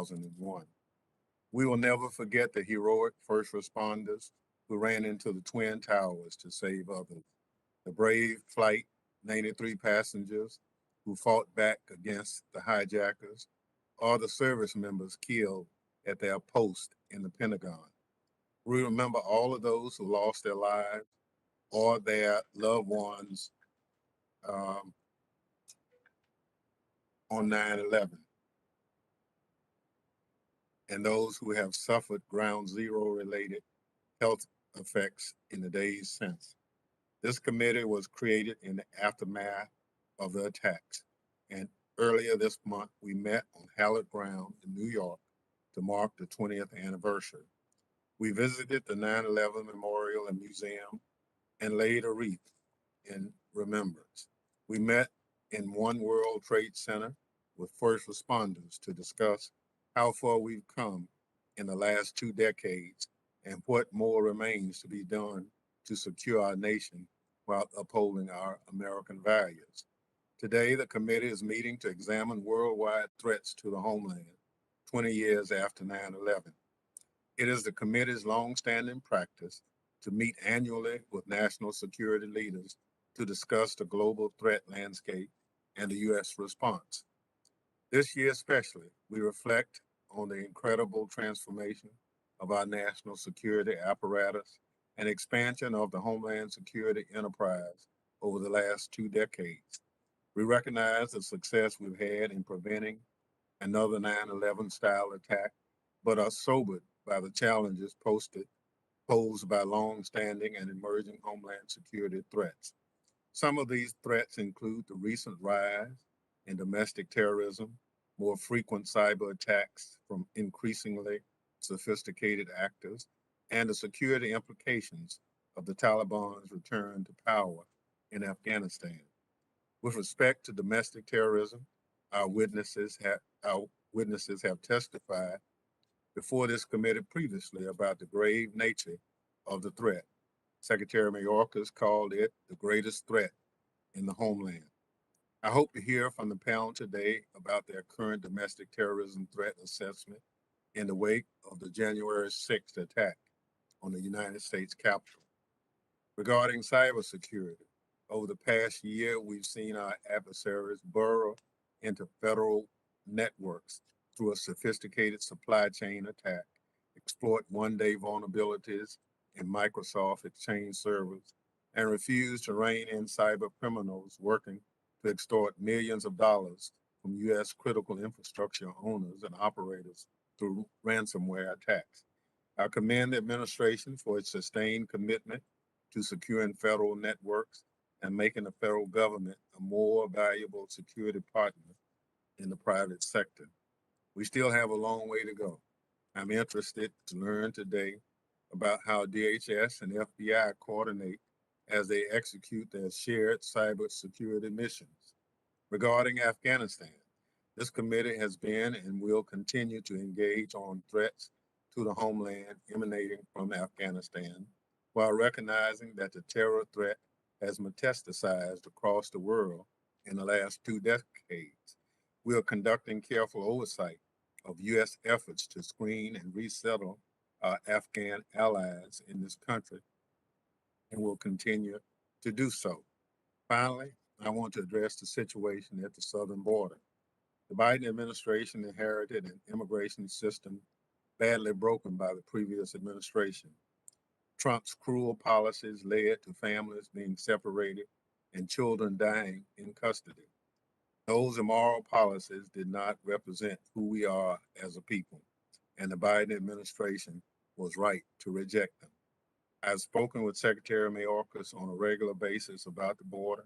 2001. We will never forget the heroic first responders who ran into the Twin Towers to save others, the brave Flight 93 passengers who fought back against the hijackers, or the service members killed at their post in the Pentagon. We remember all of those who lost their lives or their loved ones um, on 9/11, and those who have suffered ground zero related health effects in the days since. This committee was created in the aftermath of the attacks, and earlier this month we met on hallowed ground in New York to mark the 20th anniversary. We visited the 9/11 Memorial and Museum and laid a wreath in remembrance. We met in One World Trade Center with first responders to discuss how far we've come in the last 2 decades and what more remains to be done to secure our nation while upholding our American values. Today, the committee is meeting to examine worldwide threats to the homeland 20 years after 9/11. It is the committee's longstanding practice to meet annually with national security leaders to discuss the global threat landscape and the U.S. response. This year especially, we reflect on the incredible transformation of our national security apparatus and expansion of the Homeland Security enterprise over the last 2 decades. We recognize the success we've had in preventing another 9/11 style attack, but are sobered by the challenges posed by long-standing and emerging Homeland Security threats. Some of these threats include the recent rise in domestic terrorism, more frequent cyber attacks from increasingly sophisticated actors, and the security implications of the Taliban's return to power in Afghanistan. With respect to domestic terrorism, our witnesses have testified before this committee previously about the grave nature of the threat. Secretary Mayorkas called it the greatest threat in the homeland. I hope to hear from the panel today about their current domestic terrorism threat assessment in the wake of the January 6th attack on the United States Capitol. Regarding cybersecurity, over the past year, we've seen our adversaries burrow into federal networks through a sophisticated supply chain attack, exploit one-day vulnerabilities in Microsoft Exchange servers, and refuse to rein in cyber criminals working to extort millions of dollars from U.S. critical infrastructure owners and operators through ransomware attacks. I commend the administration for its sustained commitment to securing federal networks and making the federal government a more valuable security partner in the private sector. We still have a long way to go. I'm interested to learn today about how DHS and FBI coordinate as they execute their shared cybersecurity missions. Regarding Afghanistan, this committee has been and will continue to engage on threats to the homeland emanating from Afghanistan, while recognizing that the terror threat has metastasized across the world in the last 2 decades. We are conducting careful oversight of U.S. efforts to screen and resettle our Afghan allies in this country and will continue to do so. Finally, I want to address the situation at the southern border. The Biden administration inherited an immigration system badly broken by the previous administration. Trump's cruel policies led to families being separated and children dying in custody. Those immoral policies did not represent who we are as a people, and the Biden administration was right to reject them. I've spoken with Secretary Mayorkas on a regular basis about the border,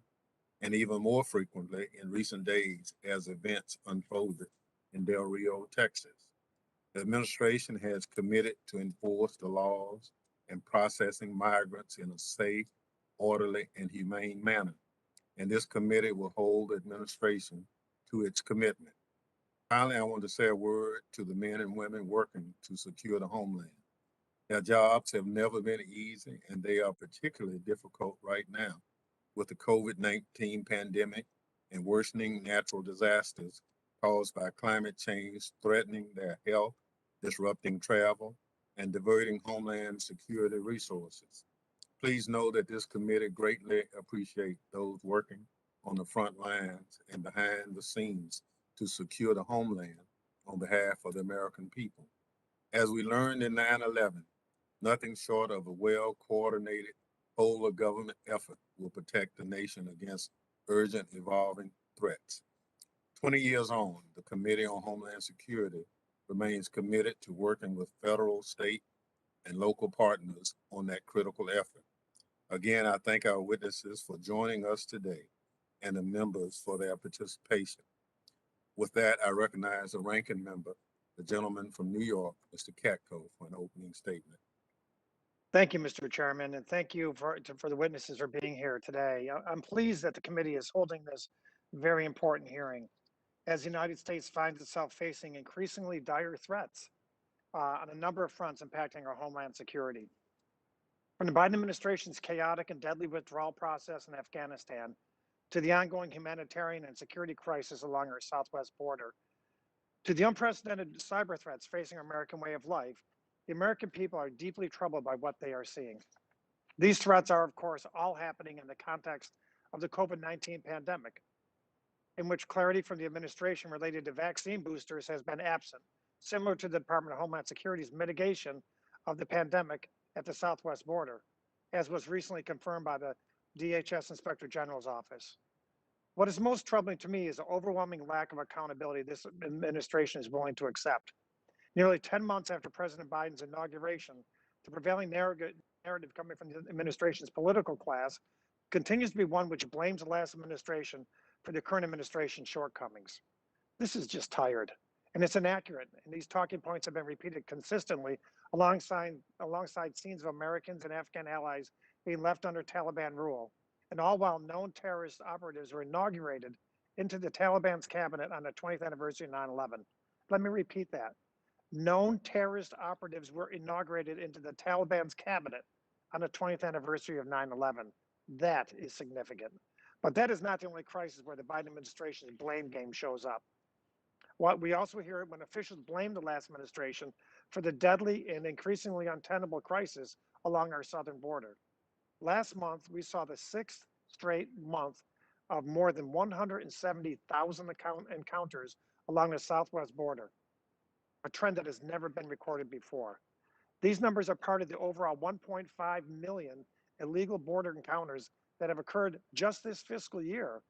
and even more frequently in recent days as events unfolded in Del Rio, Texas. The administration has committed to enforce the laws and processing migrants in a safe, orderly, and humane manner, and this committee will hold the administration to its commitment. Finally, I want to say a word to the men and women working to secure the homeland. Their jobs have never been easy, and they are particularly difficult right now with the COVID-19 pandemic and worsening natural disasters, caused by climate change threatening their health, disrupting travel, and diverting Homeland Security resources. Please know that this committee greatly appreciates those working on the front lines and behind the scenes to secure the homeland on behalf of the American people. As we learned in 9/11, nothing short of a well-coordinated whole of government effort will protect the nation against urgent evolving threats. 20 years on, the Committee on Homeland Security remains committed to working with federal, state, and local partners on that critical effort. Again, I thank our witnesses for joining us today and the members for their participation. With that, I recognize the ranking member, the gentleman from New York, Mr. Katko, for an opening statement. Thank you, Mr. Chairman, and thank you for the witnesses for being here today. I'm pleased that the committee is holding this very important hearing as the United States finds itself facing increasingly dire threats on a number of fronts impacting our homeland security. From the Biden administration's chaotic and deadly withdrawal process in Afghanistan to the ongoing humanitarian and security crisis along our southwest border, to the unprecedented cyber threats facing our American way of life, the American people are deeply troubled by what they are seeing. These threats are, of course, all happening in the context of the COVID-19 pandemic, in which clarity from the administration related to vaccine boosters has been absent, similar to the Department of Homeland Security's mitigation of the pandemic at the southwest border, as was recently confirmed by the DHS Inspector General's office. What is most troubling to me is the overwhelming lack of accountability this administration is willing to accept. Nearly 10 months after President Biden's inauguration, the prevailing narrative coming from the administration's political class continues to be one which blames the last administration for the current administration's shortcomings. This is just tired, and it's inaccurate, and these talking points have been repeated consistently alongside scenes of Americans and Afghan allies being left under Taliban rule, and all while known terrorist operatives were inaugurated into the Taliban's cabinet on the 20th anniversary of 9/11. Let me repeat that. Known terrorist operatives were inaugurated into the Taliban's cabinet on the 20th anniversary of 9/11. That is significant. But that is not the only crisis where the Biden administration's blame game shows up. What we also hear it when officials blame the last administration for the deadly and increasingly untenable crisis along our southern border. Last month, we saw the sixth straight month of more than 170,000 encounters along the southwest border, a trend that has never been recorded before. These numbers are part of the overall 1.5 million illegal border encounters that have occurred just this fiscal year.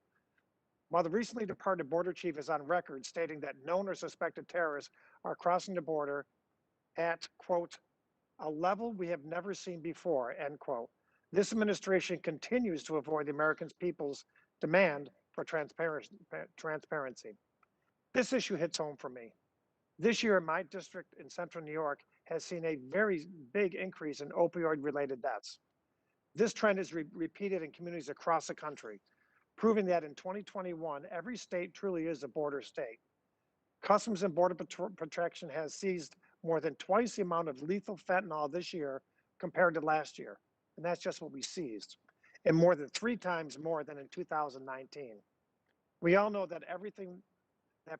While the recently departed border chief is on record stating that known or suspected terrorists are crossing the border at, quote, a level we have never seen before, end quote, this administration continues to avoid the American people's demand for transparency. This issue hits home for me. This year, my district in central New York has seen a very big increase in opioid-related deaths. This trend is repeated in communities across the country, proving that in 2021, every state truly is a border state. Customs and Border Protection has seized more than twice the amount of lethal fentanyl this year compared to last year, and that's just what we seized, and more than 3 times more than in 2019. We all know that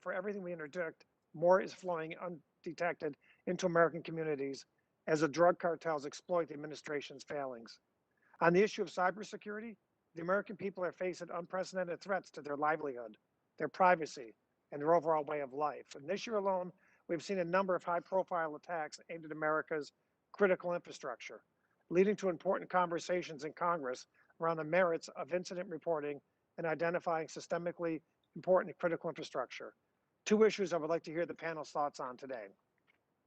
for everything we interdict, more is flowing undetected into American communities as the drug cartels exploit the administration's failings. On the issue of cybersecurity, the American people are facing unprecedented threats to their livelihood, their privacy, and their overall way of life. And this year alone, we've seen a number of high-profile attacks aimed at America's critical infrastructure, leading to important conversations in Congress around the merits of incident reporting and identifying systemically important and critical infrastructure. 2 issues I would like to hear the panel's thoughts on today.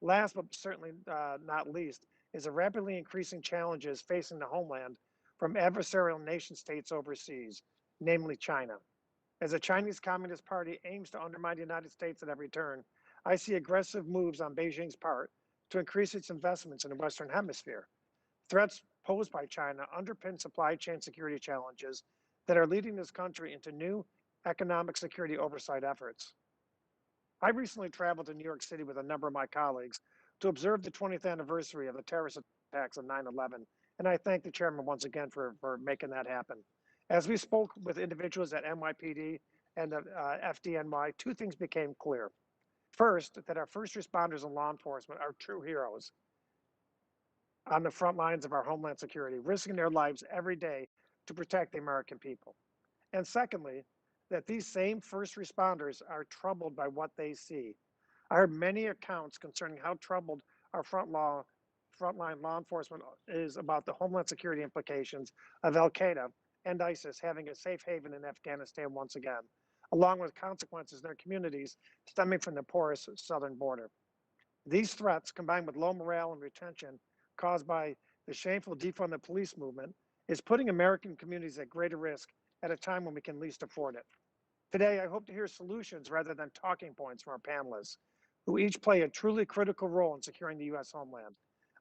Last but certainly not least is the rapidly increasing challenges facing the homeland from adversarial nation states overseas, namely China. As the Chinese Communist Party aims to undermine the United States at every turn, I see aggressive moves on Beijing's part to increase its investments in the Western Hemisphere. Threats posed by China underpin supply chain security challenges that are leading this country into new economic security oversight efforts. I recently traveled to New York City with a number of my colleagues to observe the 20th anniversary of the terrorist attacks of 9/11, and I thank the chairman once again for making that happen. As we spoke with individuals at NYPD and the FDNY, two things became clear. First, that our first responders and law enforcement are true heroes on the front lines of our homeland security, risking their lives every day to protect the American people. And secondly, that these same first responders are troubled by what they see. I heard many accounts concerning how troubled our frontline law enforcement is about the homeland security implications of Al Qaeda and ISIS having a safe haven in Afghanistan once again, along with consequences in their communities stemming from the porous southern border. These threats, combined with low morale and retention caused by the shameful defund the police movement, is putting American communities at greater risk at a time when we can least afford it. Today, I hope to hear solutions rather than talking points from our panelists, who each play a truly critical role in securing the U.S. homeland.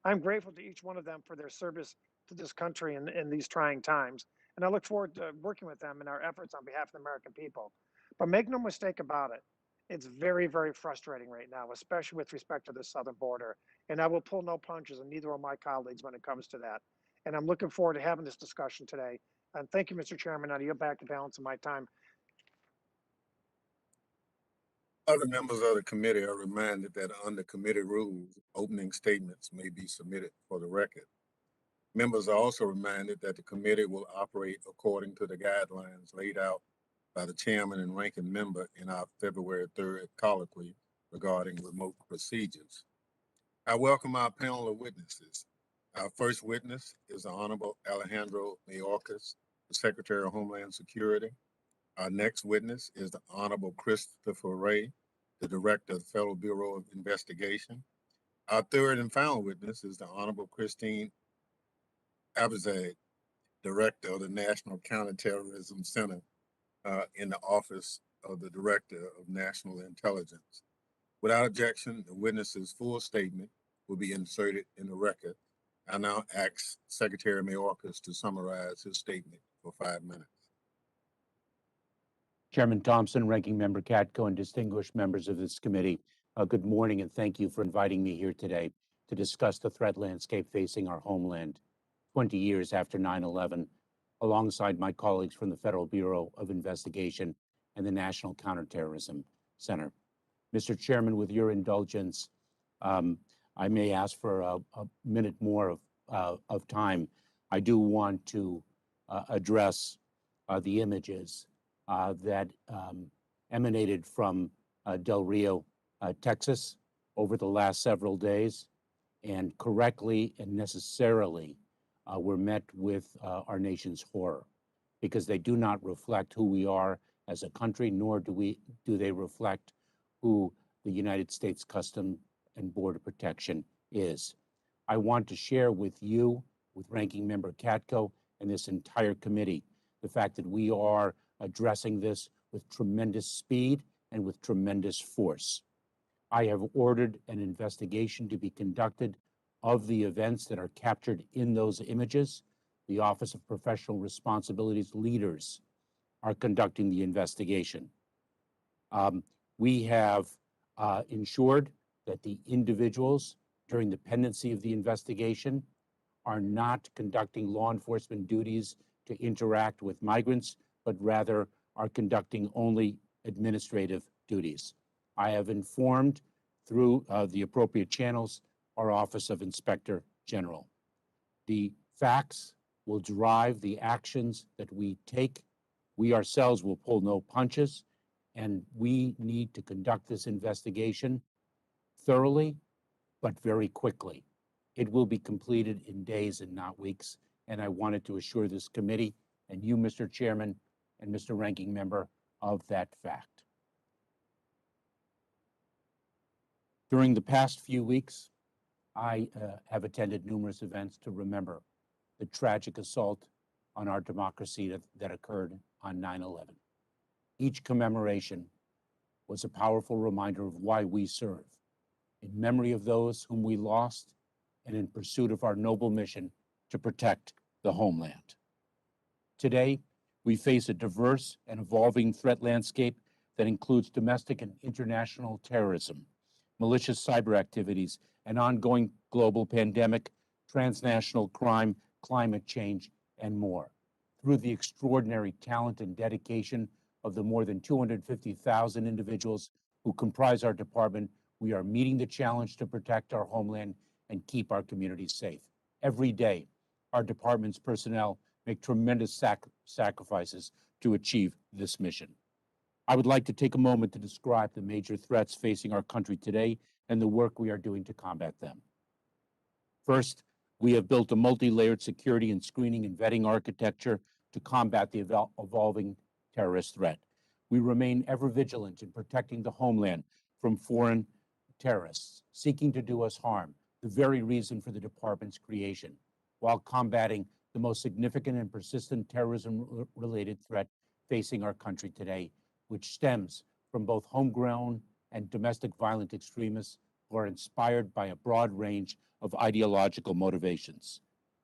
I'm grateful to each one of them for their service to this country in these trying times, and I look forward to working with them in our efforts on behalf of the American people. But make no mistake about it, it's very, very frustrating right now, especially with respect to the southern border. And I will pull no punches, and neither will my colleagues when it comes to that. And I'm looking forward to having this discussion today. And thank you, Mr. Chairman. I yield back the balance of my time. Other members of the committee are reminded that under committee rules, opening statements may be submitted for the record. Members are also reminded that the committee will operate according to the guidelines laid out by the chairman and ranking member in our February 3rd colloquy regarding remote procedures. I welcome our panel of witnesses. Our first witness is the Honorable Alejandro Mayorkas, the Secretary of Homeland Security. Our next witness is the Honorable Christopher Wray, the Director of the Federal Bureau of Investigation. Our third and final witness is the Honorable Christine Abizag, Director of the National Counterterrorism Center in the Office of the Director of National Intelligence. Without objection, the witness's full statement will be inserted in the record. I now ask Secretary Mayorkas to summarize his statement for 5 minutes. Chairman Thompson, Ranking Member Katko, and distinguished members of this committee, good morning, and thank you for inviting me here today to discuss the threat landscape facing our homeland 20 years after 9/11, alongside my colleagues from the Federal Bureau of Investigation and the National Counterterrorism Center. Mr. Chairman, with your indulgence, I may ask for a minute more of time. I do want to address the images that emanated from Del Rio, Texas, over the last several days, and correctly and necessarily were met with our nation's horror, because they do not reflect who we are as a country, nor do they reflect who the United States Customs and Border Protection is. I want to share with you, with Ranking Member Katko, and this entire committee, the fact that we are addressing this with tremendous speed and with tremendous force. I have ordered an investigation to be conducted of the events that are captured in those images. The Office of Professional Responsibilities leaders are conducting the investigation. We have ensured that the individuals during the pendency of the investigation are not conducting law enforcement duties to interact with migrants, but rather are conducting only administrative duties. I have informed through the appropriate channels our Office of Inspector General. The facts will drive the actions that we take. We ourselves will pull no punches, and we need to conduct this investigation thoroughly, but very quickly. It will be completed in days and not weeks, and I wanted to assure this committee and you, Mr. Chairman, and Mr. Ranking Member, of that fact. During the past few weeks, I have attended numerous events to remember the tragic assault on our democracy that occurred on 9/11. Each commemoration was a powerful reminder of why we serve, in memory of those whom we lost and in pursuit of our noble mission to protect the homeland. Today, we face a diverse and evolving threat landscape that includes domestic and international terrorism, malicious cyber activities, an ongoing global pandemic, transnational crime, climate change, and more. Through the extraordinary talent and dedication of the more than 250,000 individuals who comprise our department, we are meeting the challenge to protect our homeland and keep our communities safe. Every day, our department's personnel make tremendous sacrifices to achieve this mission. I would like to take a moment to describe the major threats facing our country today and the work we are doing to combat them. First, we have built a multi-layered security and screening and vetting architecture to combat the evolving terrorist threat. We remain ever vigilant in protecting the homeland from foreign terrorists seeking to do us harm, the very reason for the department's creation, while combating the most significant and persistent terrorism-related threat facing our country today, which stems from both homegrown and domestic violent extremists who are inspired by a broad range of ideological motivations.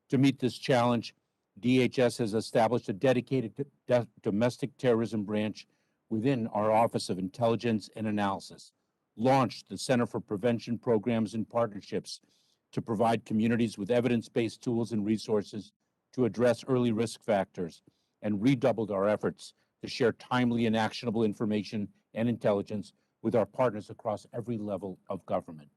To meet this challenge, DHS has established a dedicated domestic terrorism branch within our Office of Intelligence and Analysis, launched the Center for Prevention Programs and Partnerships to provide communities with evidence-based tools and resources to address early risk factors, and redoubled our efforts to share timely and actionable information and intelligence with our partners across every level of government.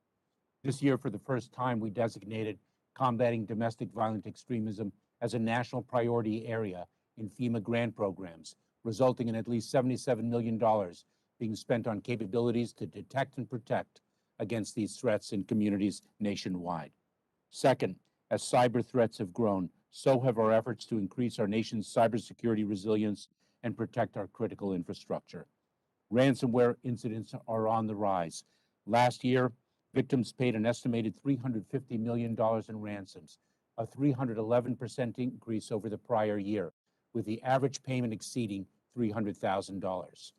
This year, for the first time, we designated combating domestic violent extremism as a national priority area in FEMA grant programs, resulting in at least $77 million being spent on capabilities to detect and protect against these threats in communities nationwide. Second, as cyber threats have grown, so have our efforts to increase our nation's cybersecurity resilience and protect our critical infrastructure. Ransomware incidents are on the rise. Last year, victims paid an estimated $350 million in ransoms, a 311% increase over the prior year, with the average payment exceeding $300,000.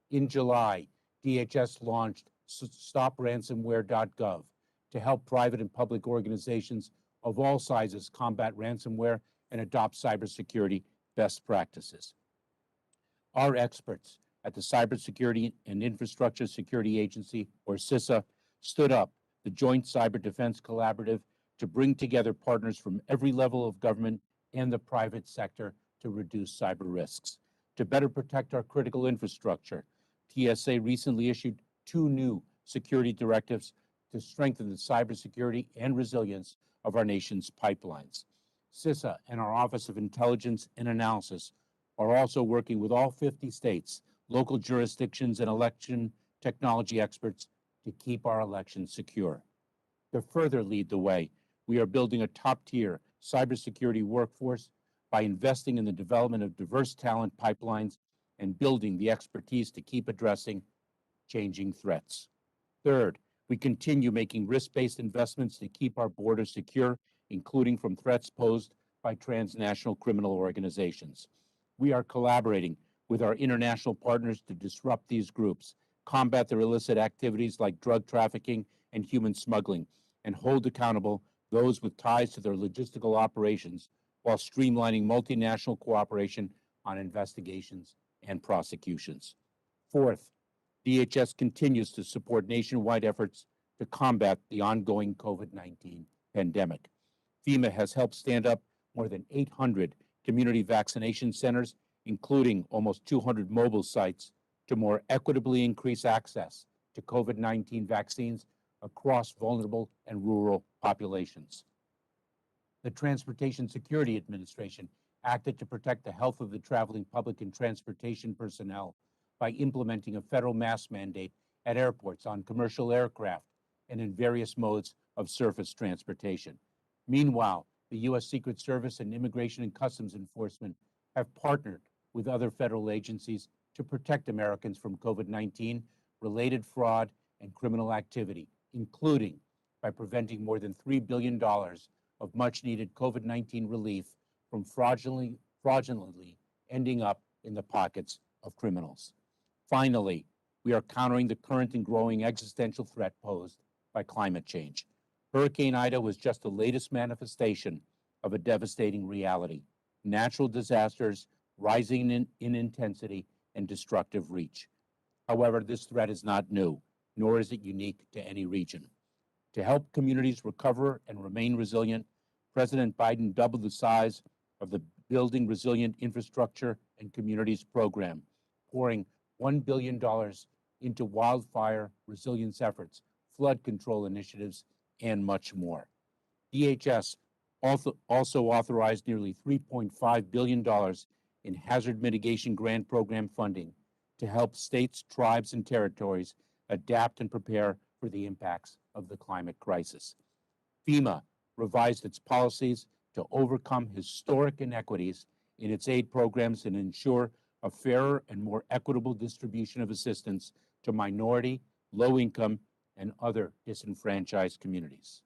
In July, DHS launched StopRansomware.gov to help private and public organizations of all sizes combat ransomware and adopt cybersecurity best practices. Our experts at the Cybersecurity and Infrastructure Security Agency, or CISA, stood up the Joint Cyber Defense Collaborative to bring together partners from every level of government and the private sector to reduce cyber risks. To better protect our critical infrastructure, TSA recently issued 2 new security directives to strengthen the cybersecurity and resilience of our nation's pipelines. CISA and our Office of Intelligence and Analysis are also working with all 50 states, local jurisdictions, and election technology experts to keep our elections secure. To further lead the way, we are building a top-tier cybersecurity workforce by investing in the development of diverse talent pipelines and building the expertise to keep addressing changing threats. Third, we continue making risk-based investments to keep our borders secure, including from threats posed by transnational criminal organizations. We are collaborating with our international partners to disrupt these groups, combat their illicit activities like drug trafficking and human smuggling, and hold accountable those with ties to their logistical operations while streamlining multinational cooperation on investigations and prosecutions. Fourth, DHS continues to support nationwide efforts to combat the ongoing COVID-19 pandemic. FEMA has helped stand up more than 800 community vaccination centers, including almost 200 mobile sites, to more equitably increase access to COVID-19 vaccines across vulnerable and rural populations. The Transportation Security Administration acted to protect the health of the traveling public and transportation personnel by implementing a federal mask mandate at airports, on commercial aircraft, and in various modes of surface transportation. Meanwhile, the U.S. Secret Service and Immigration and Customs Enforcement have partnered with other federal agencies to protect Americans from COVID-19 related fraud and criminal activity, including by preventing more than $3 billion of much-needed COVID-19 relief from fraudulently ending up in the pockets of criminals. Finally, we are countering the current and growing existential threat posed by climate change. Hurricane Ida was just the latest manifestation of a devastating reality: natural disasters rising in intensity and destructive reach. However, this threat is not new, nor is it unique to any region. To help communities recover and remain resilient, President Biden doubled the size of the Building Resilient Infrastructure and Communities program, pouring $1 billion into wildfire resilience efforts, flood control initiatives, and much more. DHS also authorized nearly $3.5 billion in hazard mitigation grant program funding to help states, tribes, and territories adapt and prepare for the impacts of the climate crisis. FEMA revised its policies to overcome historic inequities in its aid programs and ensure a fairer and more equitable distribution of assistance to minority, low-income, and other disenfranchised communities.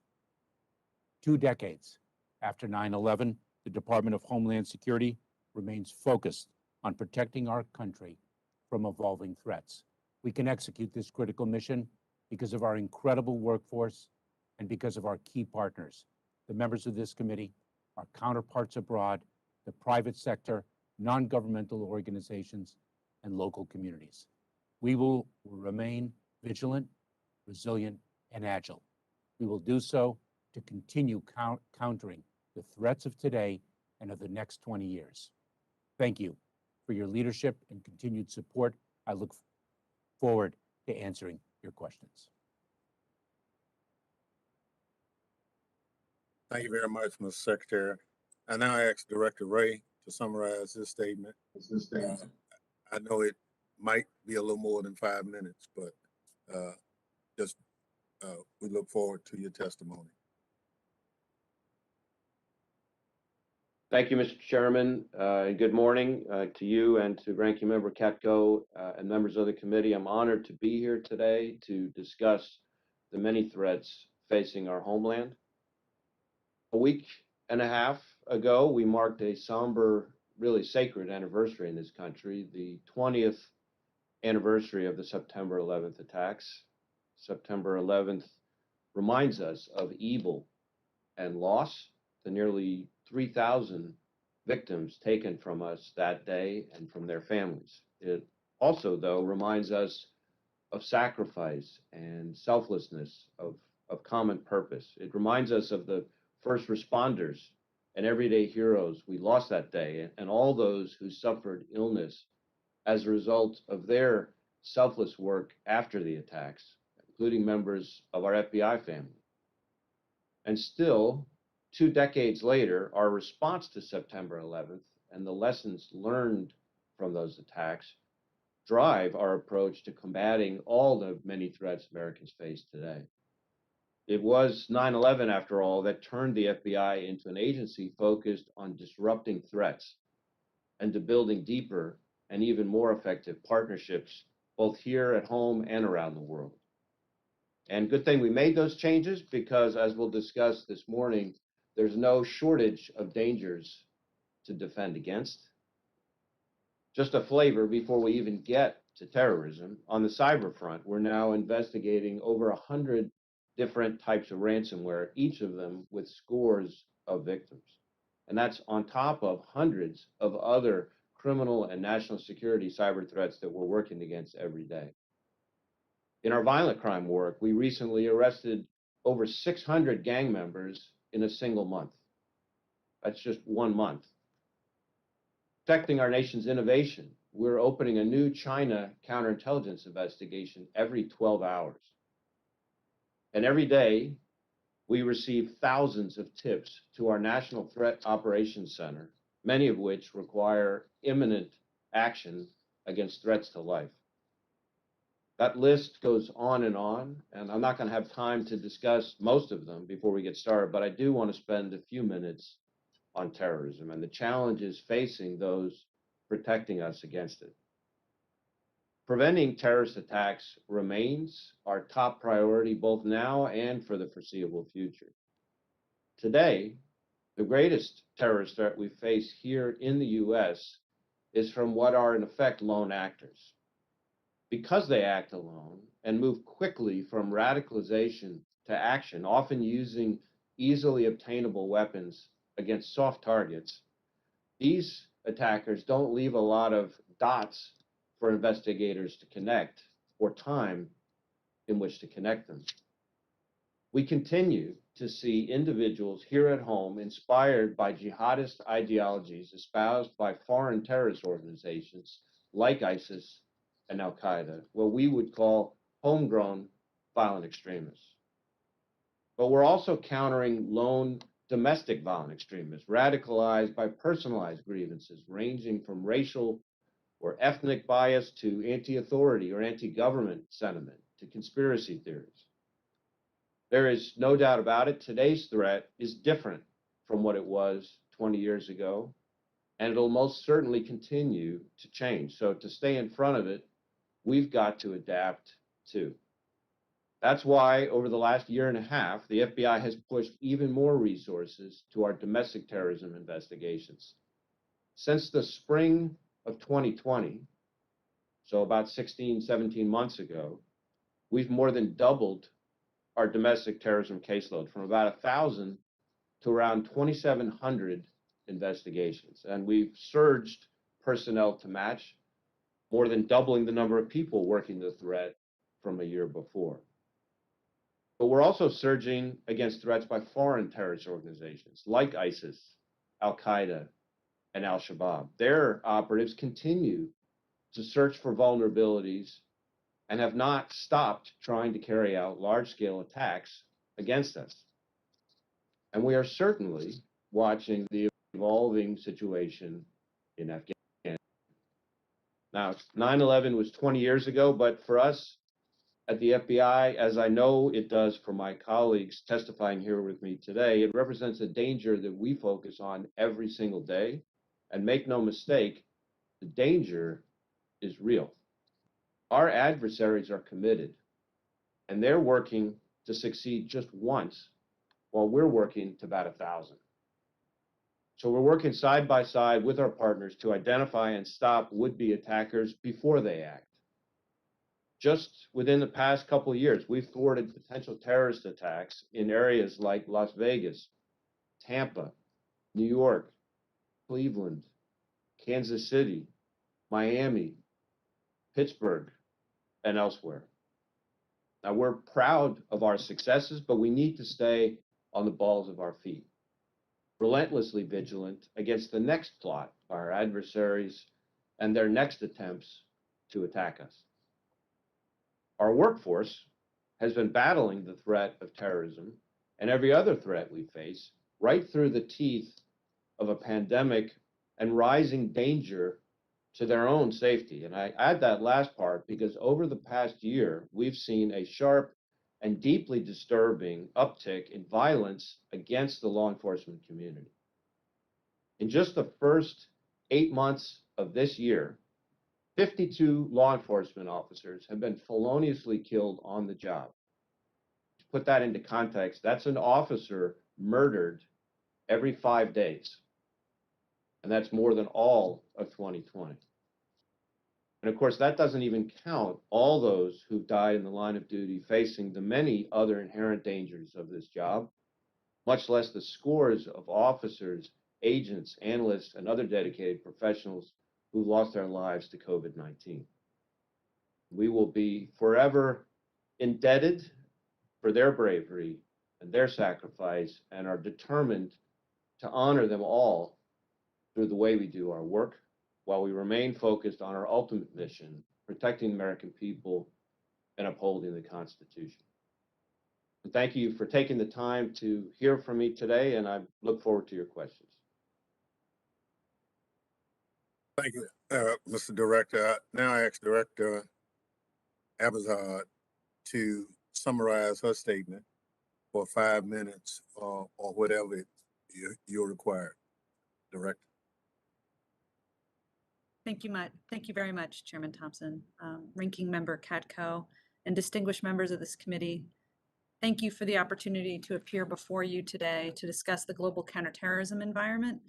2 decades after 9/11, the Department of Homeland Security remains focused on protecting our country from evolving threats. We can execute this critical mission because of our incredible workforce and because of our key partners, the members of this committee, our counterparts abroad, the private sector, non-governmental organizations, and local communities. We will remain vigilant, resilient, and agile. We will do so to continue countering the threats of today and of the next 20 years. Thank you for your leadership and continued support. I look forward to answering your questions. Thank you very much, Mr. Secretary. I now ask Director Wray to summarize this statement. I know it might be a little more than 5 minutes, but we look forward to your testimony. Thank you, Mr. Chairman, and good morning to you and to Ranking Member Katko and members of the committee. I'm honored to be here today to discuss the many threats facing our homeland. A week and a half ago, we marked a somber, really sacred anniversary in this country, the 20th anniversary of the September 11th attacks. September 11th reminds us of evil and loss, the nearly 3,000 victims taken from us that day and from their families. It also, though, reminds us of sacrifice and selflessness, of common purpose. It reminds us of the first responders and everyday heroes we lost that day, and all those who suffered illness as a result of their selfless work after the attacks, including members of our FBI family. And still, 2 decades later, our response to September 11th and the lessons learned from those attacks drive our approach to combating all the many threats Americans face today. It was 9/11, after all, that turned the FBI into an agency focused on disrupting threats and to building deeper and even more effective partnerships, both here at home and around the world. And good thing we made those changes, because as we'll discuss this morning, there's no shortage of dangers to defend against. Just a flavor before we even get to terrorism, on the cyber front, we're now investigating over 100 different types of ransomware, each of them with scores of victims. And that's on top of hundreds of other criminal and national security cyber threats that we're working against every day. In our violent crime work, we recently arrested over 600 gang members in a single month. That's just 1 month. Protecting our nation's innovation, we're opening a new China counterintelligence investigation every 12 hours. And every day, we receive thousands of tips to our National Threat Operations Center, many of which require imminent action against threats to life. That list goes on, and I'm not going to have time to discuss most of them before we get started, but I do want to spend a few minutes on terrorism and the challenges facing those protecting us against it. Preventing terrorist attacks remains our top priority, both now and for the foreseeable future. Today, the greatest terrorist threat we face here in the US is from what are in effect lone actors. Because they act alone and move quickly from radicalization to action, often using easily obtainable weapons against soft targets, these attackers don't leave a lot of dots for investigators to connect or time in which to connect them. We continue to see individuals here at home inspired by jihadist ideologies espoused by foreign terrorist organizations like ISIS and Al Qaeda, what we would call homegrown violent extremists. But we're also countering lone domestic violent extremists, radicalized by personalized grievances ranging from racial or ethnic bias to anti-authority or anti-government sentiment to conspiracy theories. There is no doubt about it, today's threat is different from what it was 20 years ago, and it'll most certainly continue to change. So to stay in front of it, we've got to adapt too. That's why over the last year and a half, the FBI has pushed even more resources to our domestic terrorism investigations. Since the spring of 2020, so about 16, 17 months ago, we've more than doubled our domestic terrorism caseload from about 1,000 to around 2,700 investigations. And we've surged personnel to match, more than doubling the number of people working the threat from a year before. But we're also surging against threats by foreign terrorist organizations like ISIS, Al Qaeda, and Al Shabaab. Their operatives continue to search for vulnerabilities and have not stopped trying to carry out large-scale attacks against us. And we are certainly watching the evolving situation in Afghanistan. Now, 9/11 was 20 years ago, but for us at the FBI, as I know it does for my colleagues testifying here with me today, it represents a danger that we focus on every single day. And make no mistake, the danger is real. Our adversaries are committed, and they're working to succeed just once while we're working to bat 1,000. So we're working side by side with our partners to identify and stop would-be attackers before they act. Just within the past couple of years, we've thwarted potential terrorist attacks in areas like Las Vegas, Tampa, New York, Cleveland, Kansas City, Miami, Pittsburgh, and elsewhere. Now, we're proud of our successes, but we need to stay on the balls of our feet, relentlessly vigilant against the next plot by our adversaries and their next attempts to attack us. Our workforce has been battling the threat of terrorism and every other threat we face right through the teeth of a pandemic and rising danger to their own safety. And I add that last part because over the past year, we've seen a sharp and deeply disturbing uptick in violence against the law enforcement community. In just the first 8 months of this year, 52 law enforcement officers have been feloniously killed on the job. To put that into context, that's an officer murdered every 5 days. And that's more than all of 2020. And of course, that doesn't even count all those who've died in the line of duty facing the many other inherent dangers of this job, much less the scores of officers, agents, analysts, and other dedicated professionals who lost their lives to COVID-19. We will be forever indebted for their bravery and their sacrifice and are determined to honor them all through the way we do our work while we remain focused on our ultimate mission, protecting the American people and upholding the Constitution. And thank you for taking the time to hear from me today, and I look forward to your questions. Thank you, Mr. Director. Now I ask Director Abazad to summarize her statement for 5 minutes or whatever you're required. Director. Thank you very much, Chairman Thompson, Ranking Member Katko, and distinguished members of this committee. Thank you for the opportunity to appear before you today to discuss the global counterterrorism environment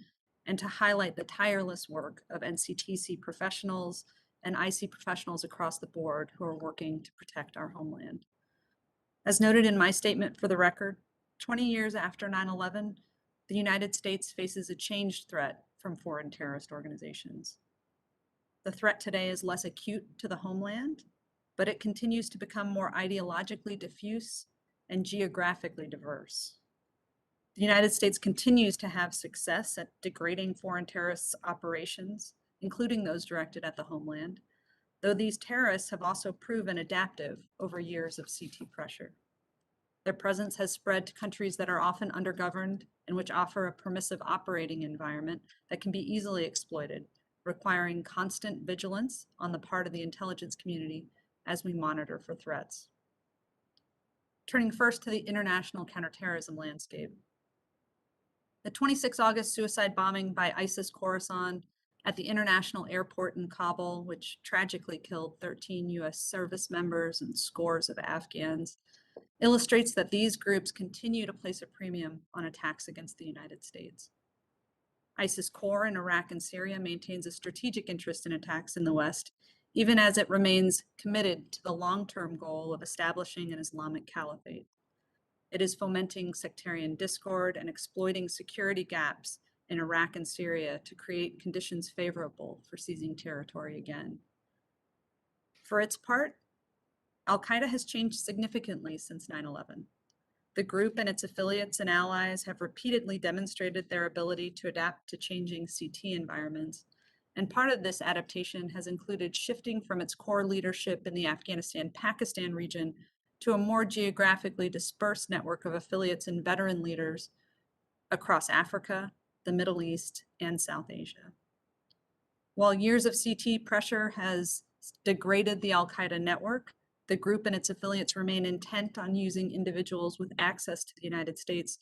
and to highlight the tireless work of NCTC professionals and IC professionals across the board who are working to protect our homeland. As noted in my statement for the record, 20 years after 9/11, the United States faces a changed threat from foreign terrorist organizations. The threat today is less acute to the homeland, but it continues to become more ideologically diffuse and geographically diverse. The United States continues to have success at degrading foreign terrorists' operations including those directed at the homeland, though these terrorists have also proven adaptive over years of CT pressure. Their presence has spread to countries that are often undergoverned and which offer a permissive operating environment that can be easily exploited, requiring constant vigilance on the part of the intelligence community as we monitor for threats. Turning first to the international counterterrorism landscape. The 26 August suicide bombing by ISIS Khorasan at the international airport in Kabul, which tragically killed 13 US service members and scores of Afghans, illustrates that these groups continue to place a premium on attacks against the United States. ISIS-K in Iraq and Syria maintains a strategic interest in attacks in the West, even as it remains committed to the long-term goal of establishing an Islamic caliphate. It is fomenting sectarian discord and exploiting security gaps in Iraq and Syria to create conditions favorable for seizing territory again. For its part, Al-Qaeda has changed significantly since 9/11. The group and its affiliates and allies have repeatedly demonstrated their ability to adapt to changing CT environments, and part of this adaptation has included shifting from its core leadership in the Afghanistan-Pakistan region to a more geographically dispersed network of affiliates and veteran leaders across Africa, the Middle East, and South Asia. While years of CT pressure has degraded the Al-Qaeda network, the group and its affiliates remain intent on using individuals with access to the United States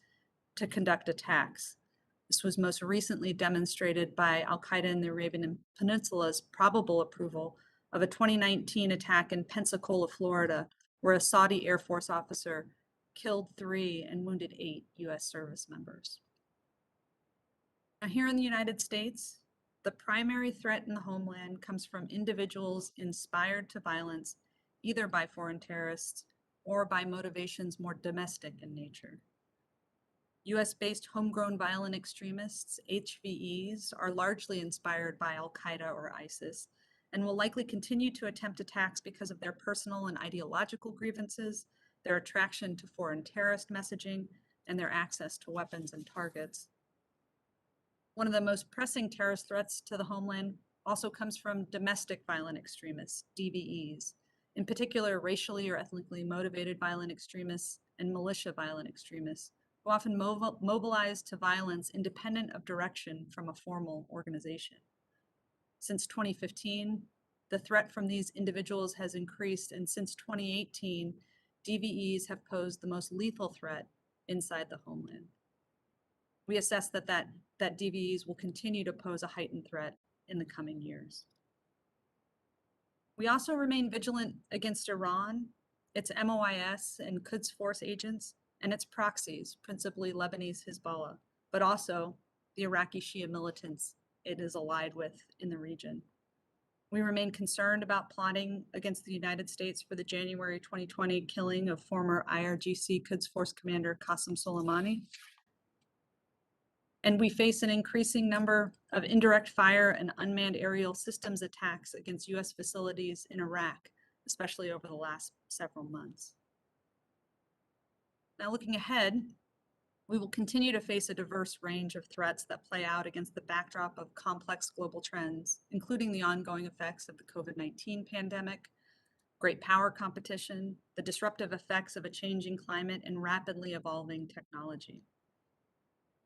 to conduct attacks. This was most recently demonstrated by Al-Qaeda in the Arabian Peninsula's probable approval of a 2019 attack in Pensacola, Florida, where a Saudi Air Force officer killed 3 and wounded 8 US service members. Now, here in the United States, the primary threat in the homeland comes from individuals inspired to violence, either by foreign terrorists or by motivations more domestic in nature. US-based homegrown violent extremists, HVEs, are largely inspired by Al-Qaeda or ISIS and will likely continue to attempt attacks because of their personal and ideological grievances, their attraction to foreign terrorist messaging, and their access to weapons and targets. One of the most pressing terrorist threats to the homeland also comes from domestic violent extremists, DVEs, in particular racially or ethnically motivated violent extremists and militia violent extremists, who often mobilize to violence independent of direction from a formal organization. Since 2015, the threat from these individuals has increased, and since 2018, DVEs have posed the most lethal threat inside the homeland. We assess that DVEs will continue to pose a heightened threat in the coming years. We also remain vigilant against Iran, its MOIS and Quds Force agents, and its proxies, principally Lebanese Hezbollah, but also the Iraqi Shia militants it is allied with in the region. We remain concerned about plotting against the United States for the January 2020 killing of former IRGC Quds Force commander Qasem Soleimani. And we face an increasing number of indirect fire and unmanned aerial systems attacks against US facilities in Iraq, especially over the last several months. Now, looking ahead, we will continue to face a diverse range of threats that play out against the backdrop of complex global trends, including the ongoing effects of the COVID-19 pandemic, great power competition, the disruptive effects of a changing climate, and rapidly evolving technology.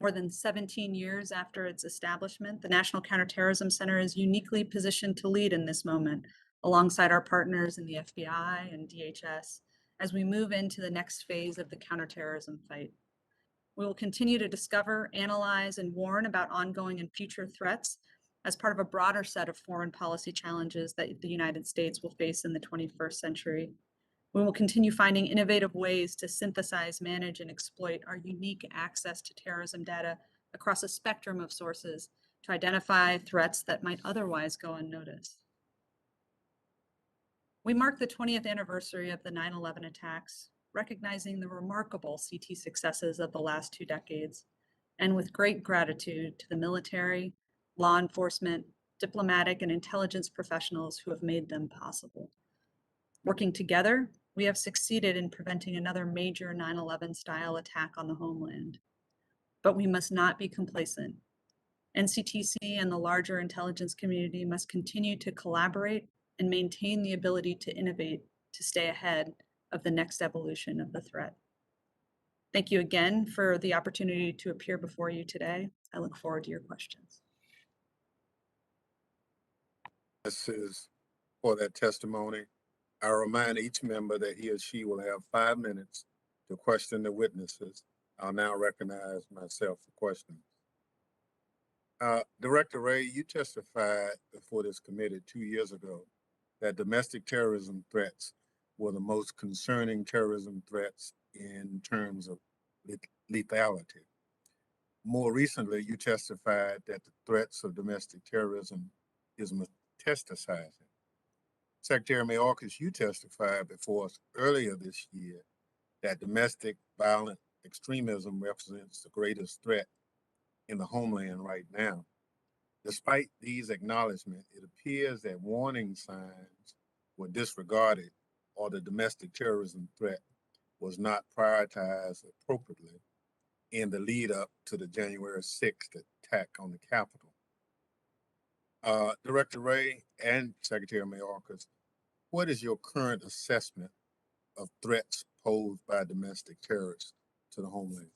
More than 17 years after its establishment, the National Counterterrorism Center is uniquely positioned to lead in this moment, alongside our partners in the FBI and DHS, as we move into the next phase of the counterterrorism fight. We will continue to discover, analyze, and warn about ongoing and future threats as part of a broader set of foreign policy challenges that the United States will face in the 21st century. We will continue finding innovative ways to synthesize, manage, and exploit our unique access to terrorism data across a spectrum of sources to identify threats that might otherwise go unnoticed. We mark the 20th anniversary of the 9/11 attacks, recognizing the remarkable CT successes of the last 2 decades, and with great gratitude to the military, law enforcement, diplomatic, and intelligence professionals who have made them possible. Working together, we have succeeded in preventing another major 9/11 style attack on the homeland. But we must not be complacent. NCTC and the larger intelligence community must continue to collaborate and maintain the ability to innovate to stay ahead of the next evolution of the threat. Thank you again for the opportunity to appear before you today. I look forward to your questions. This is for that testimony. I remind each member that he or she will have 5 minutes to question the witnesses. I'll now recognize myself for questions. Director Wray, you testified before this committee 2 years ago that domestic terrorism threats were the most concerning terrorism threats in terms of lethality. More recently, you testified that the threats of domestic terrorism is metastasizing. Secretary Mayorkas, you testified before us earlier this year that domestic violent extremism represents the greatest threat in the homeland right now. Despite these acknowledgments, it appears that warning signs were disregarded or the domestic terrorism threat was not prioritized appropriately in the lead up to the January 6th attack on the Capitol. Director Wray and Secretary Mayorkas, what is your current assessment of threats posed by domestic terrorists to the homeland?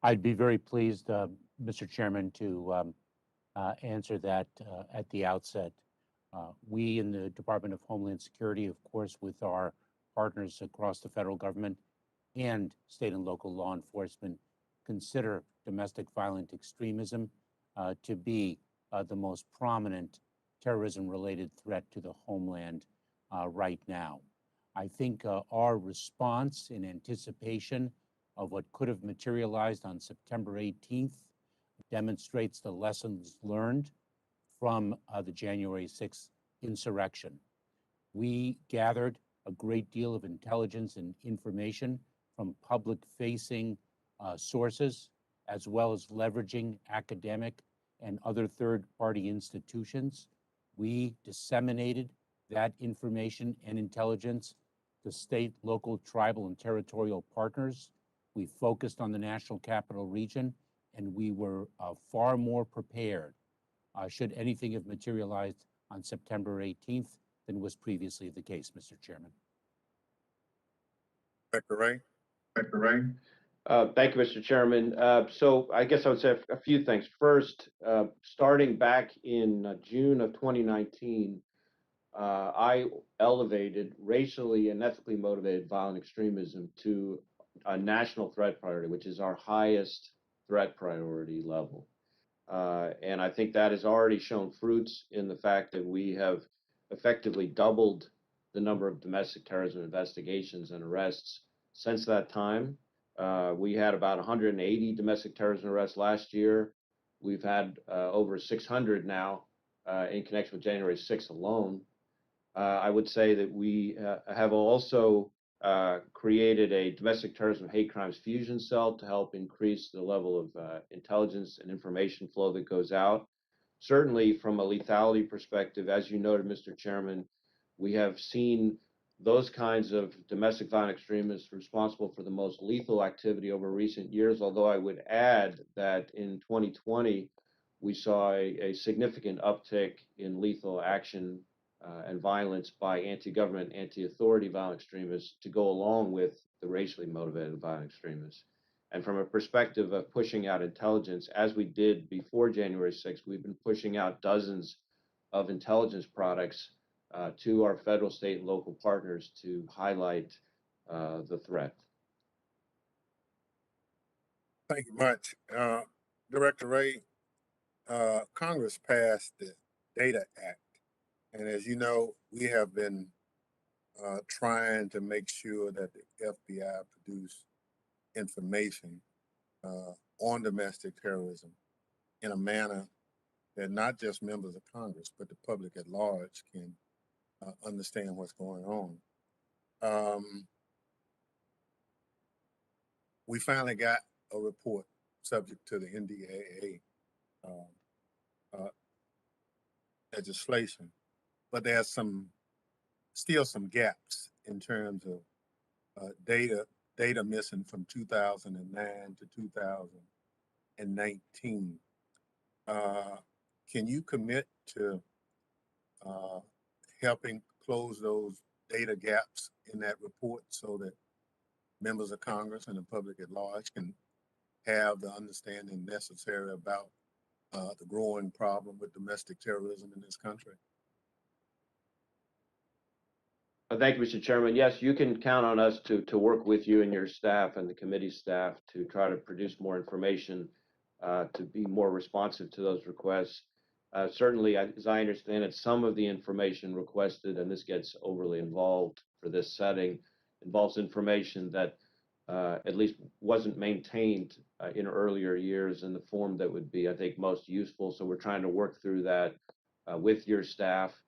I'd be very pleased, Mr. Chairman, to answer that at the outset. We in the Department of Homeland Security, of course, with our partners across the federal government and state and local law enforcement, consider domestic violent extremism to be the most prominent terrorism-related threat to the homeland right now. I think our response in anticipation of what could have materialized on September 18th demonstrates the lessons learned from the January 6th insurrection. We gathered a great deal of intelligence and information from public-facing sources, as well as leveraging academic and other third-party institutions. We disseminated that information and intelligence to state, local, tribal, and territorial partners. We focused on the National Capital Region, and we were far more prepared should anything have materialized on September 18th than was previously the case, Mr. Chairman. Director Wray? Thank you, Mr. Chairman. So I guess I would say a few things. First, starting back in June of 2019, I elevated racially and ethically motivated violent extremism to a national threat priority, which is our highest threat priority level. And I think that has already shown fruits in the fact that we have effectively doubled the number of domestic terrorism investigations and arrests since that time. We had about 180 domestic terrorism arrests last year. We've had over 600 now in connection with January 6th alone. I would say that we have also created a domestic terrorism hate crimes fusion cell to help increase the level of intelligence and information flow that goes out. Certainly from a lethality perspective, as you noted, Mr. Chairman, we have seen those kinds of domestic violent extremists responsible for the most lethal activity over recent years, although I would add that in 2020, we saw a significant uptick in lethal action and violence by anti-government, anti-authority violent extremists to go along with the racially motivated violent extremists. And from a perspective of pushing out intelligence, as we did before January 6th, we've been pushing out dozens of intelligence products to our federal, state, and local partners to highlight the threat. Thank you much. Director Wray, Congress passed the Data Act. And as you know, we have been trying to make sure that the FBI produce information on domestic terrorism in a manner that not just members of Congress, but the public at large can understand what's going on. We finally got a report subject to the NDAA legislation, but there's still some gaps in terms of data data missing from 2009 to 2019. Can you commit to helping close those data gaps in that report so that members of Congress and the public at large can have the understanding necessary about the growing problem with domestic terrorism in this country? Thank you, Mr. Chairman. Yes, you can count on us to work with you and your staff and the committee staff to try to produce more information, to be more responsive to those requests. Certainly, as I understand it, some of the information requested, and this gets overly involved for this setting, involves information that at least wasn't maintained in earlier years in the form that would be, I think, most useful. So we're trying to work through that with your staff.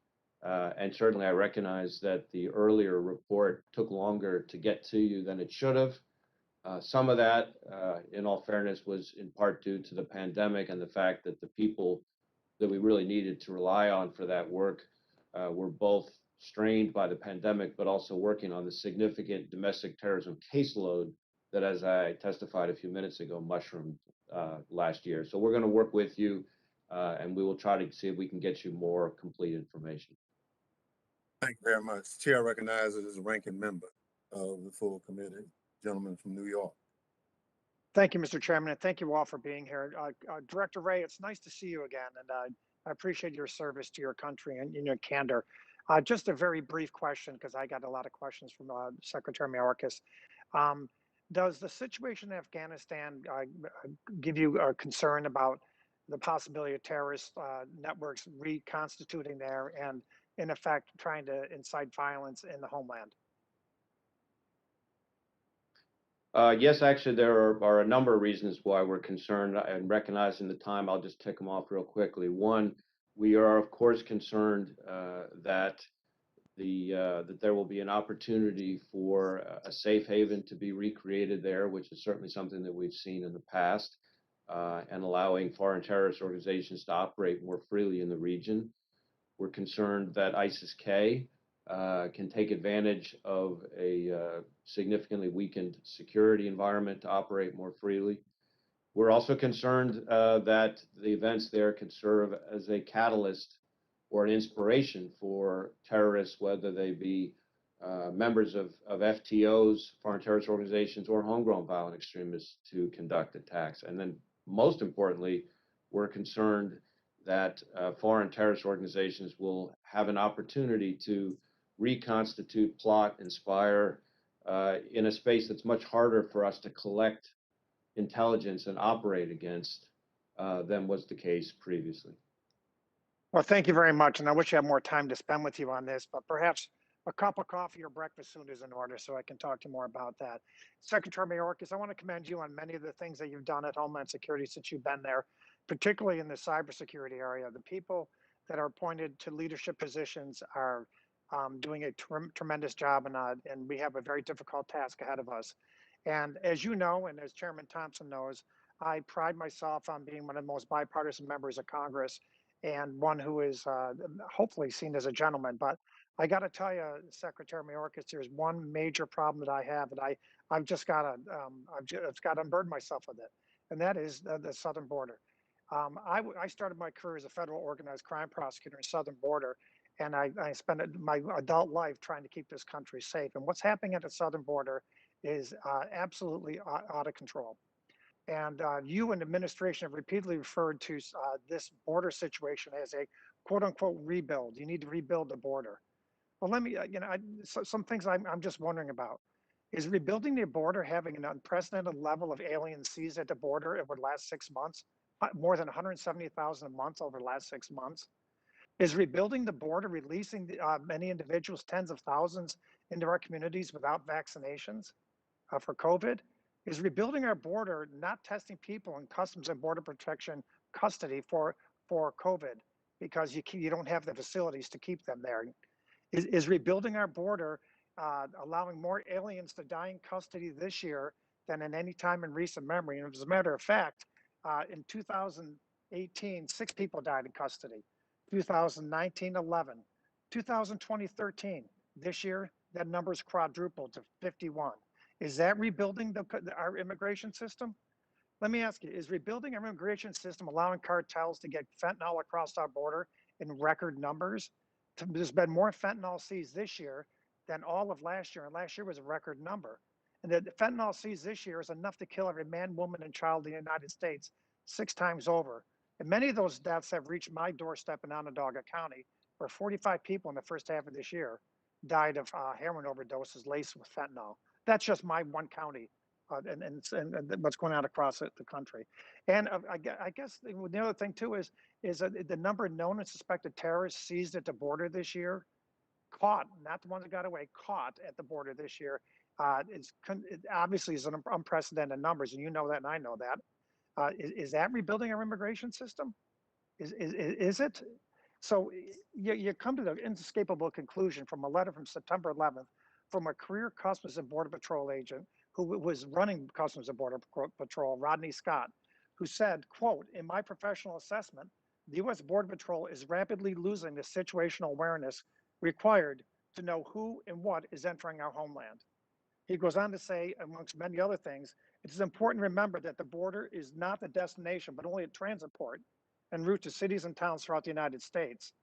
And certainly I recognize that the earlier report took longer to get to you than it should have. Some of that, in all fairness, was in part due to the pandemic and the fact that the people that we really needed to rely on for that work were both strained by the pandemic, but also working on the significant domestic terrorism caseload that, as I testified a few minutes ago, mushroomed last year. So we're going to work with you, and we will try to see if we can get you more complete information. Thank you very much. Chair recognizes as a ranking member of the full committee, gentleman from New York. Thank you, Mr. Chairman, and thank you all for being here. Director Wray, it's nice to see you again, and I appreciate your service to your country and your candor. Just a very brief question, because I got a lot of questions from Secretary Mayorkas. Does the situation in Afghanistan give you a concern about the possibility of terrorist networks reconstituting there and, in effect, trying to incite violence in the homeland? Yes, actually, there are a number of reasons why we're concerned, and recognizing the time, I'll just tick them off real quickly. One, we are, of course, concerned that there will be an opportunity for a safe haven to be recreated there, which is certainly something that we've seen in the past, and allowing foreign terrorist organizations to operate more freely in the region. We're concerned that ISIS-K can take advantage of a significantly weakened security environment to operate more freely. We're also concerned that the events there could serve as a catalyst or an inspiration for terrorists, whether they be members of FTOs, foreign terrorist organizations, or homegrown violent extremists to conduct attacks. And then most importantly, we're concerned that foreign terrorist organizations will have an opportunity to reconstitute, plot, inspire in a space that's much harder for us to collect intelligence and operate against than was the case previously. Well, thank you very much, and I wish I had more time to spend with you on this, but perhaps a cup of coffee or breakfast soon is in order so I can talk to you more about that. Secretary Mayorkas, I want to commend you on many of the things that you've done at Homeland Security since you've been there, particularly in the cybersecurity area. The people that are appointed to leadership positions are doing a tremendous job, and we have a very difficult task ahead of us. And as you know, and as Chairman Thompson knows, I pride myself on being one of the most bipartisan members of Congress and one who is hopefully seen as a gentleman. But I got to tell you, Secretary Mayorkas, there's one major problem that I have, and I've just got to unburden myself with it, and that is the southern border. I started my career as a federal organized crime prosecutor in southern border, and I spent my adult life trying to keep this country safe. And what's happening at the southern border is absolutely out of control. And you and the administration have repeatedly referred to this border situation as a quote unquote rebuild. You need to rebuild the border. Well, let me, some things I'm just wondering about. Is rebuilding the border having an unprecedented level of alien seized at the border over the last 6 months, more than 170,000 a month over the last 6 months? Is rebuilding the border releasing many individuals, tens of thousands, into our communities without vaccinations for COVID? Is rebuilding our border not testing people in Customs and Border Protection custody for COVID because you don't have the facilities to keep them there? Is rebuilding our border allowing more aliens to die in custody this year than in any time in recent memory? And as a matter of fact, in 2018, 6 people died in custody. 2019, 11. 2020, 13. This year, that number's quadrupled to 51. Is that rebuilding our immigration system? Let me ask you, is rebuilding our immigration system allowing cartels to get fentanyl across our border in record numbers? There's been more fentanyl seized this year than all of last year, and last year was a record number. And the fentanyl seized this year is enough to kill every man, woman, and child in the United States 6 times over. And many of those deaths have reached my doorstep in Onondaga County, where 45 people in the first half of this year died of heroin overdoses laced with fentanyl. That's just my one county, and what's going on across the country. And I guess the other thing too is the number of known and suspected terrorists seized at the border this year, caught, not the ones that got away, caught at the border this year, it obviously is an unprecedented numbers, and you know that, and I know that. Is that rebuilding our immigration system? Is it? So you come to the inescapable conclusion from a letter from September 11th from a career Customs and Border Patrol agent who was running Customs and Border Patrol, Rodney Scott, who said, quote, "In my professional assessment, the U.S. Border Patrol is rapidly losing the situational awareness required to know who and what is entering our homeland." He goes on to say, amongst many other things, it is important to remember that the border is not the destination, but only a transit port en route to cities and towns throughout the United States,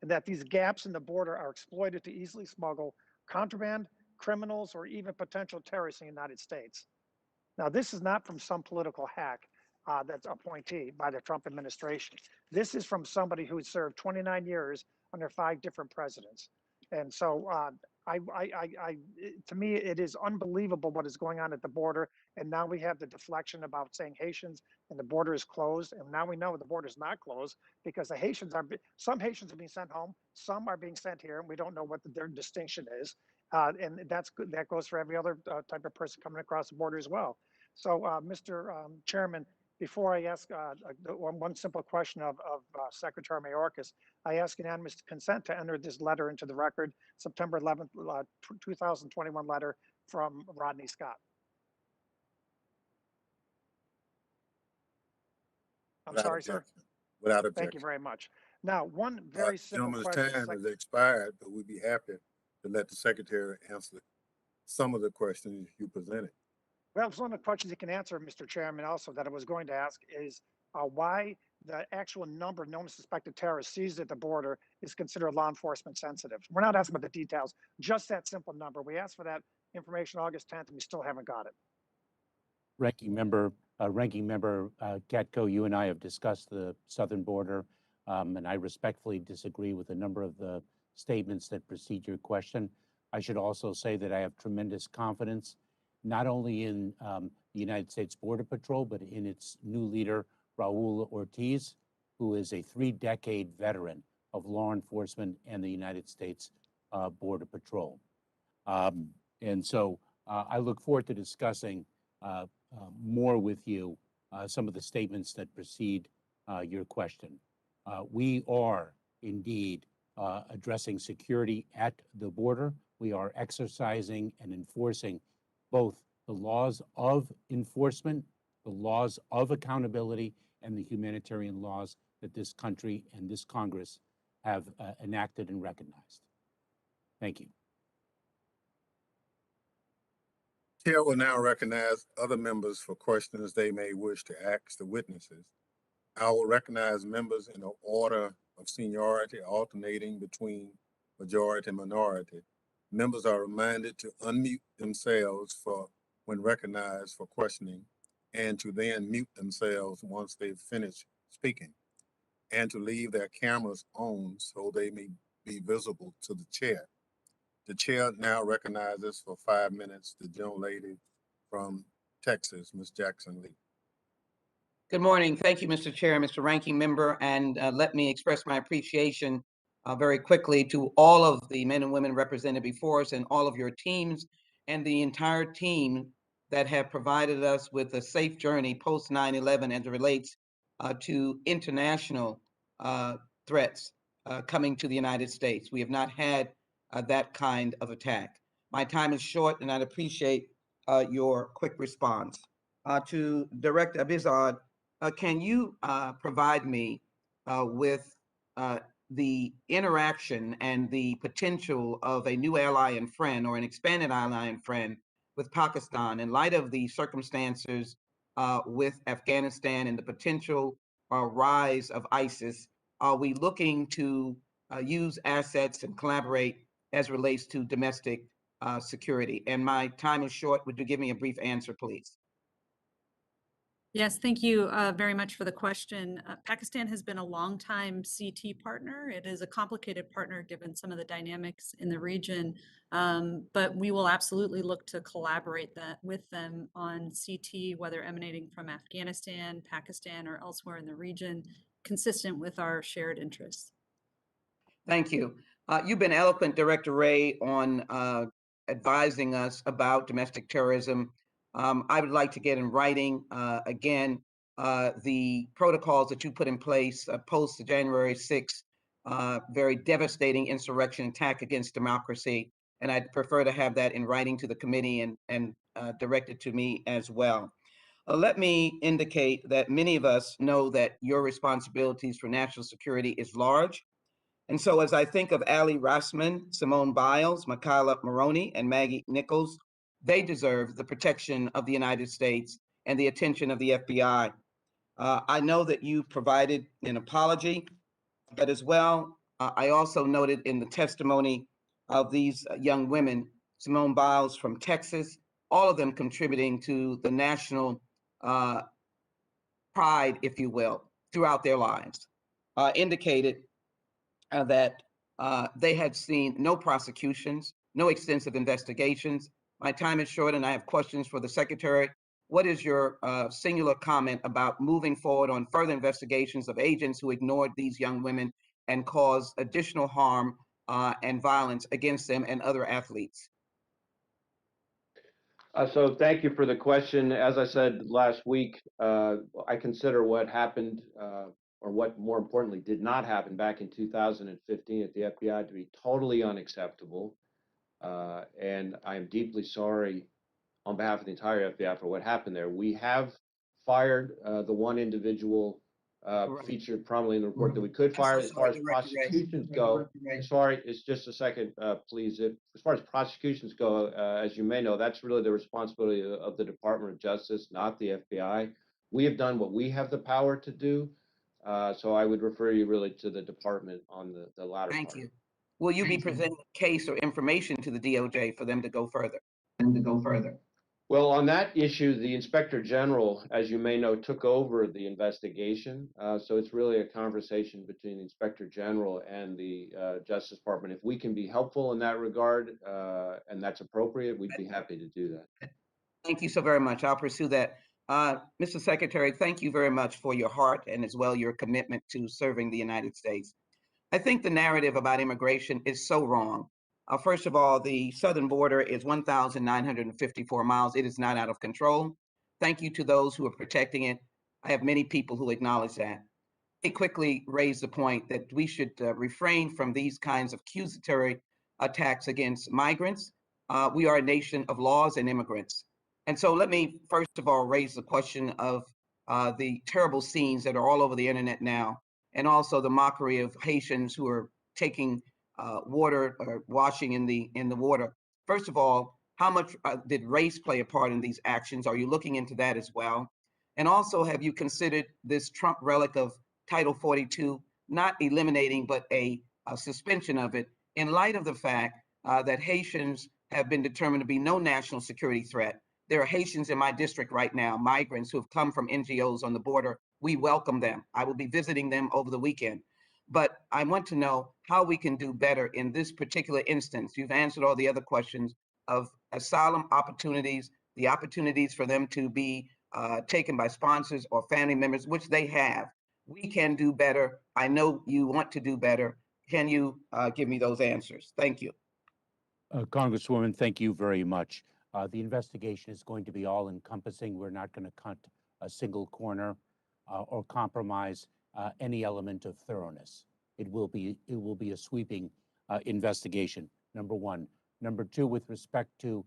and that these gaps in the border are exploited to easily smuggle contraband, criminals, or even potential terrorists in the United States. Now, this is not from some political hack that's appointee by the Trump administration. This is from somebody who served 29 years under 5 different presidents. And so to me, it is unbelievable what is going on at the border. And now we have the deflection about saying Haitians and the border is closed. And now we know the border is not closed because some Haitians are being sent home, some are being sent here, and we don't know what their distinction is. And that's good. That goes for every other type of person coming across the border as well. So, Mr. Chairman, before I ask one simple question of Secretary Mayorkas, I ask unanimous consent to enter this letter into the record, September 11th, 2021 letter from Rodney Scott. I'm Without sorry, sir. objection. Without Thank you objection. very much. Now, one very simple Gentleman's question. time has expired, but we'd be happy to let the secretary answer some of the questions you presented. Well, one of the questions you can answer, Mr. Chairman, also that I was going to ask is why the actual number of known and suspected terrorists seized at the border is considered law enforcement sensitive. We're not asking about the details, just that simple number. We asked for that information August 10th, and we still haven't got it. Ranking Member Katko, you and I have discussed the southern border, and I respectfully disagree with a number of the statements that precede your question. I should also say that I have tremendous confidence, not only in the United States Border Patrol, but in its new leader, Raul Ortiz, who is a 3-decade veteran of law enforcement and the United States Border Patrol. And so I look forward to discussing more with you some of the statements that precede your question. We are indeed addressing security at the border. We are exercising and enforcing both the laws of enforcement, the laws of accountability, and the humanitarian laws that this country and this Congress have enacted and recognized. Thank you. Chair will now recognize other members for questions they may wish to ask the witnesses. I will recognize members in the order of seniority, alternating between majority and minority. Members are reminded to unmute themselves when recognized for questioning, and to then mute themselves once they've finished speaking, and to leave their cameras on so they may be visible to the chair. The chair now recognizes for 5 minutes the gentlelady from Texas, Ms. Jackson Lee. Good morning. Thank you, Mr. Chair, Mr. Ranking Member, and let me express my appreciation very quickly to all of the men and women represented before us and all of your teams and the entire team that have provided us with a safe journey post 9/11 as it relates to international threats coming to the United States. We have not had that kind of attack. My time is short, and I'd appreciate your quick response. To Director Abizad, can you provide me with the interaction and the potential of a new ally and friend or an expanded ally and friend with Pakistan in light of the circumstances with Afghanistan and the potential rise of ISIS? Are we looking to use assets and collaborate as relates to domestic security? And my time is short. Would you give me a brief answer, please? Yes, thank you very much for the question. Pakistan has been a longtime CT partner. It is a complicated partner given some of the dynamics in the region, but we will absolutely look to collaborate with them on CT, whether emanating from Afghanistan, Pakistan, or elsewhere in the region, consistent with our shared interests. Thank you. You've been eloquent, Director Wray, on advising us about domestic terrorism. I would like to get in writing again the protocols that you put in place post the January 6th very devastating insurrection attack against democracy. And I'd prefer to have that in writing to the committee and directed to me as well. Let me indicate that many of us know that your responsibilities for national security is large. And so as I think of Ali Rassman, Simone Biles, Michaela Maroney, and Maggie Nichols, they deserve the protection of the United States and the attention of the FBI. I know that you provided an apology, but as well, I also noted in the testimony of these young women, Simone Biles from Texas, all of them contributing to the national pride, if you will, throughout their lives, indicated that they had seen no prosecutions, no extensive investigations. My time is short and I have questions for the Secretary. What is your singular comment about moving forward on further investigations of agents who ignored these young women and caused additional harm and violence against them and other athletes? So thank you for the question. As I said last week, I consider what happened, or what more importantly did not happen back in 2015 at the FBI to be totally unacceptable. And I am deeply sorry on behalf of the entire FBI for what happened there. We have fired the one individual featured prominently in the report that we could fire. As far as prosecutions go, sorry, it's just a second, please. As far as prosecutions go, as you may know, that's really the responsibility of the Department of Justice, not the FBI. We have done what we have the power to do. So I would refer you really to the department on the latter part. Thank you. Will you be presenting a case or information to the DOJ for them to go further? Well, on that issue, the Inspector General, as you may know, took over the investigation. So it's really a conversation between the Inspector General and the Justice Department. If we can be helpful in that regard, and that's appropriate, we'd be happy to do that. Thank you so very much. I'll pursue that. Mr. Secretary, thank you very much for your heart and as well your commitment to serving the United States. I think the narrative about immigration is so wrong. First of all, the southern border is 1,954 miles. It is not out of control. Thank you to those who are protecting it. I have many people who acknowledge that. They quickly raised the point that we should refrain from these kinds of accusatory attacks against migrants. We are a nation of laws and immigrants. And so let me first of all raise the question of the terrible scenes that are all over the internet now, and also the mockery of Haitians who are taking water or washing in the water. First of all, how much did race play a part in these actions? Are you looking into that as well? And also, have you considered this Trump relic of Title 42, not eliminating, but a suspension of it in light of the fact that Haitians have been determined to be no national security threat? There are Haitians in my district right now, migrants who have come from NGOs on the border. We welcome them. I will be visiting them over the weekend. But I want to know how we can do better in this particular instance. You've answered all the other questions of asylum opportunities, the opportunities for them to be taken by sponsors or family members, which they have. We can do better. I know you want to do better. Can you give me those answers? Thank you. Congresswoman, thank you very much. The investigation is going to be all encompassing. We're not going to cut a single corner or compromise any element of thoroughness. It will be a sweeping investigation, number one. Number two, with respect to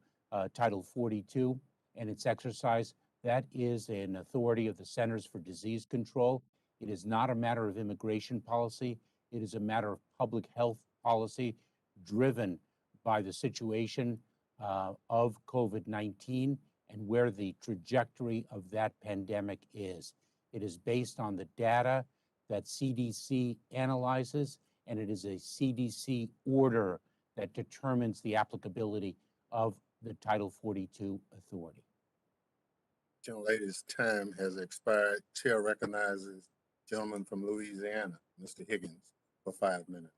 Title 42 and its exercise, that is an authority of the Centers for Disease Control. It is not a matter of immigration policy. It is a matter of public health policy driven by the situation of COVID-19 and where the trajectory of that pandemic is. It is based on the data that CDC analyzes, and it is a CDC order that determines the applicability of the Title 42 authority. Gentlelady's time has expired. Chair recognizes gentleman from Louisiana, Mr. Higgins, for 5 minutes.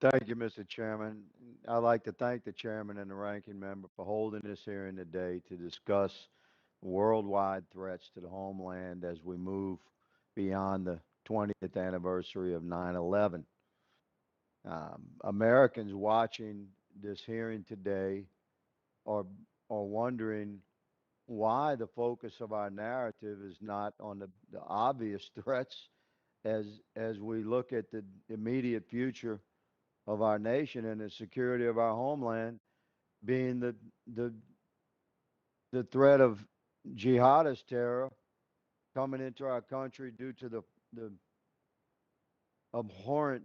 Thank you, Mr. Chairman. I'd like to thank the chairman and the ranking member for holding this hearing today to discuss worldwide threats to the homeland as we move beyond the 20th anniversary of 9/11. Americans watching this hearing today are wondering why the focus of our narrative is not on the obvious threats as we look at the immediate future of our nation and the security of our homeland, being the threat of jihadist terror coming into our country due to the abhorrent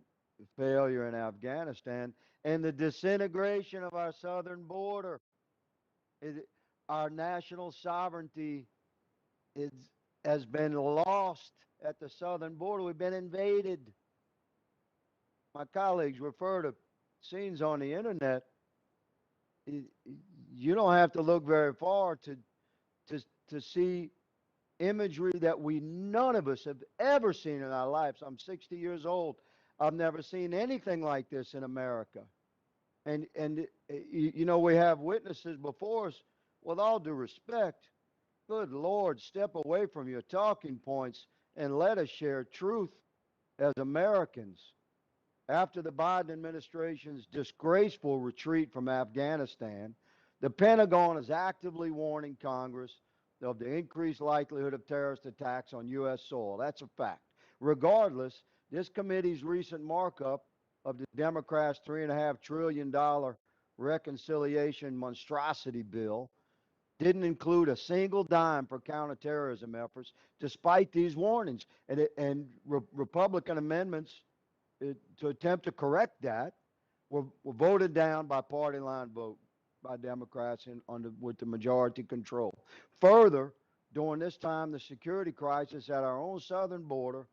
failure in Afghanistan and the disintegration of our southern border. Our national sovereignty has been lost at the southern border. We've been invaded. My colleagues refer to scenes on the internet. You don't have to look very far to see imagery that none of us have ever seen in our lives. I'm 60 years old. I've never seen anything like this in America. And we have witnesses before us. With all due respect, good Lord, step away from your talking points and let us share truth as Americans. After the Biden administration's disgraceful retreat from Afghanistan, the Pentagon is actively warning Congress of the increased likelihood of terrorist attacks on U.S. soil. That's a fact. Regardless, this committee's recent markup of the Democrats' $3.5 trillion reconciliation monstrosity bill didn't include a single dime for counterterrorism efforts, despite these warnings. And Republican amendments to attempt to correct that were voted down by party line vote by Democrats with the majority control. Further, during this time, the security crisis at our own southern border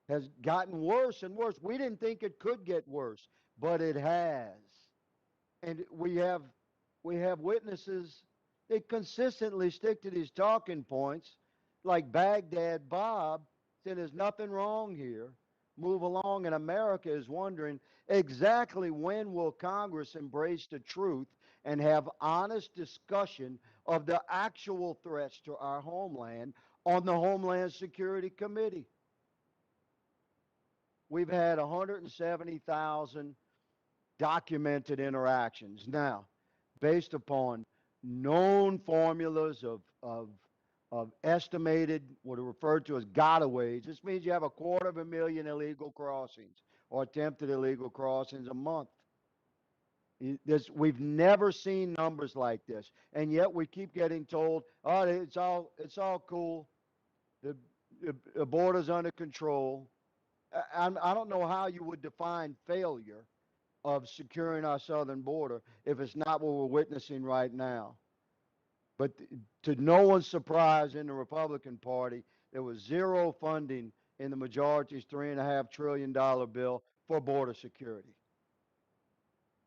has gotten worse and worse. We didn't think it could get worse, but it has. And we have witnesses. They consistently stick to these talking points, like Baghdad Bob said, there's nothing wrong here. Move along, and America is wondering exactly when will Congress embrace the truth and have honest discussion of the actual threats to our homeland on the Homeland Security Committee. We've had 170,000 documented interactions. Now, based upon known formulas of estimated, what are referred to as gotaways. This means you have 250,000 illegal crossings or attempted illegal crossings a month. We've never seen numbers like this, and yet we keep getting told, "Oh, it's all cool. The border's under control." I don't know how you would define failure of securing our southern border if it's not what we're witnessing right now. But to no one's surprise in the Republican Party, there was zero funding in the majority's $3.5 trillion bill for border security.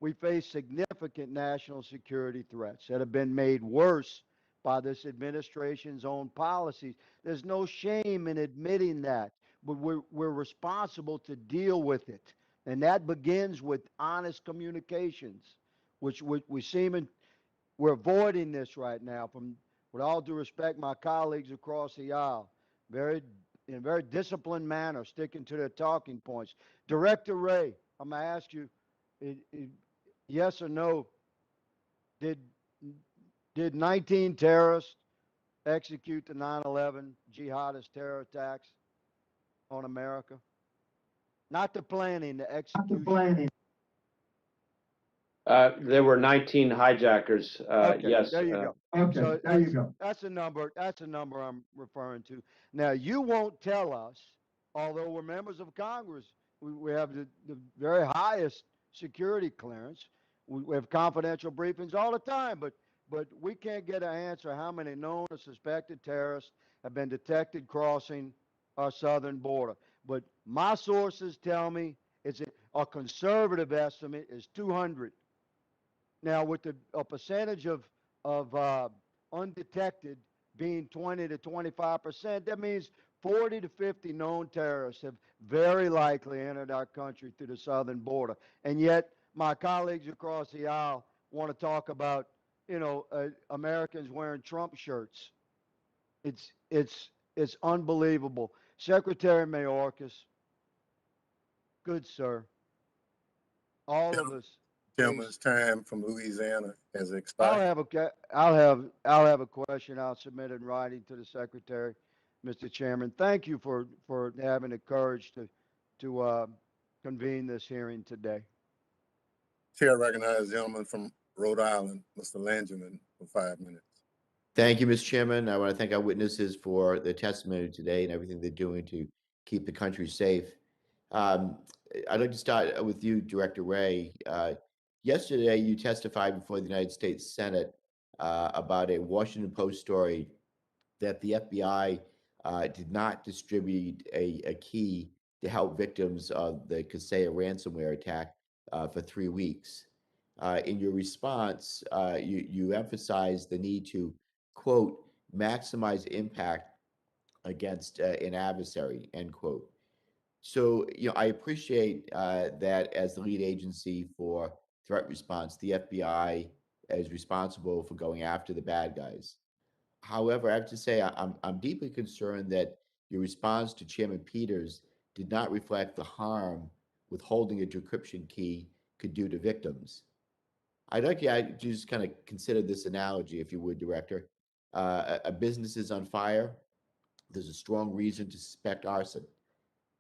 We face significant national security threats that have been made worse by this administration's own policies. There's no shame in admitting that, but we're responsible to deal with it. And that begins with honest communications, which we seem in. We're avoiding this right now. From, with all due respect, my colleagues across the aisle, in a very disciplined manner, sticking to their talking points. Director Wray, I'm going to ask you, yes or no, did 19 terrorists execute the 9/11 jihadist terror attacks on America? Not the planning, the execution. There were 19 hijackers. Okay, yes. there you go. Okay, So there you go. that's a number. That's a number I'm referring to. Now, you won't tell us, although we're members of Congress, we have the very highest security clearance. We have confidential briefings all the time, but we can't get an answer how many known or suspected terrorists have been detected crossing our southern border. But my sources tell me a conservative estimate is 200. Now, with a percentage of undetected being 20 to 25%, that means 40 to 50 known terrorists have very likely entered our country through the southern border. And yet, my colleagues across the aisle want to talk about, Americans wearing Trump shirts. It's unbelievable. Secretary Mayorkas, good sir, all of us. Gentleman's time from Louisiana has I'll expired. have a, I'll have a question I'll submit in writing to the secretary, Mr. Chairman. Thank you for having the courage to convene this hearing today. Chair recognizes the gentleman from Rhode Island, Mr. Langevin, for 5 minutes. Thank you, Mr. Chairman. I want to thank our witnesses for their testimony today and everything they're doing to keep the country safe. I'd like to start with you, Director Wray. Yesterday, you testified before the United States Senate about a Washington Post story that the FBI did not distribute a key to help victims of the Kaseya ransomware attack for 3 weeks. In your response, you emphasized the need to, quote, maximize impact against an adversary, end quote. So, I appreciate that as the lead agency for threat response, the FBI is responsible for going after the bad guys. However, I have to say I'm deeply concerned that your response to Chairman Peters did not reflect the harm withholding a decryption key could do to victims. I'd like you to just kind of consider this analogy, if you would, Director. A business is on fire. There's a strong reason to suspect arson.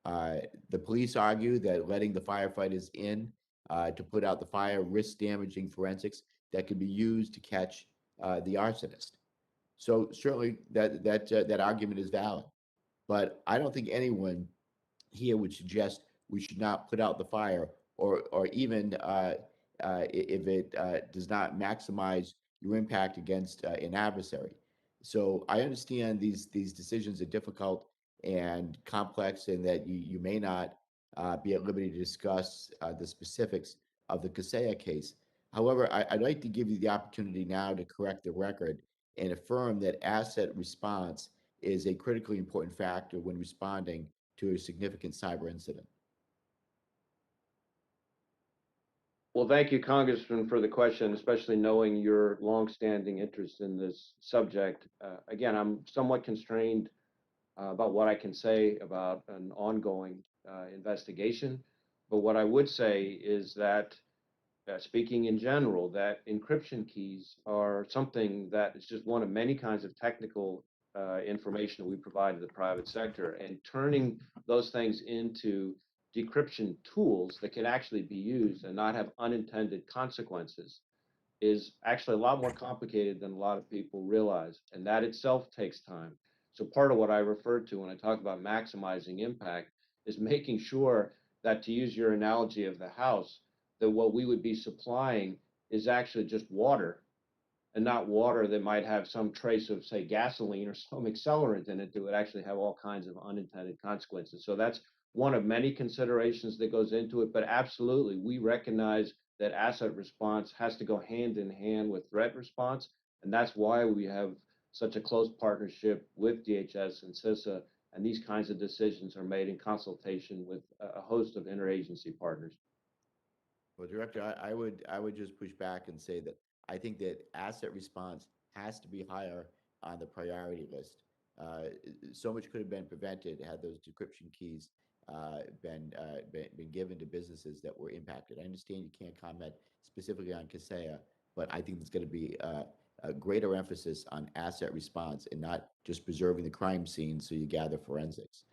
The police argue that letting the firefighters in to put out the fire risks damaging forensics that could be used to catch the arsonist. So certainly that argument is valid, but I don't think anyone here would suggest we should not put out the fire, or even if it does not maximize your impact against an adversary. So I understand these decisions are difficult and complex, and that you may not be at liberty to discuss the specifics of the Kaseya case. However, I'd like to give you the opportunity now to correct the record and affirm that asset response is a critically important factor when responding to a significant cyber incident. Well, thank you, Congressman, for the question, especially knowing your longstanding interest in this subject. Again, I'm somewhat constrained about what I can say about an ongoing investigation. But what I would say is that, speaking in general, that encryption keys are something that is just one of many kinds of technical information that we provide to the private sector, and turning those things into decryption tools that can actually be used and not have unintended consequences is actually a lot more complicated than a lot of people realize, and that itself takes time. So part of what I refer to when I talk about maximizing impact is making sure that, to use your analogy of the house, that what we would be supplying is actually just water, and not water that might have some trace of, say, gasoline or some accelerant in it that would actually have all kinds of unintended consequences. So that's one of many considerations that goes into it. But absolutely, we recognize that asset response has to go hand in hand with threat response. And that's why we have such a close partnership with DHS and CISA. And these kinds of decisions are made in consultation with a host of interagency partners. Well, Director, I would just push back and say that I think that asset response has to be higher on the priority list. So much could have been prevented had those decryption keys been given to businesses that were impacted. I understand you can't comment specifically on Kaseya, but I think there's going to be a greater emphasis on asset response and not just preserving the crime scene so you gather forensics.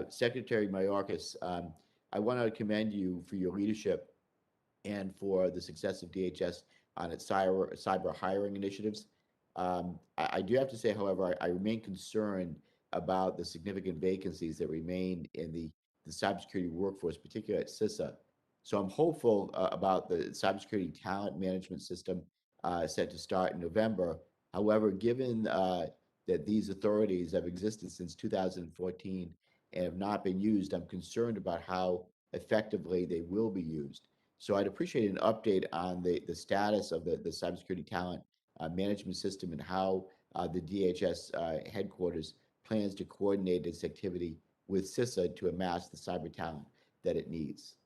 Secretary Mayorkas, I want to commend you for your leadership and for the success of DHS on its cyber hiring initiatives. I do have to say, however, I remain concerned about the significant vacancies that remain in the cybersecurity workforce, particularly at CISA. So I'm hopeful about the cybersecurity talent management system set to start in November. However, given that these authorities have existed since 2014 and have not been used, I'm concerned about how effectively they will be used. So I'd appreciate an update on the status of the cybersecurity talent management system and how the DHS headquarters plans to coordinate its activity with CISA to amass the cyber talent that it needs.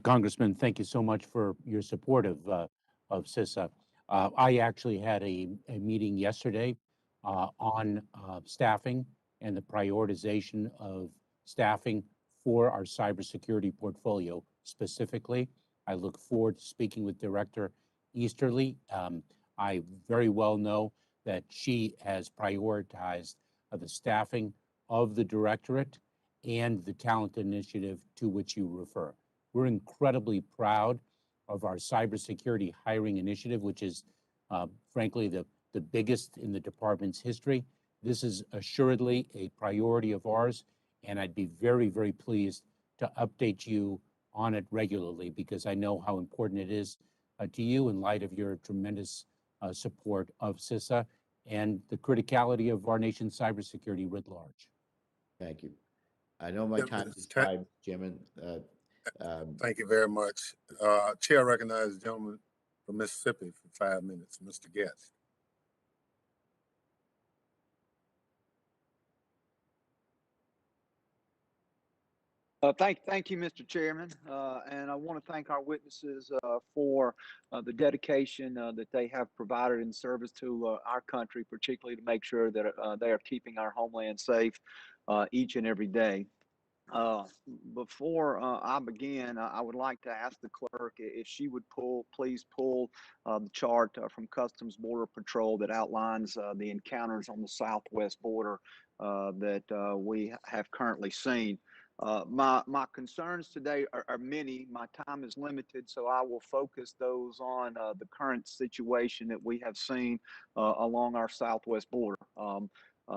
Congressman, thank you so much for your support of CISA. I actually had a meeting yesterday on staffing and the prioritization of staffing for our cybersecurity portfolio specifically. I look forward to speaking with Director Easterly. I very well know that she has prioritized the staffing of the directorate and the talent initiative to which you refer. We're incredibly proud of our cybersecurity hiring initiative, which is frankly the biggest in the department's history. This is assuredly a priority of ours, and I'd be very, very pleased to update you on it regularly because I know how important it is to you in light of your tremendous support of CISA and the criticality of our nation's cybersecurity writ large. Thank you. I know my time is expired, Chairman. Thank you very much. Chair recognizes the gentleman from Mississippi for 5 minutes, Mr. Guest. Thank you, Mr. Chairman, and I want to thank our witnesses for the dedication that they have provided in service to our country, particularly to make sure that they are keeping our homeland safe each and every day. Before I begin, I would like to ask the clerk if she would please pull the chart from Customs Border Patrol that outlines the encounters on the southwest border that we have currently seen. My concerns today are many. My time is limited, so I will focus those on the current situation that we have seen along our southwest border.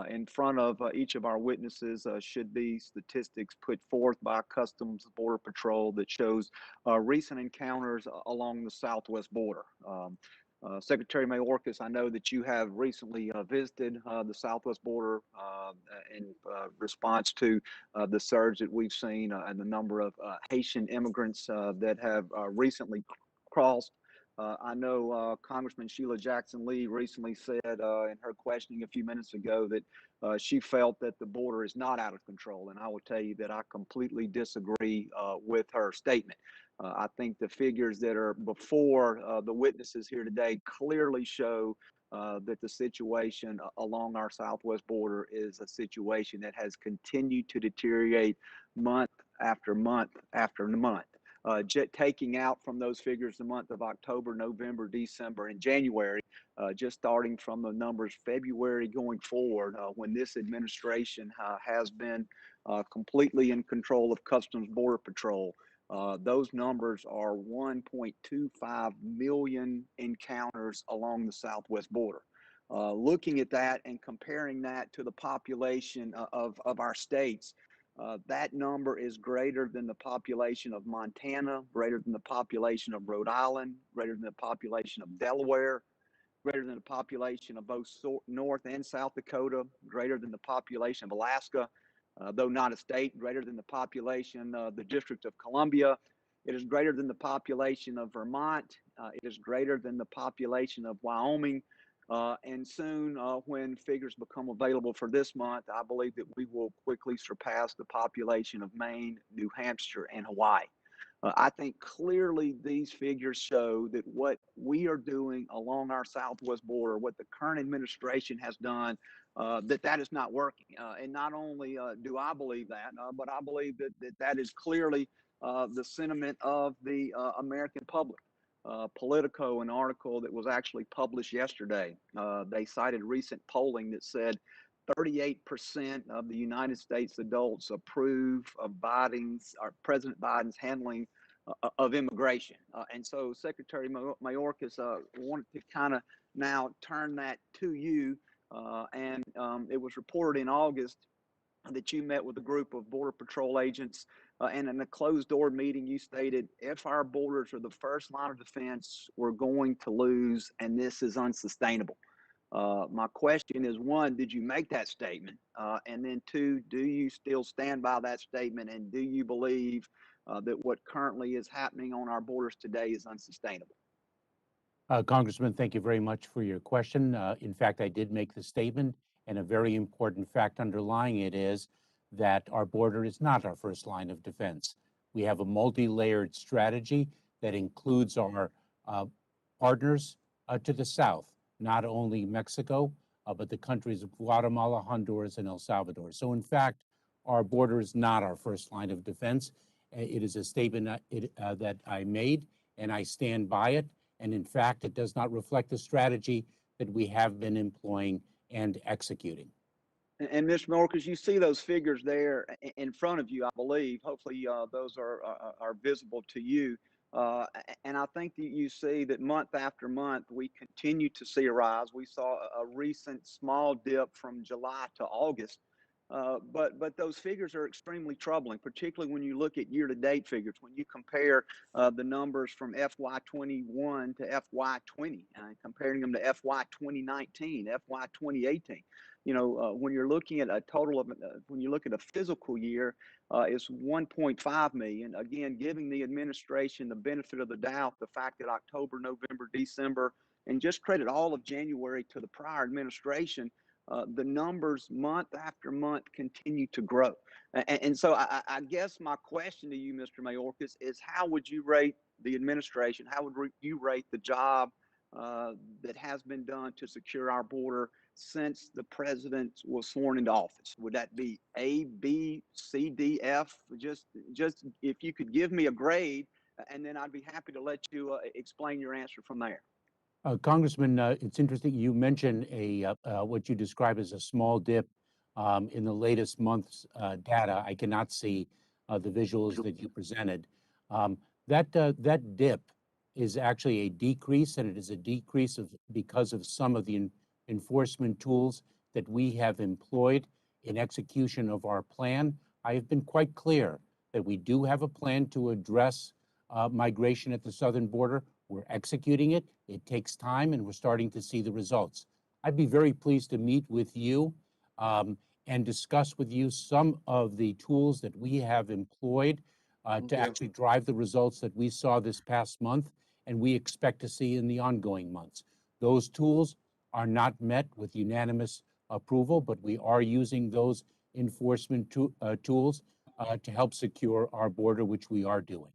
In front of each of our witnesses should be statistics put forth by Customs Border Patrol that shows recent encounters along the southwest border. Secretary Mayorkas, I know that you have recently visited the southwest border in response to the surge that we've seen and the number of Haitian immigrants that have recently crossed. I know Congressman Sheila Jackson Lee recently said in her questioning a few minutes ago that she felt that the border is not out of control. And I will tell you that I completely disagree with her statement. I think the figures that are before the witnesses here today clearly show that the situation along our southwest border is a situation that has continued to deteriorate month after month after month. Taking out from those figures the month of October, November, December, and January, just starting from the numbers February going forward, when this administration has been completely in control of Customs Border Patrol, those numbers are 1.25 million encounters along the southwest border. Looking at that and comparing that to the population of our states, that number is greater than the population of Montana, greater than the population of Rhode Island, greater than the population of Delaware, greater than the population of both North and South Dakota, greater than the population of Alaska, though not a state, greater than the population of the District of Columbia. It is greater than the population of Vermont. It is greater than the population of Wyoming. And soon, when figures become available for this month, I believe that we will quickly surpass the population of Maine, New Hampshire, and Hawaii. I think clearly these figures show that what we are doing along our southwest border, what the current administration has done, that is not working. And not only do I believe that, but I believe that is clearly the sentiment of the American public. Politico, an article that was actually published yesterday, they cited recent polling that said 38% of the United States adults approve of President Biden's handling of immigration. And so Secretary Mayorkas wanted to kind of now turn that to you. And it was reported in August that you met with a group of Border Patrol agents And in a closed door meeting, you stated, if our borders are the first line of defense, we're going to lose, and this is unsustainable. My question is, one, did you make that statement? And then two, do you still stand by that statement? And do you believe that what currently is happening on our borders today is unsustainable? Congressman, thank you very much for your question. In fact, I did make the statement, and a very important fact underlying it is that our border is not our first line of defense. We have a multi-layered strategy that includes our partners to the south, not only Mexico, but the countries of Guatemala, Honduras, and El Salvador. So in fact, our border is not our first line of defense. It is a statement that I made, and I stand by it. And in fact, it does not reflect the strategy that we have been employing and executing. And Mr. Mayorkas, you see those figures there in front of you, I believe. Hopefully, those are visible to you. And I think that you see that month after month, we continue to see a rise. We saw a recent small dip from July to August. But those figures are extremely troubling, particularly when you look at year-to-date figures. When you compare the numbers from FY21 to FY20, comparing them to FY 2019, FY 2018. When you're looking at a total of, when you look at a physical year, it's 1.5 million. Again, giving the administration the benefit of the doubt, the fact that October, November, December, and just credit all of January to the prior administration, the numbers month after month continue to grow. And so I guess my question to you, Mr. Mayorkas, is how would you rate the administration? How would you rate the job that has been done to secure our border since the president was sworn into office? Would that be A, B, C, D, F? Just if you could give me a grade, and then I'd be happy to let you explain your answer from there. Congressman, it's interesting you mentioned what you describe as a small dip in the latest month's data. I cannot see the visuals that you presented. That dip is actually a decrease, and it is a decrease because of some of the enforcement tools that we have employed in execution of our plan. I have been quite clear that we do have a plan to address migration at the southern border. We're executing it. It takes time, and we're starting to see the results. I'd be very pleased to meet with you and discuss with you some of the tools that we have employed to actually drive the results that we saw this past month and we expect to see in the ongoing months. Those tools are not met with unanimous approval, but we are using those enforcement tools to help secure our border, which we are doing.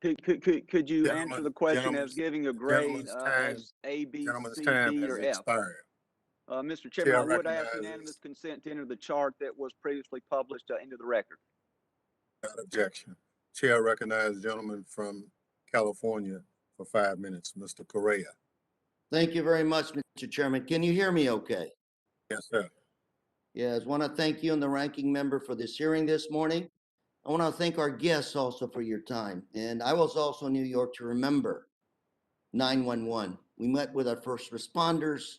Could you answer the question as giving a grade as A, B, C, D, or F? Expired. Mr. Chairman, I would ask unanimous consent to enter the chart that was previously published into the record. Without objection. Chair recognizes the gentleman from California for 5 minutes, Mr. Correa. Thank you very much, Mr. Chairman. Can you hear me okay? Yes, sir. Yes, I want to thank you and the ranking member for this hearing this morning. I want to thank our guests also for your time. And I was also in New York to remember 9/11. We met with our first responders,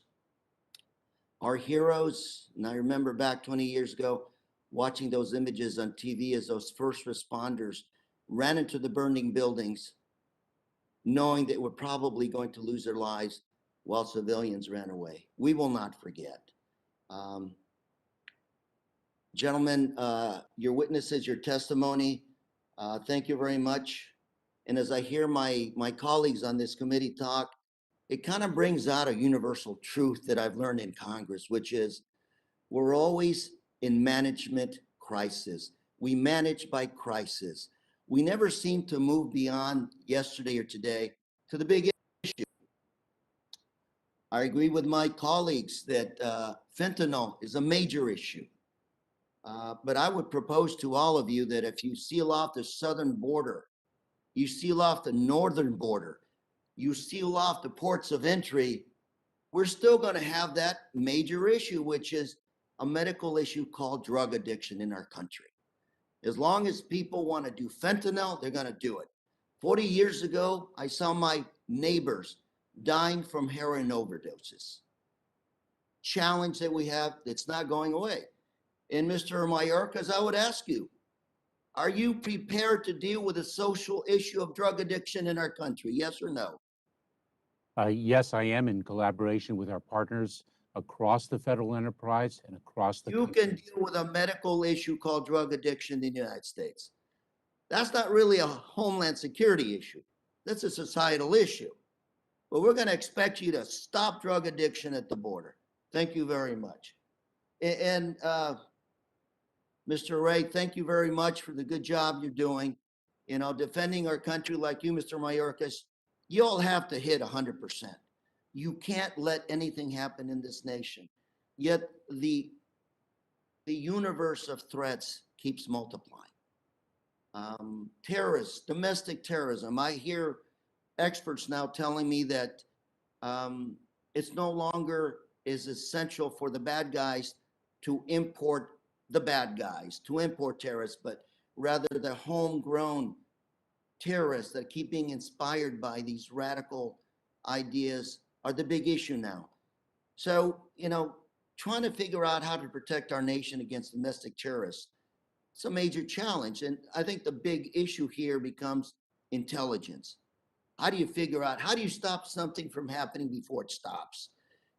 our heroes. And I remember back 20 years ago, watching those images on TV as those first responders ran into the burning buildings, knowing they were probably going to lose their lives while civilians ran away. We will not forget. Gentlemen, your witnesses, your testimony, thank you very much. And as I hear my colleagues on this committee talk, it kind of brings out a universal truth that I've learned in Congress, which is we're always in management crisis. We manage by crisis. We never seem to move beyond yesterday or today to the big issue. I agree with my colleagues that fentanyl is a major issue. But I would propose to all of you that if you seal off the southern border, you seal off the northern border, you seal off the ports of entry, we're still going to have that major issue, which is a medical issue called drug addiction in our country. As long as people want to do fentanyl, they're going to do it. 40 years ago, I saw my neighbors dying from heroin overdoses. Challenge that we have that's not going away. And Mr. Mayorkas, I would ask you, Are you prepared to deal with the social issue of drug addiction in our country? Yes or no? Yes, I am, in collaboration with our partners across the federal enterprise and across the You country. can deal with a medical issue called drug addiction in the United States. That's not really a Homeland Security issue. That's a societal issue. But we're going to expect you to stop drug addiction at the border. Thank you very much. And Mr. Wray, thank you very much for the good job you're doing. You know, defending our country like you, Mr. Mayorkas, you all have to hit 100%. You can't let anything happen in this nation. Yet the universe of threats keeps multiplying. Terrorists, domestic terrorism. I hear experts now telling me that it's no longer is essential for the bad guys to import the bad guys, to import terrorists, but rather the homegrown terrorists that keep being inspired by these radical ideas are the big issue now. So, you know, trying to figure out how to protect our nation against domestic terrorists, it's a major challenge. And I think the big issue here becomes intelligence. How do you figure out, how do you stop something from happening before it stops?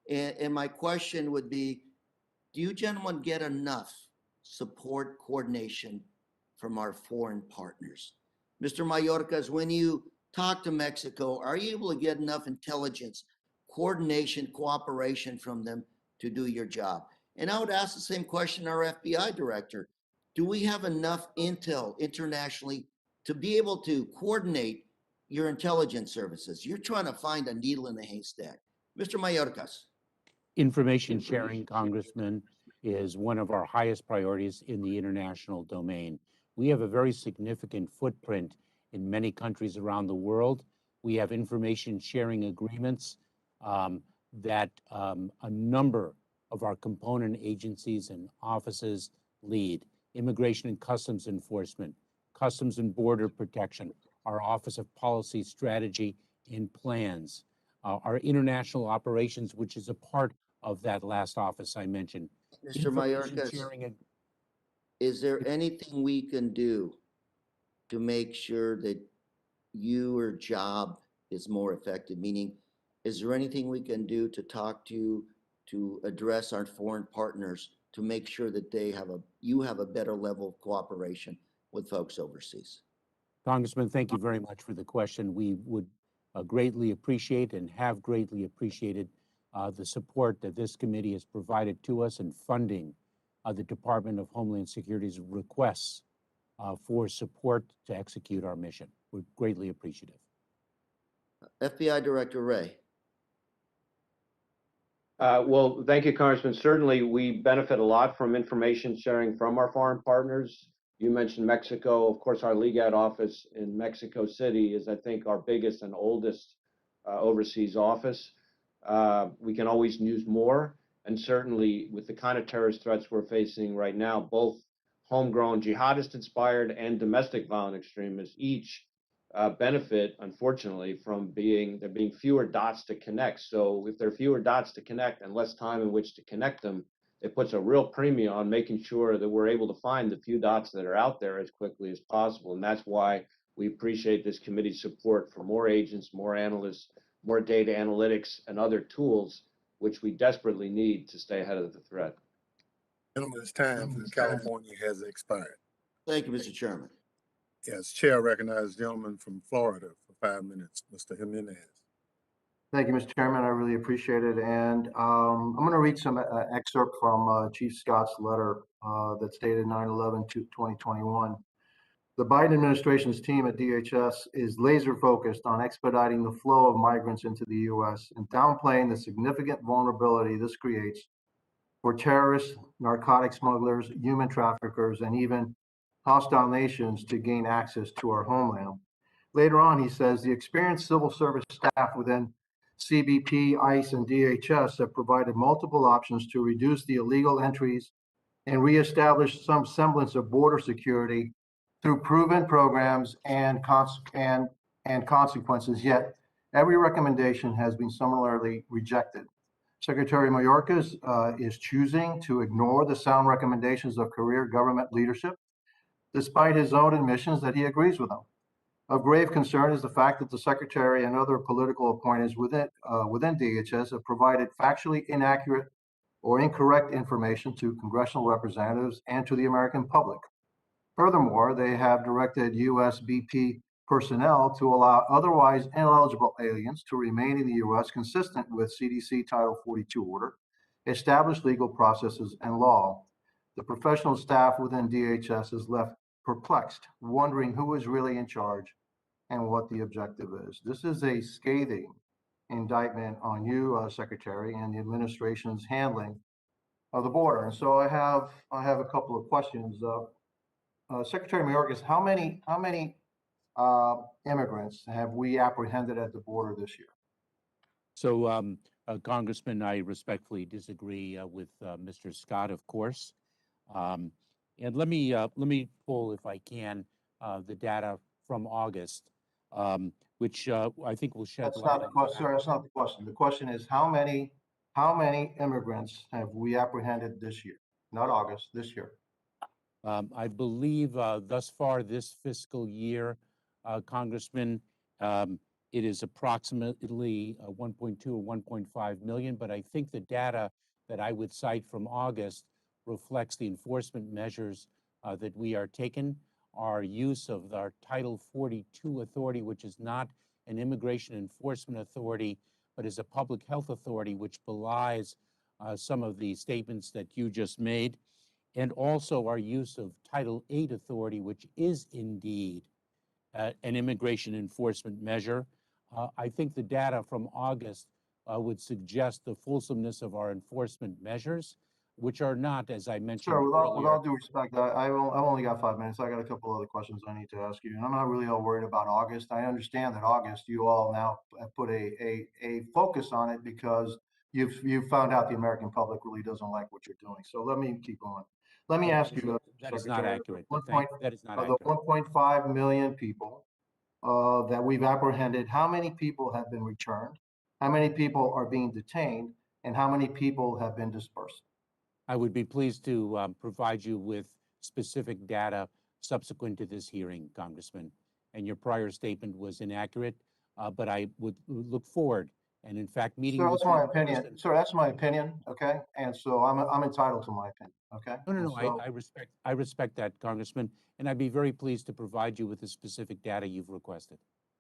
And my question would be, do you gentlemen get enough support, coordination from our foreign partners? Mr. Mayorkas, when you talk to Mexico, are you able to get enough intelligence, coordination, cooperation from them to do your job? And I would ask the same question our FBI director. Do we have enough intel internationally to be able to coordinate your intelligence services? You're trying to find a needle in a haystack. Mr. Mayorkas. Information sharing, Congressman, is one of our highest priorities in the international domain. We have a very significant footprint in many countries around the world. We have information sharing agreements that a number of our component agencies and offices lead. Immigration and Customs Enforcement, Customs and Border Protection, our Office of Policy, Strategy, and Plans, our international operations, which is a part of that last office I mentioned. Mr. Mayorkas, is there anything we can do to make sure that your job is more effective? Meaning, is there anything we can do to talk to address our foreign partners to make sure that you have a better level of cooperation with folks overseas? Congressman, thank you very much for the question. We would greatly appreciate and have greatly appreciated the support that this committee has provided to us in funding the Department of Homeland Security's requests for support to execute our mission. We're greatly appreciative. FBI Director Wray. Well, thank you, Congressman. Certainly, we benefit a lot from information sharing from our foreign partners. You mentioned Mexico. Of course, our Legal office in Mexico City is, I think, our biggest and oldest overseas office. We can always use more. And certainly, with the kind of terrorist threats we're facing right now, both homegrown jihadist-inspired and domestic violent extremists each benefit, unfortunately, from there being fewer dots to connect. So if there are fewer dots to connect and less time in which to connect them, it puts a real premium on making sure that we're able to find the few dots that are out there as quickly as possible. And that's why we appreciate this committee's support for more agents, more analysts, more data analytics, and other tools, which we desperately need to stay ahead of the threat. Gentlemen's time from California has expired. Thank you, Mr. Chairman. Yes, Chair recognizes the gentleman from Florida for 5 minutes, Mr. Jimenez. Thank you, Mr. Chairman. I really appreciate it. And I'm going to read some excerpt from Chief Scott's letter that's dated 9/11/2021. The Biden administration's team at DHS is laser focused on expediting the flow of migrants into the U.S. and downplaying the significant vulnerability this creates for terrorists, narcotic smugglers, human traffickers, and even hostile nations to gain access to our homeland. Later on, he says, the experienced civil service staff within CBP, ICE, and DHS have provided multiple options to reduce the illegal entries and reestablish some semblance of border security through proven programs and consequences, yet every recommendation has been summarily rejected. Secretary Mayorkas is choosing to ignore the sound recommendations of career government leadership. despite his own admissions that he agrees with them. Of grave concern is the fact that the Secretary and other political appointees within DHS have provided factually inaccurate or incorrect information to congressional representatives and to the American public. Furthermore, they have directed USBP personnel to allow otherwise ineligible aliens to remain in the U.S. consistent with CDC Title 42 order, established legal processes, and law. The professional staff within DHS is left perplexed, wondering who is really in charge and what the objective is. This is a scathing indictment on you, Secretary, and the administration's handling of the border. And so I have a couple of questions. Secretary Mayorkas, how many immigrants have we apprehended at the border this year? So, Congressman, I respectfully disagree with Mr. Scott, of course. And let me pull, if I can, the data from August, which I think will shed That's light not the on question, sir. That's not the question. The question is how many immigrants have we apprehended this year? Not August, this year. I believe thus far this fiscal year, Congressman, it is approximately 1.2 or 1.5 million, but I think the data that I would cite from August reflects the enforcement measures that we are taking, our use of our Title 42 authority, which is not an immigration enforcement authority, but is a public health authority, which belies some of the statements that you just made, and also our use of Title 8 authority, which is indeed an immigration enforcement measure. I think the data from August would suggest the fulsomeness of our enforcement measures, which are not, as I mentioned Sir, with earlier. all due respect, I've only got 5 minutes. I got a couple other questions I need to ask you, and I'm not really all worried about August. I understand that August, you all now have put a focus on it because you've found out the American public really doesn't like what you're doing. So let me keep going. Let me ask you, That is not Secretary, accurate. That is not of the accurate. 1.5 million people that we've apprehended, how many people have been returned? How many people are being detained? And how many people have been dispersed? I would be pleased to provide you with specific data subsequent to this hearing, Congressman. And your prior statement was inaccurate, but I would look forward and in fact meeting Sir, with that's you my in opinion. person. Sir, that's my opinion, okay? And so I'm entitled to my opinion, okay? No, And no, no, so, I respect that, Congressman, and I'd be very pleased to provide you with the specific data you've requested.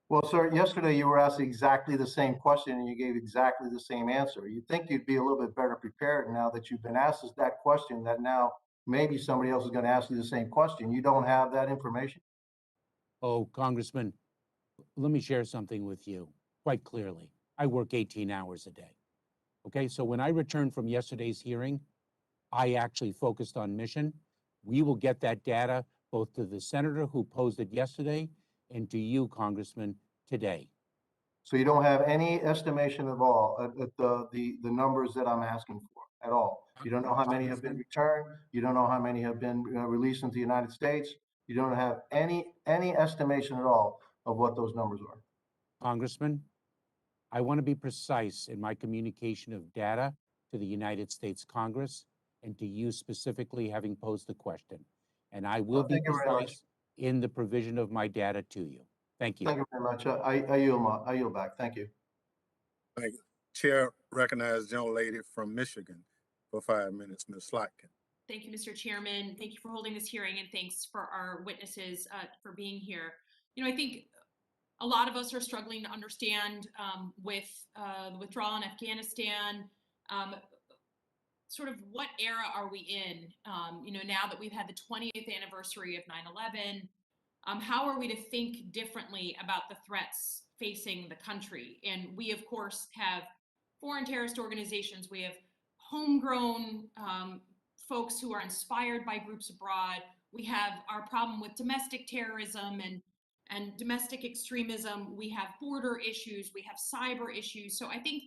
well, sir, yesterday you were asked exactly the same question and you gave exactly the same answer. You'd think you'd be a little bit better prepared now that you've been asked that question, that now maybe somebody else is going to ask you the same question. You don't have that information? Oh, Congressman, let me share something with you quite clearly. I work 18 hours a day. Okay, so when I returned from yesterday's hearing, I actually focused on mission. We will get that data both to the senator who posed it yesterday and to you, Congressman, today. So you don't have any estimation of all at the numbers that I'm asking for at all. You don't know how many have been returned. You don't know how many have been released into the United States. You don't have any estimation at all of what those numbers are. Congressman, I want to be precise in my communication of data to the United States Congress and to you specifically, having posed the question. And I will be Thank you very much. precise in the provision of my data to you. Thank you. Thank you very much. I yield back. Thank you. Thank you. Chair recognizes the lady from Michigan for 5 minutes, Ms. Slotkin. Thank you, Mr. Chairman. Thank you for holding this hearing, and thanks for our witnesses for being here. You know, I think a lot of us are struggling to understand with the withdrawal in Afghanistan, sort of what era are we in? You know, now that we've had the 20th anniversary of 9/11, how are we to think differently about the threats facing the country? And we, of course, have foreign terrorist organizations. We have homegrown folks who are inspired by groups abroad. We have our problem with domestic terrorism and domestic extremism. We have border issues. We have cyber issues. So I think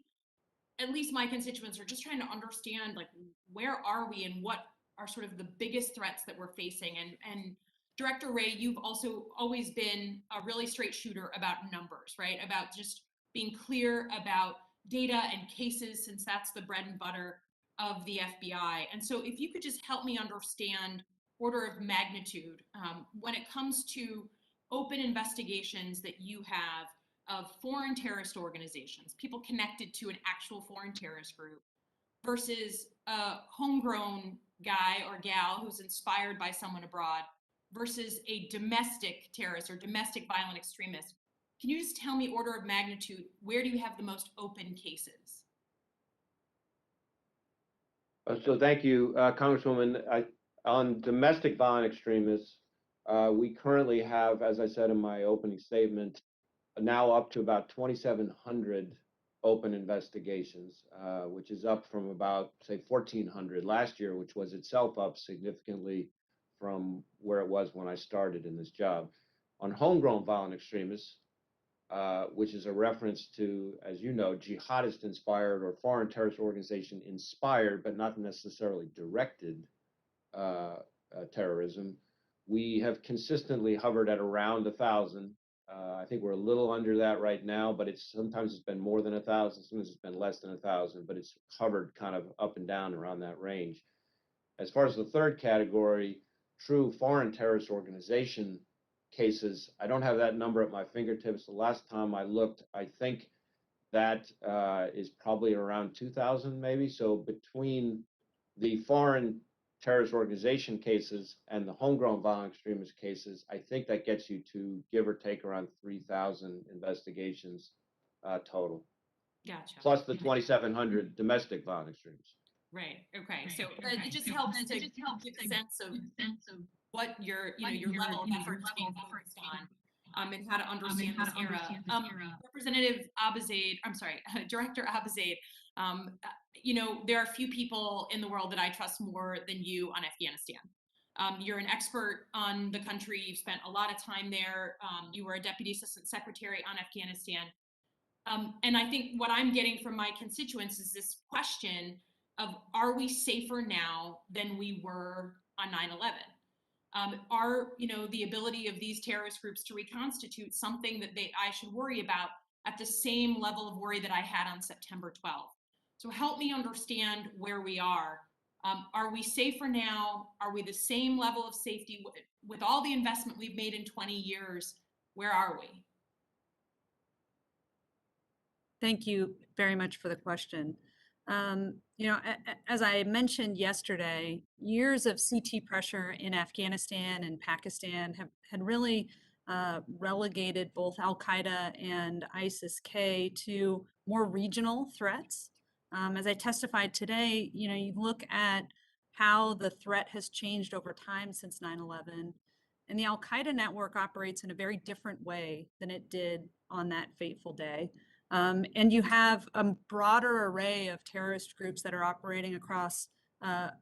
at least my constituents are just trying to understand, like, where are we and what are sort of the biggest threats that we're facing. And Director Wray, you've also always been a really straight shooter about numbers, right? About just being clear about data and cases, since that's the bread and butter of the FBI. And so if you could just help me understand order of magnitude when it comes to open investigations that you have of foreign terrorist organizations, people connected to an actual foreign terrorist group, versus a homegrown guy or gal who's inspired by someone abroad, versus a domestic terrorist or domestic violent extremist. Can you just tell me order of magnitude, where do you have the most open cases? So thank you, Congresswoman. On domestic violent extremists, we currently have, as I said in my opening statement, now up to about 2,700 open investigations, which is up from about, say, 1,400 last year, which was itself up significantly from where it was when I started in this job. On homegrown violent extremists, which is a reference to, as you know, jihadist inspired or foreign terrorist organization inspired, but not necessarily directed terrorism, we have consistently hovered at around 1,000. I think we're a little under that right now, but sometimes it's been more than 1,000, sometimes it's been less than 1,000, but it's hovered kind of up and down around that range. As far as the third category, true foreign terrorist organization cases, I don't have that number at my fingertips. The last time I looked, I think that is probably around 2,000 maybe. So between the foreign terrorist organization cases and the homegrown violent extremist cases, I think that gets you to give or take around 3,000 investigations total. Gotcha. Plus the 2,700 domestic violent extremists. Right. Okay. So it just helps to give a sense of what your level of effort is being focused on, and how to understand this era. Representative Abizaid, I'm sorry, Director Abizaid, there are few people in the world that I trust more than you on Afghanistan. You're an expert on the country. You've spent a lot of time there. You were a Deputy Assistant Secretary on Afghanistan. And I think what I'm getting from my constituents is this question of, are we safer now than we were on 9/11? Are the ability of these terrorist groups to reconstitute something that I should worry about at the same level of worry that I had on September 12th? So help me understand where we are. Are we safer now? Are we the same level of safety with all the investment we've made in 20 years? Where are we? Thank you very much for the question. As I mentioned yesterday, years of CT pressure in Afghanistan and Pakistan had really relegated both Al-Qaeda and ISIS-K to more regional threats. As I testified today, you look at how the threat has changed over time since 9/11, and the Al-Qaeda network operates in a very different way than it did on that fateful day. And you have a broader array of terrorist groups that are operating across a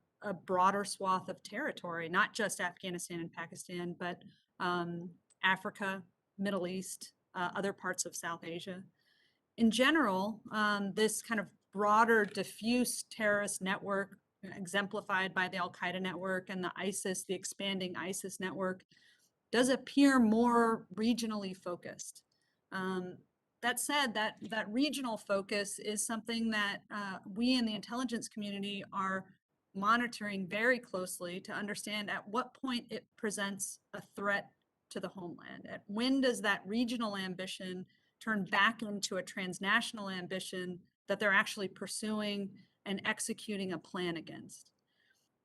broader swath of territory, not just Afghanistan and Pakistan, but Africa, Middle East, other parts of South Asia. In general, this kind of broader diffuse terrorist network, exemplified by the Al-Qaeda network and the expanding ISIS network, does appear more regionally focused. That said, that regional focus is something that we in the intelligence community are monitoring very closely to understand at what point it presents a threat to the homeland. When does that regional ambition turn back into a transnational ambition that they're actually pursuing and executing a plan against?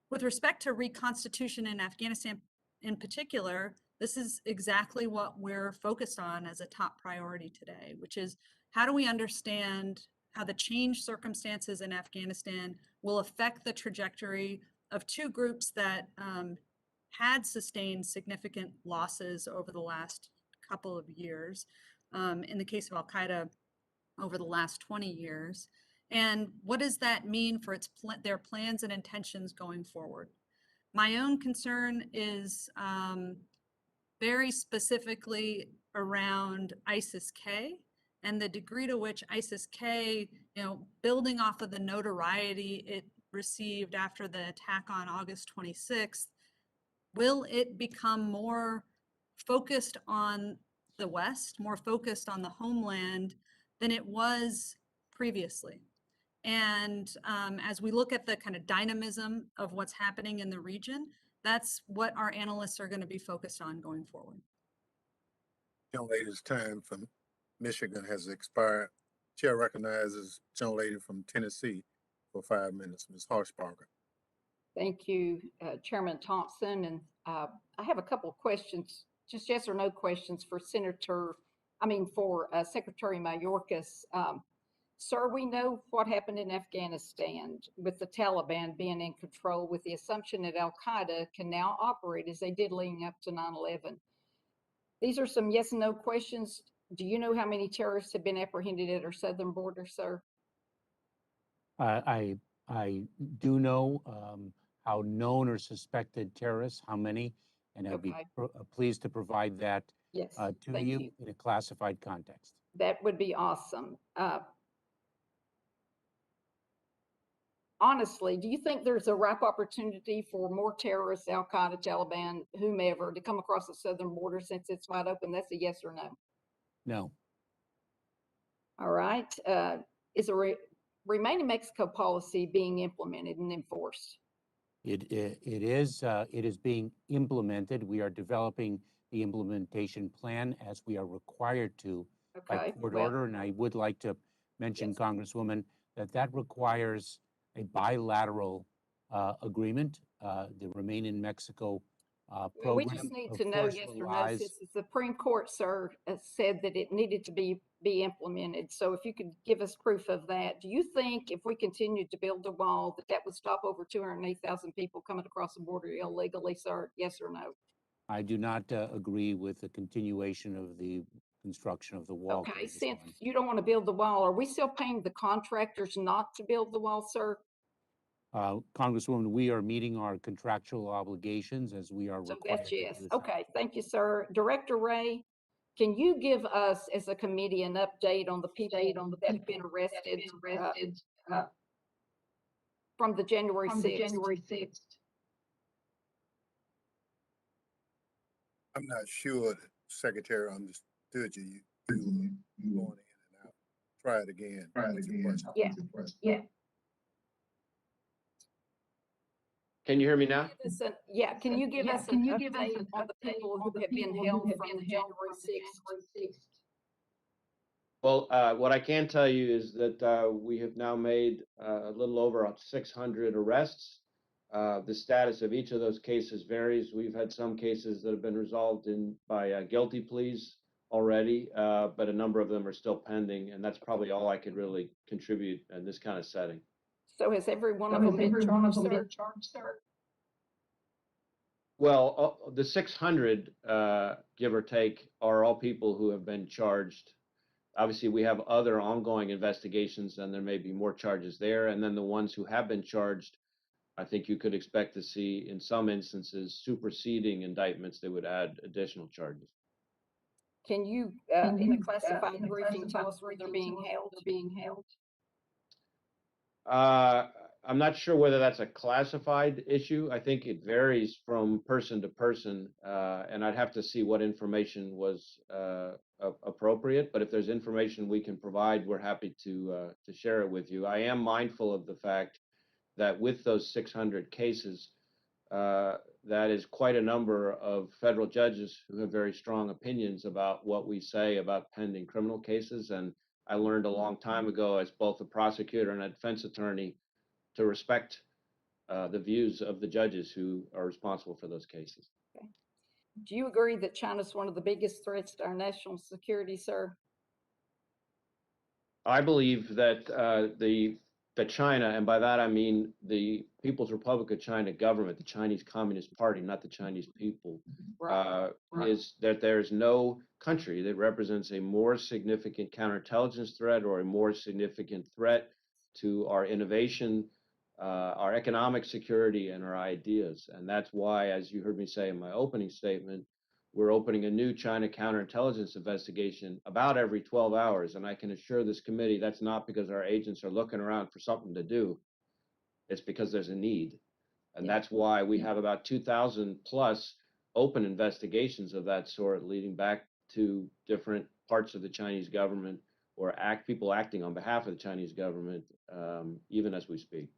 With respect to reconstitution in Afghanistan in particular, this is exactly what we're focused on as a top priority today, which is how do we understand how the changed circumstances in Afghanistan will affect the trajectory of two groups that had sustained significant losses over the last couple of years. In the case of Al-Qaeda, over the last 20 years. And what does that mean for their plans and intentions going forward? My own concern is very specifically around ISIS-K and the degree to which ISIS-K, building off of the notoriety it received after the attack on August 26th, will it become more focused on the West, more focused on the homeland than it was previously? And as we look at the kind of dynamism of what's happening in the region, that's what our analysts are going to be focused on going forward. Young lady's time from Michigan has expired. Chair recognizes young lady from Tennessee for 5 minutes, Ms. Harshbarger. Thank you, Chairman Thompson. And I have a couple of questions, just yes or no questions for Secretary Mayorkas. Sir, we know what happened in Afghanistan with the Taliban being in control, with the assumption that Al-Qaeda can now operate as they did leading up to 9/11. These are some yes and no questions. Do you know how many terrorists have been apprehended at our southern border, sir? I do know how known or suspected terrorists, how many, and I'd be Okay. pleased to provide that Yes, to thank you you. in a classified context. That would be awesome. Honestly, do you think there's a ripe opportunity for more terrorists, Al-Qaeda, Taliban, whomever, to come across the southern border since it's wide open? That's a yes or no. No. All right. Is a Remain in Mexico policy being implemented and enforced? It is being implemented. We are developing the implementation plan as we are required to by Okay. court Well, order. And I would like to mention, yes. Congresswoman, that requires a bilateral agreement. The Remain in Mexico program. We just need of to know course, yes or no, relies- since the Supreme Court, sir, said that it needed to be implemented. So if you could give us proof of that. Do you think if we continued to build a wall, that would stop over 208,000 people coming across the border illegally, sir? Yes or no? I do not agree with the continuation of the construction of the wall. Okay, since you don't want to build the wall, are we still paying the contractors not to build the wall, sir? Congresswoman, we are meeting our contractual obligations as we are So required that's to yes. do so. Okay, thank you, sir. Director Wray, can you give us as a committee an update on the people that have been arrested from the January 6th? I'm not sure the secretary understood you. You were going in and out. Try it again. With your question. Yeah. Can you hear me now? Can you give us an update on the people who have been held from the January 6th? Well, what I can tell you is that we have now made a little over 600 arrests. The status of each of those cases varies. We've had some cases that have been resolved by guilty pleas already, but a number of them are still pending, and that's probably all I could really contribute in this kind of setting. So has every one of them been charged, sir? Well, the 600, give or take, are all people who have been charged. Obviously, we have other ongoing investigations, and there may be more charges there. And then the ones who have been charged, I think you could expect to see, in some instances, superseding indictments that would add additional charges. Can you, in a classified briefing, tell us where they're being held? I'm not sure whether that's a classified issue. I think it varies from person to person, and I'd have to see what information was appropriate. But if there's information we can provide, we're happy to share it with you. I am mindful of the fact that with those 600 cases, that is quite a number of federal judges who have very strong opinions about what we say about pending criminal cases. And I learned a long time ago, as both a prosecutor and a defense attorney, to respect the views of the judges who are responsible for those cases. Okay. Do you agree that China's one of the biggest threats to our national security, sir? I believe that that China, and by that I mean the People's Republic of China government, the Chinese Communist Party, not the Chinese people, is that there is no country that represents a more significant counterintelligence threat or a more significant threat to our innovation, our economic security, and our ideas. And that's why, as you heard me say in my opening statement, we're opening a new China counterintelligence investigation about every 12 hours. And I can assure this committee that's not because our agents are looking around for something to do. It's because there's a need. And that's why we have about 2,000 plus open investigations of that sort, leading back to different parts of the Chinese government or people acting on behalf of the Chinese government, even as we speak.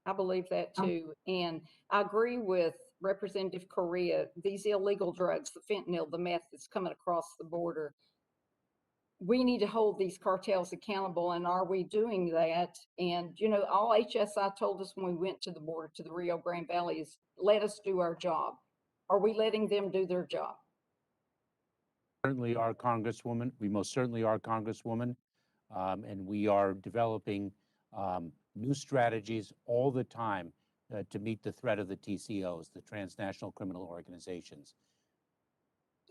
I believe that too. And I agree with Representative Correa. These illegal drugs, the fentanyl, the meth that's coming across the border, we need to hold these cartels accountable. And are we doing that? And, you know, all HSI told us when we went to the border, to the Rio Grande Valley, is let us do our job. Are we letting them do their job? Certainly are, Congresswoman. We most certainly are, Congresswoman. And we are developing new strategies all the time to meet the threat of the TCOs, the transnational criminal organizations.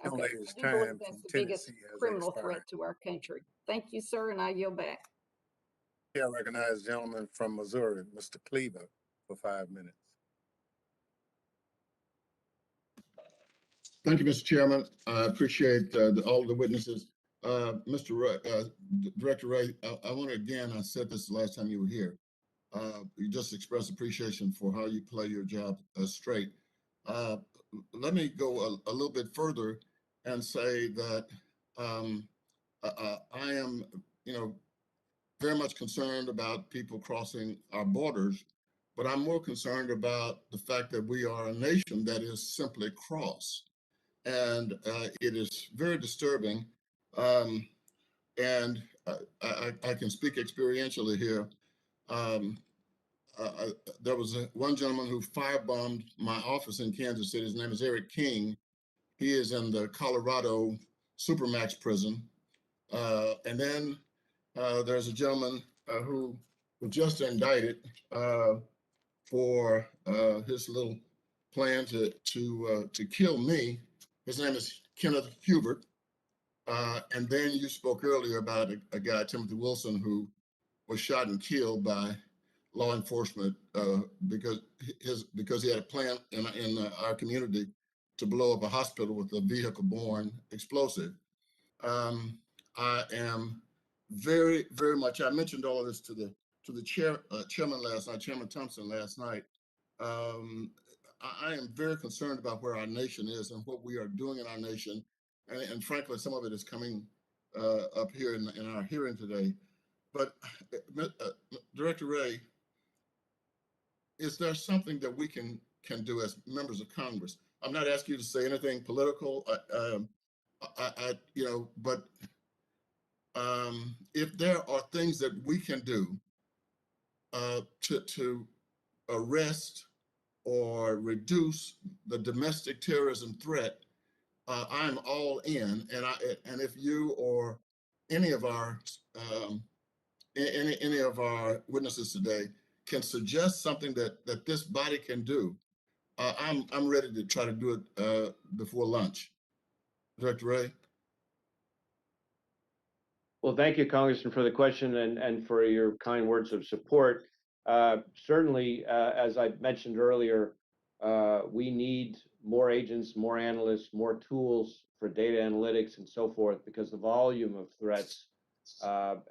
Young Okay. lady's I do believe time that's from the biggest Tennessee has criminal expired. threat to our country. Thank you, sir, and I yield back. I recognize the gentleman from Missouri, Mr. Cleaver, for 5 minutes. Thank you, Mr. Chairman. I appreciate all the witnesses. Mr. Ray, Director Wray, I want to again, I said this the last time you were here. You just expressed appreciation for how you play your job straight. Let me go a little bit further and say that I am, very much concerned about people crossing our borders, but I'm more concerned about the fact that we are a nation that is simply cross. And it is very disturbing. And I can speak experientially here. There was one gentleman who firebombed my office in Kansas City. His name is Eric King. He is in the Colorado Supermax prison. And then there's a gentleman who was just indicted for his little plan to kill me. His name is Kenneth Hubert. And then you spoke earlier about a guy, Timothy Wilson, who was shot and killed by law enforcement because he had a plan in our community to blow up a hospital with a vehicle-borne explosive. I am very, very much. I mentioned all of this to the chairman last night, Chairman Thompson last night. I am very concerned about where our nation is and what we are doing in our nation, and frankly, some of it is coming up here in our hearing today. But Director Wray, is there something that we can do as members of Congress? I'm not asking you to say anything political, but if there are things that we can do to arrest or reduce the domestic terrorism threat, I'm all in. And if you or any of our any of our witnesses today can suggest something that this body can do, I'm ready to try to do it before lunch. Director Wray. Well, thank you, Congressman, for the question and for your kind words of support. Certainly, as I mentioned earlier, we need more agents, more analysts, more tools for data analytics and so forth, because the volume of threats,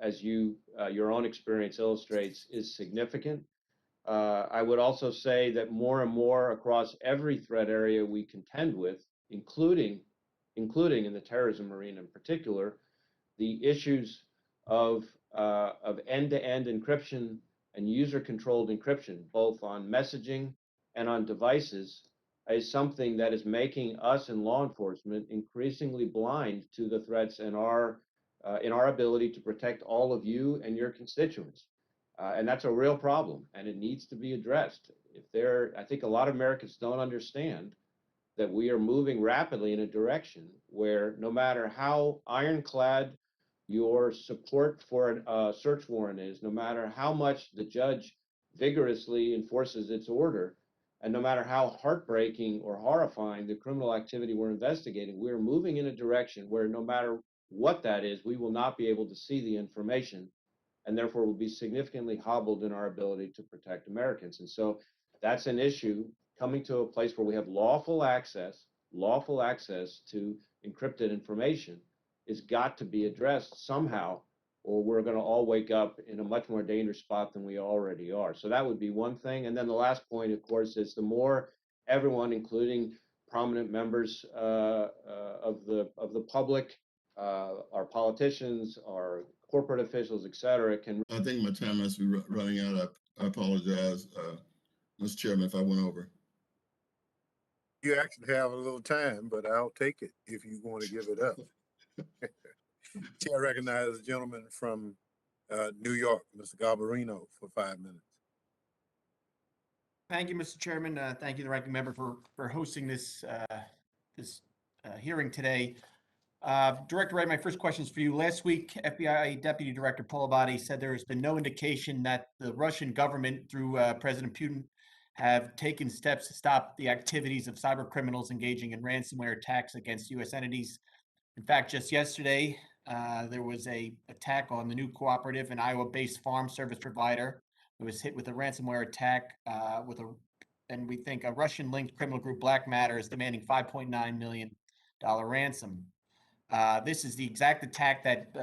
as your own experience illustrates, is significant. I would also say that more and more across every threat area we contend with, including in the terrorism arena in particular, the issues of end-to-end encryption and user-controlled encryption, both on messaging and on devices, is something that is making us in law enforcement increasingly blind to the threats in our ability to protect all of you and your constituents. And that's a real problem, and it needs to be addressed. I think a lot of Americans don't understand that we are moving rapidly in a direction where no matter how ironclad your support for a search warrant is, no matter how much the judge vigorously enforces its order, and no matter how heartbreaking or horrifying the criminal activity we're investigating, we're moving in a direction where no matter what that is, we will not be able to see the information, and therefore will be significantly hobbled in our ability to protect Americans. And so that's an issue coming to a place where we have lawful access to encrypted information is got to be addressed somehow, or we're going to all wake up in a much more dangerous spot than we already are. So that would be one thing. And then the last point, of course, is the more everyone, including prominent members of the public, our politicians, our corporate officials, et cetera, can. I think my time must be running out. I apologize. Mr. Chairman, if I went over. You actually have a little time, but I'll take it if you want to give it up. Chair recognizes the gentleman from New York, Mr. Garbarino, for 5 minutes. Thank you, Mr. Chairman. Thank you, the ranking member, for hosting this hearing today. Director Wray, my first question is for you. Last week, FBI Deputy Director Paul Abadi said there has been no indication that the Russian government, through President Putin, have taken steps to stop the activities of cyber criminals engaging in ransomware attacks against U.S. entities. In fact, just yesterday, there was a attack on the new cooperative, an Iowa-based farm service provider. It was hit with a ransomware attack and we think a Russian-linked criminal group, Black Matter, is demanding $5.9 million ransom. This is the exact attack that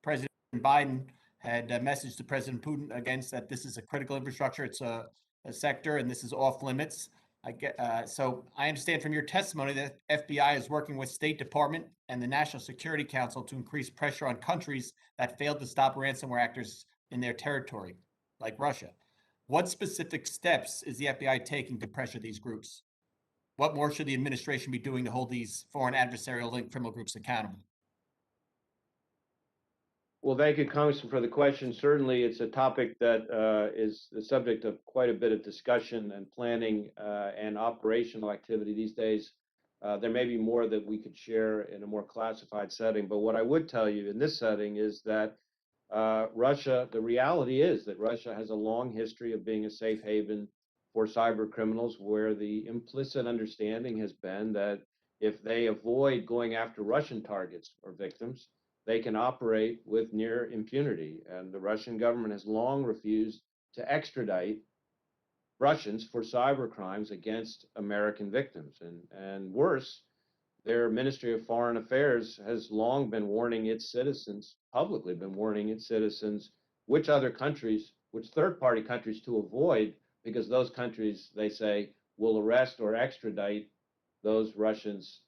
President Biden had messaged to President Putin against, that this is a critical infrastructure, it's a sector, and this is off limits. So I understand from your testimony that FBI is working with State Department and the National Security Council to increase pressure on countries that failed to stop ransomware actors in their territory, like Russia. What specific steps is the FBI taking to pressure these groups? What more should the administration be doing to hold these foreign adversarial linked criminal groups accountable? Well, thank you, Congressman, for the question. Certainly, it's a topic that is the subject of quite a bit of discussion and planning and operational activity these days. There may be more that we could share in a more classified setting, but what I would tell you in this setting is that Russia, the reality is that Russia has a long history of being a safe haven for cyber criminals, where the implicit understanding has been that if they avoid going after Russian targets or victims, they can operate with near impunity. And the Russian government has long refused to extradite Russians for cyber crimes against American victims. And worse, their Ministry of Foreign Affairs has long been warning its citizens, publicly been warning its citizens, which other countries, which third-party countries to avoid, because those countries, they say, will arrest or extradite those Russians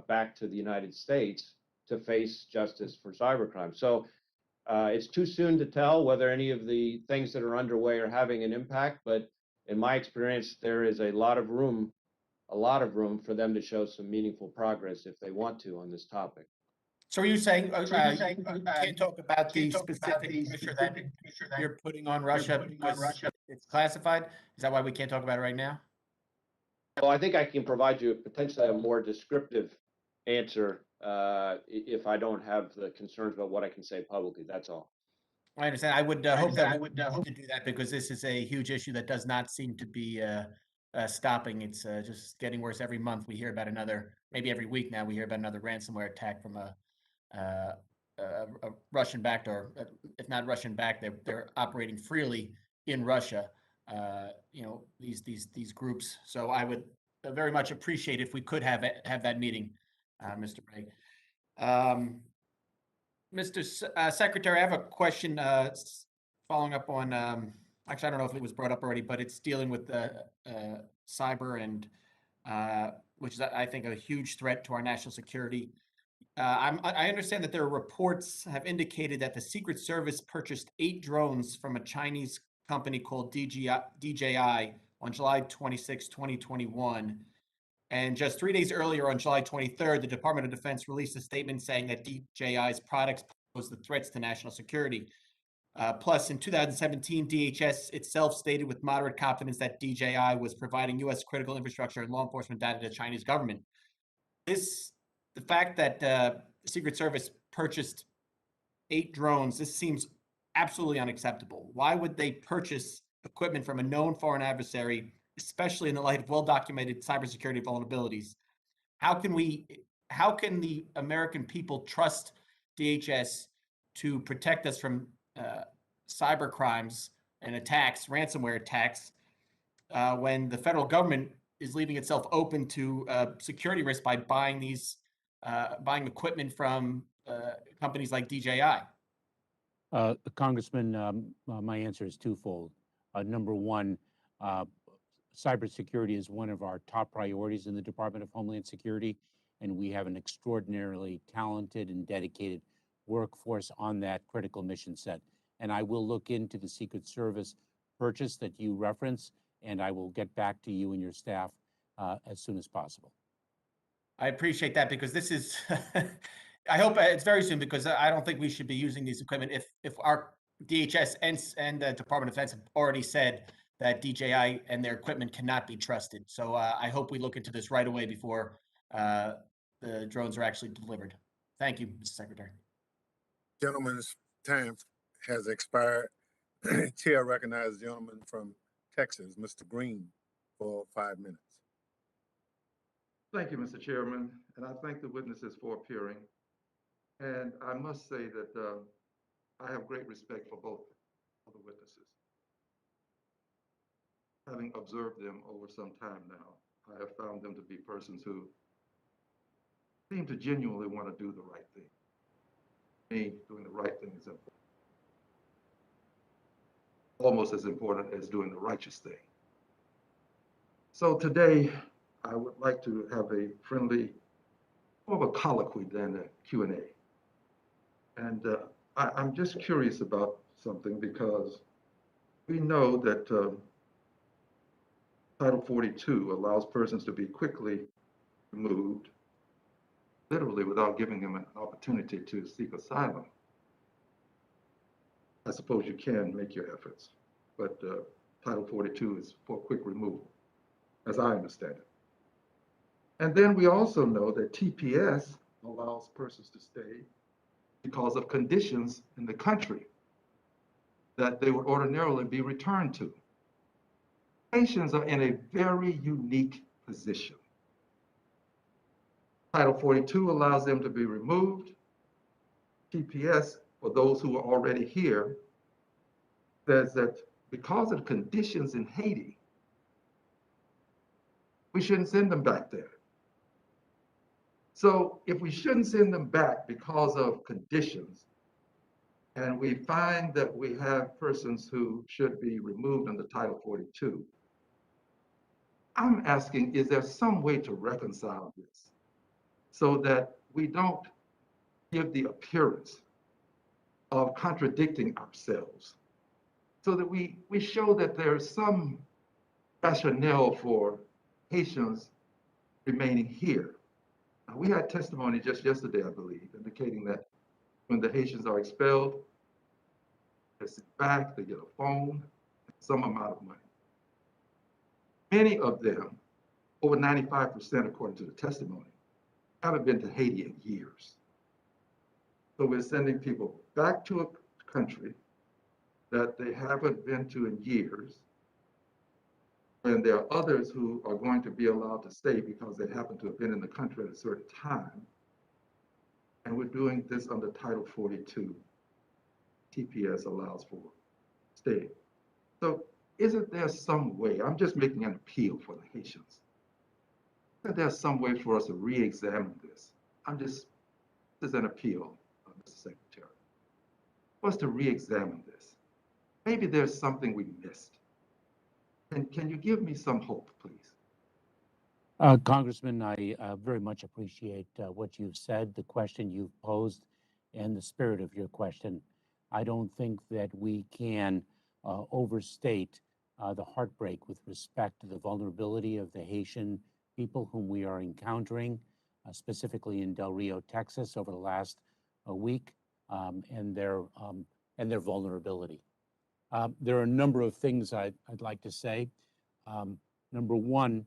back to the United States to face justice for cybercrime. So it's too soon to tell whether any of the things that are underway are having an impact, but in my experience, there is a lot of room for them to show some meaningful progress if they want to on this topic. So are you saying you can't talk about the specific pressure that you're putting on Russia because it's classified? Is that why we can't talk about it right now? Well, I think I can provide you potentially a more descriptive answer if I don't have the concerns about what I can say publicly. That's all. I understand. I would hope that we hope to do that, because this is a huge issue that does not seem to be stopping. It's just getting worse every month. We hear about another, maybe every week now, we hear about another ransomware attack from a Russian-backed, or if not Russian-backed, they're operating freely in Russia. These groups. So I would very much appreciate if we could have that meeting, Mr. Wray. Mr. Secretary, I have a question following up on, actually, I don't know if it was brought up already, but it's dealing with cyber, and which is, I think, a huge threat to our national security. I understand that there are reports have indicated that the Secret Service purchased 8 drones from a Chinese company called DJI on July 26, 2021. And just 3 days earlier, on July 23rd, the Department of Defense released a statement saying that DJI's products pose the threats to national security. Plus, in 2017, DHS itself stated with moderate confidence that DJI was providing U.S. critical infrastructure and law enforcement data to the Chinese government. The fact that the Secret Service purchased 8 drones, this seems absolutely unacceptable. Why would they purchase equipment from a known foreign adversary, especially in the light of well-documented cybersecurity vulnerabilities? How can the American people trust DHS to protect us from cyber crimes and attacks, ransomware attacks, when the federal government is leaving itself open to security risk by buying equipment from companies like DJI? Congressman, my answer is twofold. Number one, cybersecurity is one of our top priorities in the Department of Homeland Security, and we have an extraordinarily talented and dedicated workforce on that critical mission set. And I will look into the Secret Service purchase that you reference, and I will get back to you and your staff as soon as possible. I appreciate that because this is, I hope it's very soon because I don't think we should be using these equipment if our DHS and the Department of Defense have already said that DJI and their equipment cannot be trusted. So I hope we look into this right away before the drones are actually delivered. Thank you, Mr. Secretary. Gentleman's time has expired. Chair recognizes the gentleman from Texas, Mr. Green, for 5 minutes. Thank you, Mr. Chairman, and I thank the witnesses for appearing. And I must say that I have great respect for both of the witnesses. Having observed them over some time now, I have found them to be persons who seem to genuinely want to do the right thing. Me, doing the right thing is important. Almost as important as doing the righteous thing. So today, I would like to have a friendly, more of a colloquy than a Q&A. And I'm just curious about something because we know that Title 42 allows persons to be quickly removed, literally without giving them an opportunity to seek asylum. I suppose you can make your efforts, but Title 42 is for quick removal, as I understand it. And then we also know that TPS allows persons to stay because of conditions in the country that they would ordinarily be returned to. Haitians are in a very unique position. Title 42 allows them to be removed. TPS, for those who are already here, says that because of conditions in Haiti, we shouldn't send them back there. So if we shouldn't send them back because of conditions, and we find that we have persons who should be removed under Title 42, I'm asking, is there some way to reconcile this so that we don't give the appearance of contradicting ourselves, so that we show that there's some rationale for Haitians remaining here? Now, we had testimony just yesterday, I believe, indicating that when the Haitians are expelled, they're sent back, they get a phone, some amount of money. Many of them, over 95% according to the testimony, haven't been to Haiti in years. So we're sending people back to a country that they haven't been to in years. And there are others who are going to be allowed to stay because they happen to have been in the country at a certain time. And we're doing this under Title 42. TPS allows for staying. So isn't there some way, I'm just making an appeal for the Haitians, that there's some way for us to re-examine this? This is an appeal, Mr. Secretary, for us to re-examine this. Maybe there's something we missed. And can you give me some hope, please? Congressman, I very much appreciate what you've said, the question you've posed, and the spirit of your question. I don't think that we can overstate the heartbreak with respect to the vulnerability of the Haitian people whom we are encountering, specifically in Del Rio, Texas, over the last week, and their vulnerability. There are a number of things I'd like to say. Number one,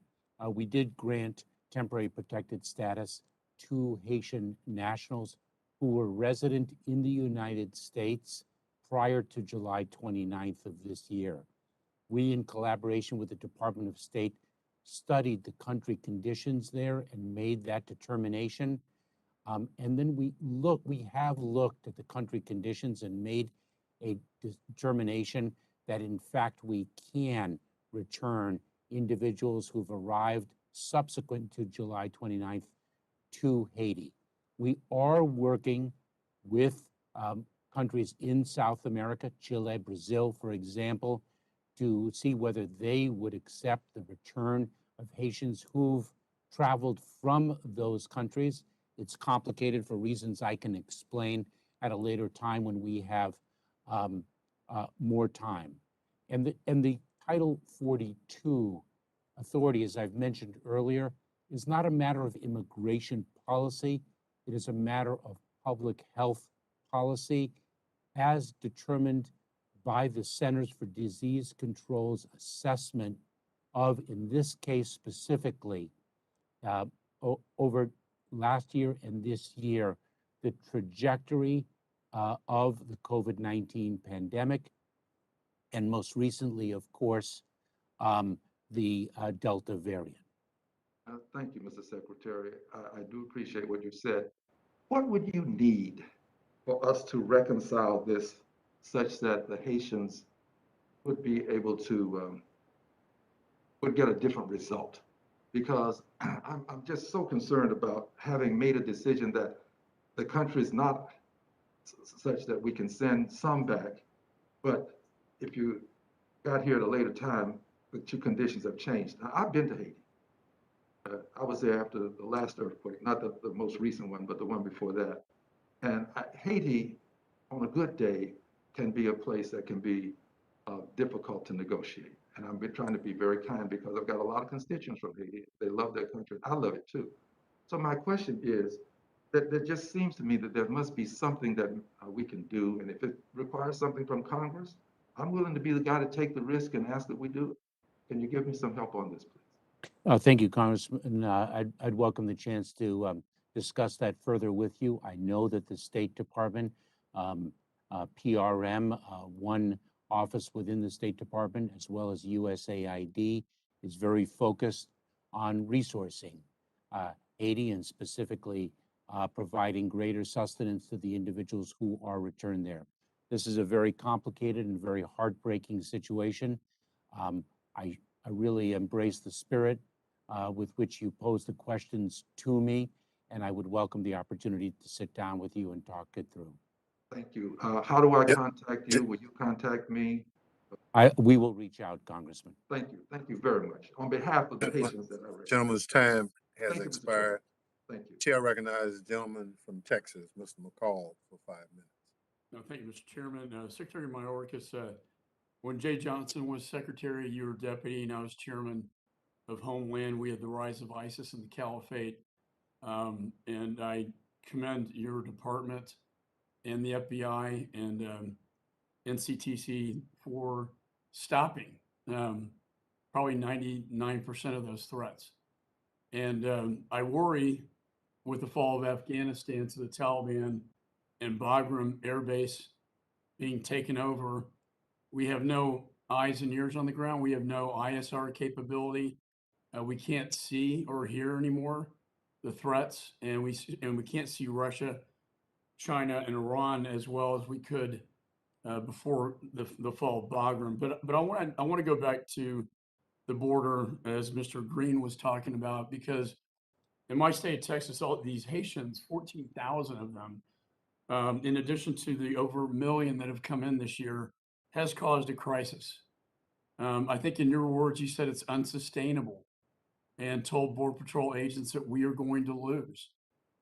we did grant temporary protected status to Haitian nationals who were resident in the United States prior to July 29th of this year. We, in collaboration with the Department of State, studied the country conditions there and made that determination. And then we have looked at the country conditions and made a determination that in fact we can return individuals who've arrived subsequent to July 29th to Haiti. We are working with countries in South America, Chile, Brazil, for example, to see whether they would accept the return of Haitians who've traveled from those countries. It's complicated for reasons I can explain at a later time when we have more time. And the Title 42 authority, as I've mentioned earlier, is not a matter of immigration policy. It is a matter of public health policy as determined by the Centers for Disease Control's assessment of, in this case specifically, over last year and this year, the trajectory of the COVID-19 pandemic, and most recently, of course, the Delta variant. Thank you, Mr. Secretary. I do appreciate what you said. What would you need for us to reconcile this such that the Haitians would be able to would get a different result? Because I'm just so concerned about having made a decision that the country is not such that we can send some back, but if you got here at a later time, the two conditions have changed. Now, I've been to Haiti. I was there after the last earthquake, not the most recent one, but the one before that. And Haiti, on a good day, can be a place that can be difficult to negotiate. And I'm trying to be very kind because I've got a lot of constituents from Haiti. They love their country. I love it too. So my question is that there just seems to me that there must be something that we can do. And if it requires something from Congress, I'm willing to be the guy to take the risk and ask that we do it. Can you give me some help on this, please? Thank you, Congressman. I'd welcome the chance to discuss that further with you. I know that the State Department, PRM, one office within the State Department, as well as USAID, is very focused on resourcing Haiti and specifically providing greater sustenance to the individuals who are returned there. This is a very complicated and very heartbreaking situation. I really embrace the spirit with which you pose the questions to me, and I would welcome the opportunity to sit down with you and talk it through. Thank you. How do I contact you? Will you contact me? We will reach out, Congressman. Thank you. Thank you very much. On behalf of the patients that I represent. Gentleman's time has Thank you, Mr. expired. Thank you. Chair recognizes the gentleman from Texas, Mr. McCall, for 5 minutes. No, thank you, Mr. Chairman. Secretary Mayorkas, when Jay Johnson was secretary, you were deputy, and I was chairman of Homeland. We had the rise of ISIS and the caliphate. And I commend your department and the FBI and NCTC for stopping probably 99% of those threats. And I worry with the fall of Afghanistan to the Taliban and Bagram Air Base being taken over, we have no eyes and ears on the ground. We have no ISR capability. We can't see or hear anymore the threats, and we can't see Russia, China, and Iran as well as we could before the fall of Bagram. But I want to go back to the border, as Mr. Green was talking about, because in my state of Texas, all these Haitians, 14,000 of them, in addition to the over 1 million that have come in this year, has caused a crisis. I think in your words, you said it's unsustainable and told Border Patrol agents that we are going to lose.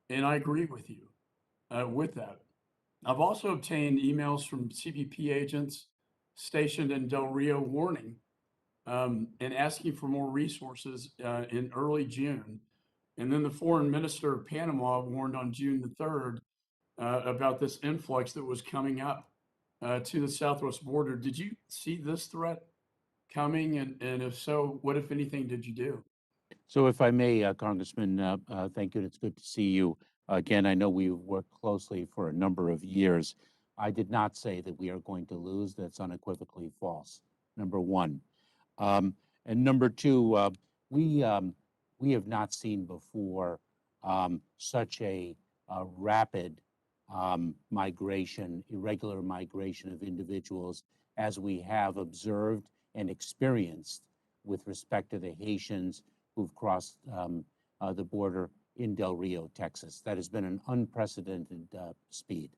And I agree with you with that. I've also obtained emails from CBP agents stationed in Del Rio warning and asking for more resources in early June. And then the foreign minister of Panama warned on June the 3rd about this influx that was coming up to the southwest border. Did you see this threat coming? And if so, what, if anything, did you do? So if I may, Congressman, thank you. It's good to see you. Again, I know we've worked closely for a number of years. I did not say that we are going to lose. That's unequivocally false, number one. And number two, we have not seen before such a rapid migration, irregular migration of individuals as we have observed and experienced with respect to the Haitians who've crossed the border in Del Rio, Texas. That has been an unprecedented speed.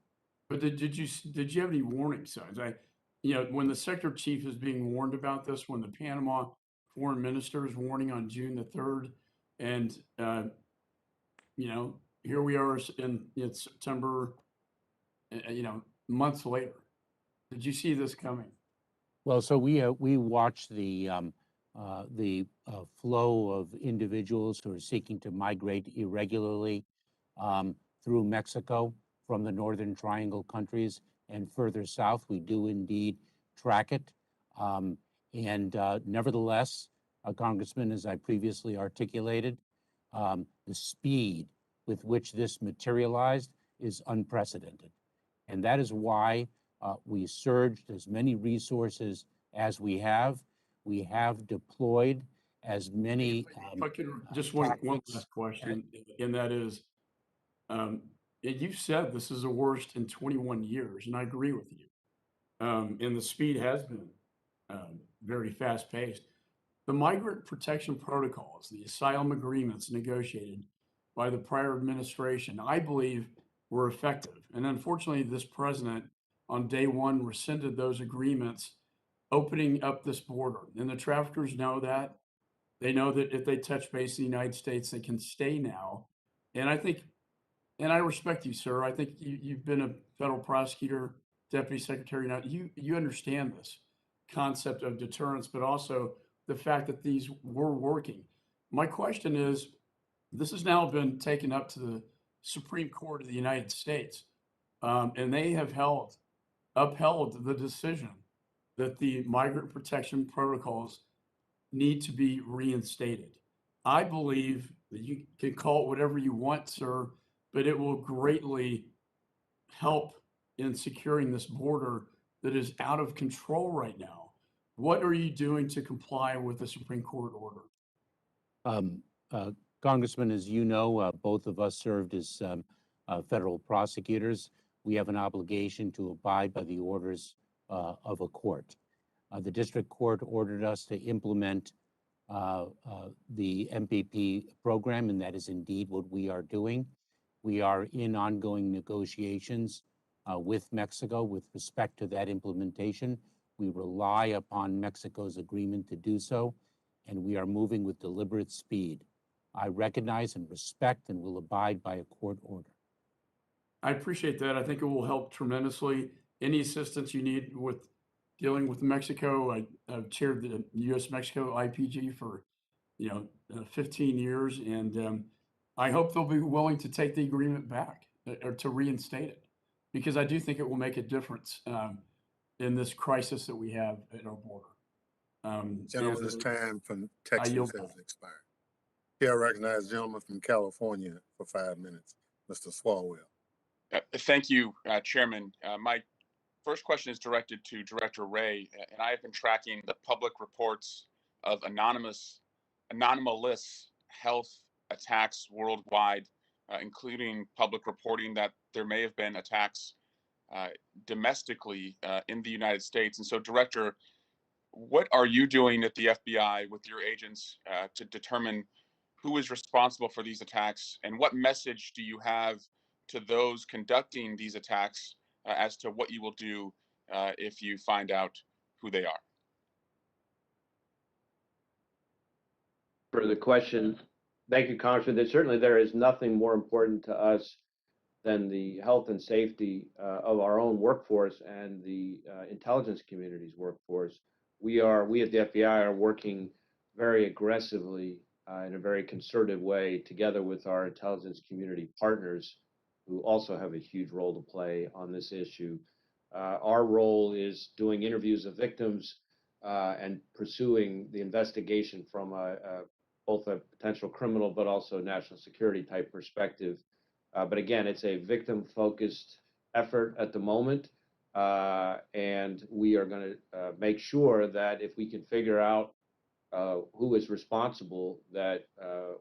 But did you have any warning signs? When the sector chief is being warned about this, when the Panama foreign minister is warning on June the 3rd, and here we are in September, months later. Did you see this coming? Well, so we watch the flow of individuals who are seeking to migrate irregularly through Mexico from the Northern Triangle countries and further south. We do indeed track it. And nevertheless, Congressman, as I previously articulated, the speed with which this materialized is unprecedented. And that is why we surged as many resources as we have. We have deployed as many. If I could, just one last question, and that is, you said this is the worst in 21 years, and I agree with you. And the speed has been very fast paced. The migrant protection protocols, the asylum agreements negotiated by the prior administration, I believe were effective. And unfortunately, this president on day one rescinded those agreements, opening up this border. And the traffickers know that. They know that if they touch base in the United States, they can stay now. And I think, and I respect you, sir. I think you've been a federal prosecutor, deputy secretary. Now you understand this concept of deterrence, but also the fact that these were working. My question is, this has now been taken up to the Supreme Court of the United States, and they have upheld the decision that the migrant protection protocols need to be reinstated. I believe that you can call it whatever you want, sir, but it will greatly help in securing this border that is out of control right now. What are you doing to comply with the Supreme Court order? Congressman, as you know, both of us served as federal prosecutors. We have an obligation to abide by the orders of a court. The district court ordered us to implement the MPP program, and that is indeed what we are doing. We are in ongoing negotiations with Mexico with respect to that implementation. We rely upon Mexico's agreement to do so, and we are moving with deliberate speed. I recognize and respect and will abide by a court order. I appreciate that. I think it will help tremendously. Any assistance you need with dealing with Mexico, I've chaired the U.S.-Mexico IPG for 15 years, and I hope they'll be willing to take the agreement back or to reinstate it, because I do think it will make a difference in this crisis that we have at our border. Gentleman's time from Texas has expired. Here I recognize the gentleman from California for 5 minutes, Mr. Swalwell. Thank you, Chairman. My first question is directed to Director Wray, and I have been tracking the public reports of anomalous health attacks worldwide, including public reporting that there may have been attacks domestically in the United States. And so, Director, what are you doing at the FBI with your agents to determine who is responsible for these attacks, and what message do you have to those conducting these attacks as to what you will do if you find out who they are? For the question, thank you, Congressman. Certainly there is nothing more important to us than the health and safety of our own workforce and the intelligence community's workforce. We at the FBI are working very aggressively in a very concerted way together with our intelligence community partners, who also have a huge role to play on this issue. Our role is doing interviews of victims and pursuing the investigation from both a potential criminal but also national security type perspective. But again, it's a victim-focused effort at the moment, and we are going to make sure that if we can figure out who is responsible, that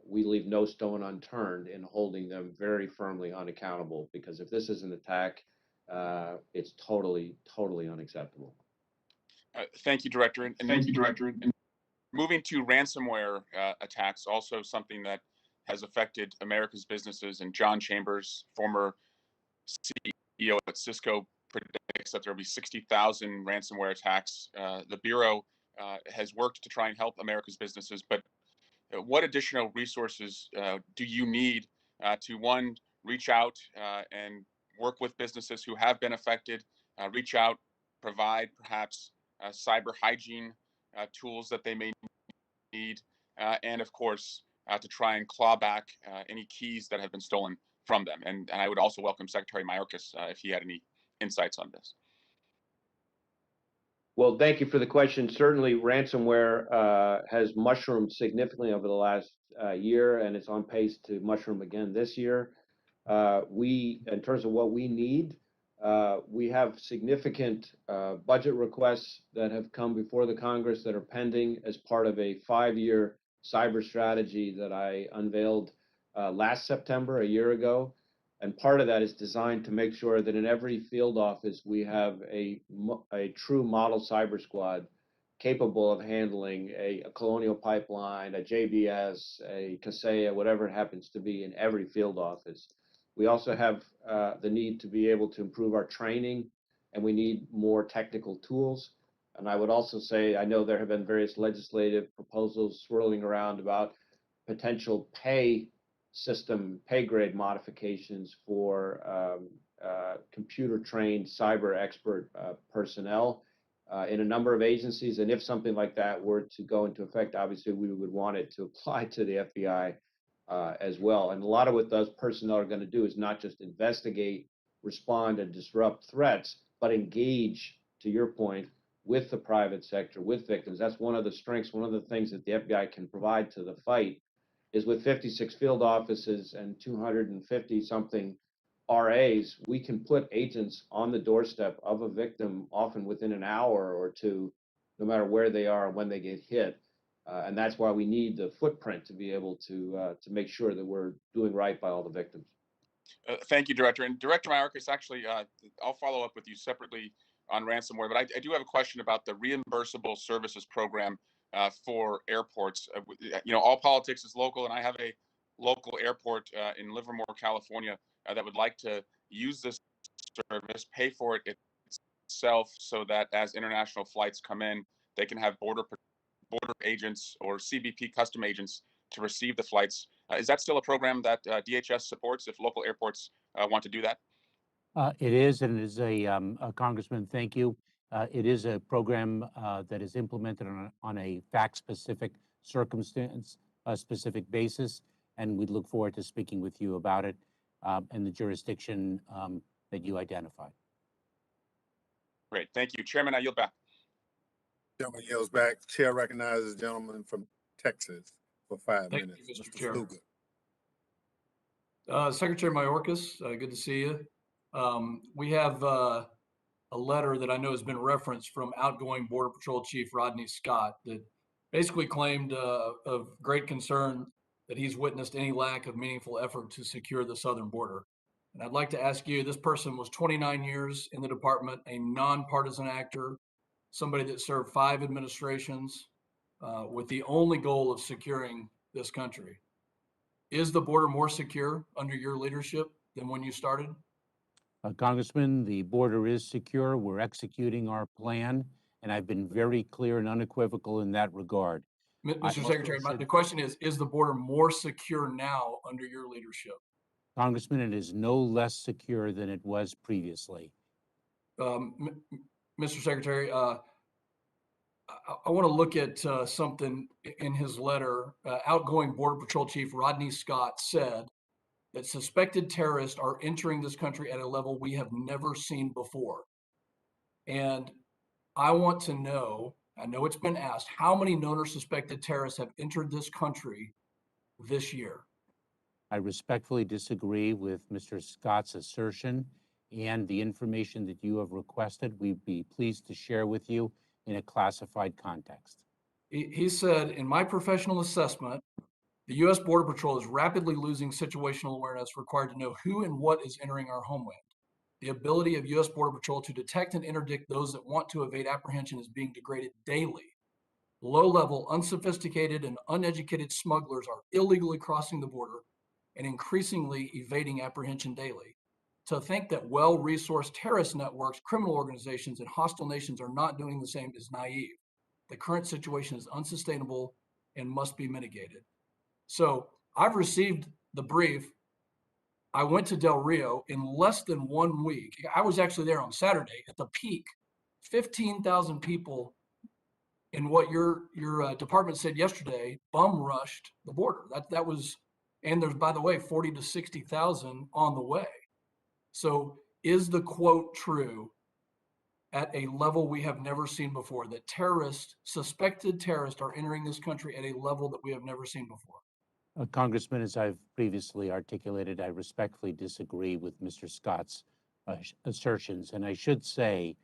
we leave no stone unturned in holding them very firmly unaccountable. Because if this is an attack, it's totally unacceptable. Thank you, Director. Thank you, Director. Moving to ransomware attacks, also something that has affected America's businesses, and John Chambers, former CEO at Cisco, predicts that there will be 60,000 ransomware attacks. The Bureau has worked to try and help America's businesses, but what additional resources do you need to, one, reach out and work with businesses who have been affected, reach out, provide perhaps cyber hygiene tools that they may need, and of course, to try and claw back any keys that have been stolen from them. And I would also welcome Secretary Mayorkas if he had any insights on this. Well, thank you for the question. Certainly, ransomware has mushroomed significantly over the last year, and it's on pace to mushroom again this year. In terms of what we need, we have significant budget requests that have come before the Congress that are pending as part of a 5-year cyber strategy that I unveiled last September, a year ago. And part of that is designed to make sure that in every field office, we have a true model cyber squad capable of handling a Colonial Pipeline, a JBS, a Kaseya, whatever it happens to be in every field office. We also have the need to be able to improve our training, and we need more technical tools. And I would also say, I know there have been various legislative proposals swirling around about potential pay grade modifications for computer-trained cyber expert personnel in a number of agencies. And if something like that were to go into effect, obviously we would want it to apply to the FBI as well. And a lot of what those personnel are going to do is not just investigate, respond, and disrupt threats, but engage, to your point, with the private sector, with victims. That's one of the strengths, one of the things that the FBI can provide to the fight is with 56 field offices and 250 something RAs, we can put agents on the doorstep of a victim often within an hour or two, no matter where they are and when they get hit. And that's why we need the footprint to be able to make sure that we're doing right by all the victims. Thank you, Director. And Director Mayorkas, actually, I'll follow up with you separately on ransomware, but I do have a question about the reimbursable services program for airports. All politics is local, and I have a local airport in Livermore, California, that would like to use this service, pay for it itself, so that as international flights come in, they can have border agents or CBP custom agents to receive the flights. Is that still a program that DHS supports if local airports want to do that? It is, and it is a Congressman, thank you. It is a program that is implemented on a fact-specific, circumstance-specific basis, and we look forward to speaking with you about it and the jurisdiction that you identified. Great, thank you. Chairman, I yield back. Gentleman yields back. Chair recognizes the gentleman from Texas for 5 Thank minutes. you, Mr. Mr. Chair. Fluger. Secretary Mayorkas, good to see you. We have a letter that I know has been referenced from outgoing Border Patrol Chief Rodney Scott that basically claimed of great concern that he's witnessed any lack of meaningful effort to secure the southern border. And I'd like to ask you, this person was 29 years in the department, a nonpartisan actor, somebody that served 5 administrations with the only goal of securing this country. Is the border more secure under your leadership than when you started? Congressman, the border is secure. We're executing our plan, and I've been very clear and unequivocal in that regard. Mr. Secretary, the question is the border more secure now under your leadership? Congressman, it is no less secure than it was previously. Mr. Secretary, I want to look at something in his letter. Outgoing Border Patrol Chief Rodney Scott said that suspected terrorists are entering this country at a level we have never seen before. And I want to know, I know it's been asked, how many known or suspected terrorists have entered this country this year? I respectfully disagree with Mr. Scott's assertion, and the information that you have requested, we'd be pleased to share with you in a classified context. He said, in my professional assessment, the U.S. Border Patrol is rapidly losing situational awareness required to know who and what is entering our homeland. The ability of U.S. Border Patrol to detect and interdict those that want to evade apprehension is being degraded daily. Low-level, unsophisticated, and uneducated smugglers are illegally crossing the border and increasingly evading apprehension daily. To think that well-resourced terrorist networks, criminal organizations, and hostile nations are not doing the same is naive. The current situation is unsustainable and must be mitigated. So I've received the brief. I went to Del Rio in less than 1 week. I was actually there on Saturday at the peak 15,000 people in what your department said yesterday, bum rushed the border. That was, and there's, by the way, 40 to 60,000 on the way. So is the quote true at a level we have never seen before, that terrorists, suspected terrorists, are entering this country at a level that we have never seen before? Congressman, as I've previously articulated, I respectfully disagree with Mr. Scott's assertions. And I should say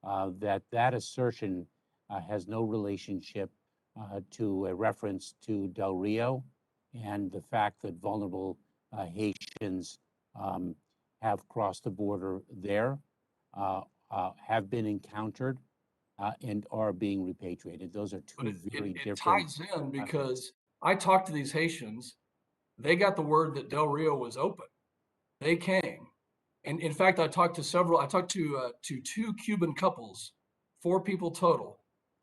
that assertion has no relationship to a reference to Del Rio and the fact that vulnerable Haitians have crossed the border there, have been encountered, and are being repatriated. Those are two very different. It ties in because I talked to these Haitians. They got the word that Del Rio was open. They came. And in fact, I talked to two Cuban couples, 4 people total,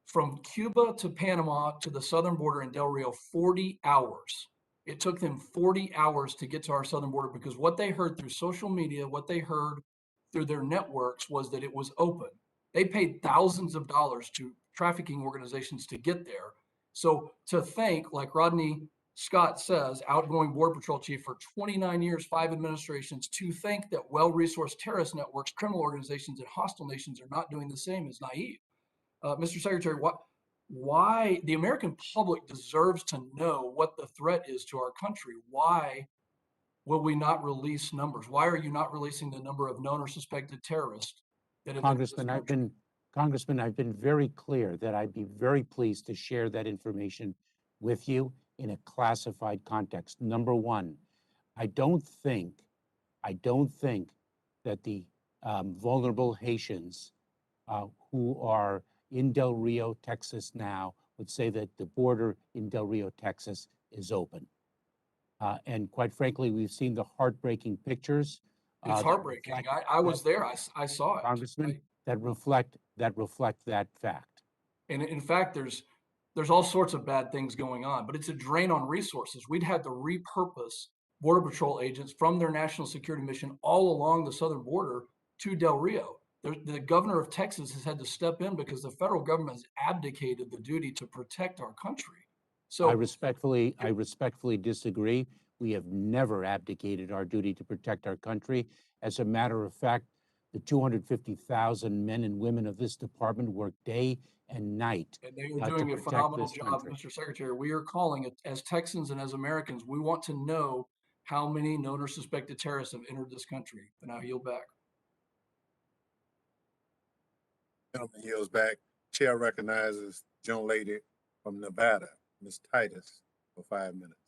from Cuba to Panama to the southern border in Del Rio, 40 hours. It took them 40 hours to get to our southern border because what they heard through social media, what they heard through their networks was that it was open. They paid thousands of dollars to trafficking organizations to get there. So to think, like Rodney Scott says, outgoing Border Patrol chief for 29 years, 5 administrations, to think that well-resourced terrorist networks, criminal organizations, and hostile nations are not doing the same is naive. Mr. Secretary, why the American public deserves to know what the threat is to our country? Why will we not release numbers? Why are you not releasing the number of known or suspected terrorists that have Congressman, I've been very clear that I'd be very pleased to share that information with you in a classified context. Number one, I don't think that the vulnerable Haitians who are in Del Rio, Texas now would say that the border in Del Rio, Texas is open. And quite frankly, we've seen the heartbreaking pictures. It's heartbreaking. I was there. I saw it. Congressman, that reflect that fact. And in fact, there's all sorts of bad things going on, but it's a drain on resources. We'd had to repurpose Border Patrol agents from their national security mission all along the southern border to Del Rio. The governor of Texas has had to step in because the federal government has abdicated the duty to protect our country. So I respectfully disagree. We have never abdicated our duty to protect our country. As a matter of fact, the 250,000 men and women of this department work day and night and they are doing a phenomenal job, Mr. Secretary. We are calling it, as Texans and as Americans, we want to know how many known or suspected terrorists have entered this country. And I yield back. Gentleman yields back. Chair recognizes young lady from Nevada, Ms. Titus, for 5 minutes.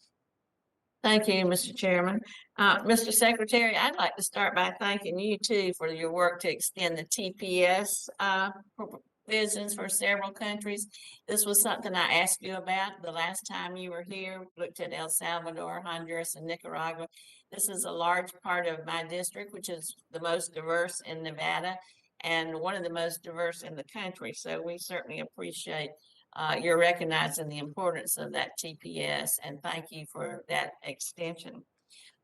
Thank you, Mr. Chairman. Mr. Secretary, I'd like to start by thanking you too for your work to extend the TPS provisions for several countries. This was something I asked you about the last time you were here, looked at El Salvador, Honduras, and Nicaragua. This is a large part of my district, which is the most diverse in Nevada and one of the most diverse in the country. So we certainly appreciate you're recognizing the importance of that TPS, and thank you for that extension.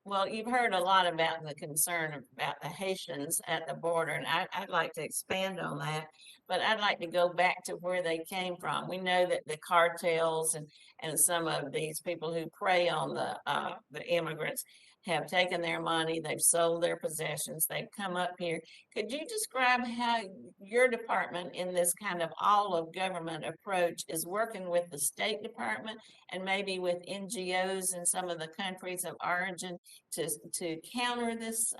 Well, you've heard a lot about the concern about the Haitians at the border, and I'd like to expand on that, but I'd like to go back to where they came from. We know that the cartels and some of these people who prey on the immigrants have taken their money, they've sold their possessions, they've come up here. Could you describe how your department in this kind of all of government approach is working with the State Department and maybe with NGOs in some of the countries of origin to counter this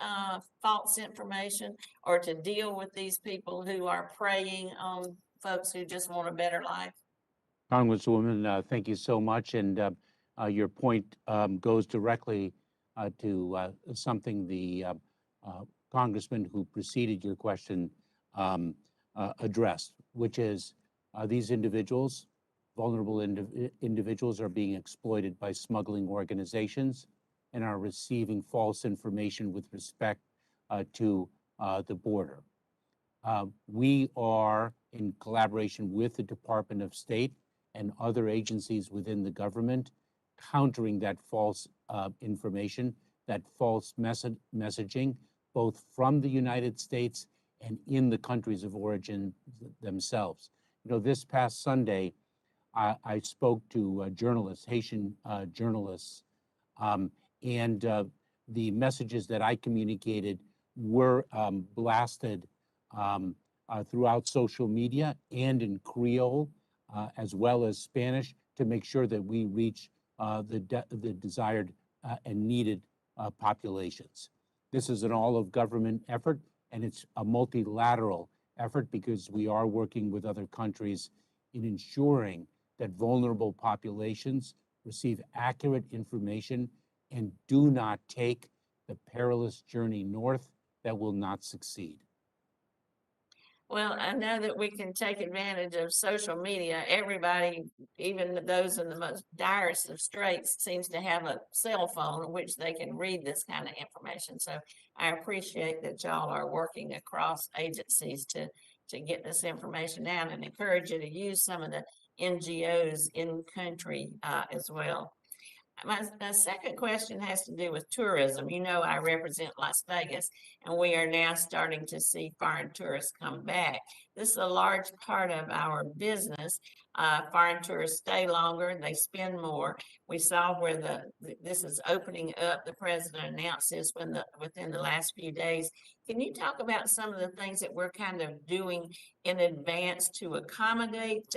false information or to deal with these people who are preying on folks who just want a better life? Congresswoman, thank you so much. And your point goes directly to something the congressman who preceded your question addressed, which is these individuals, vulnerable individuals, are being exploited by smuggling organizations and are receiving false information with respect to the border. We are, in collaboration with the Department of State and other agencies within the government, countering that false information, that false messaging, both from the United States and in the countries of origin themselves. You know, this past Sunday, I spoke to journalists, Haitian journalists, and the messages that I communicated were blasted throughout social media and in Creole, as well as Spanish, to make sure that we reach the desired and needed populations. This is an all-of-government effort, and it's a multilateral effort because we are working with other countries in ensuring that vulnerable populations receive accurate information and do not take the perilous journey north that will not succeed. Well, I know that we can take advantage of social media. Everybody, even those in the most direst of straits, seems to have a cell phone in which they can read this kind of information. So I appreciate that y'all are working across agencies to get this information out, and encourage you to use some of the NGOs in country as well. My second question has to do with tourism. You know, I represent Las Vegas, and we are now starting to see foreign tourists come back. This is a large part of our business. Foreign tourists stay longer, they spend more. We saw where this is opening up. The president announced this within the last few days. Can you talk about some of the things that we're kind of doing in advance to accommodate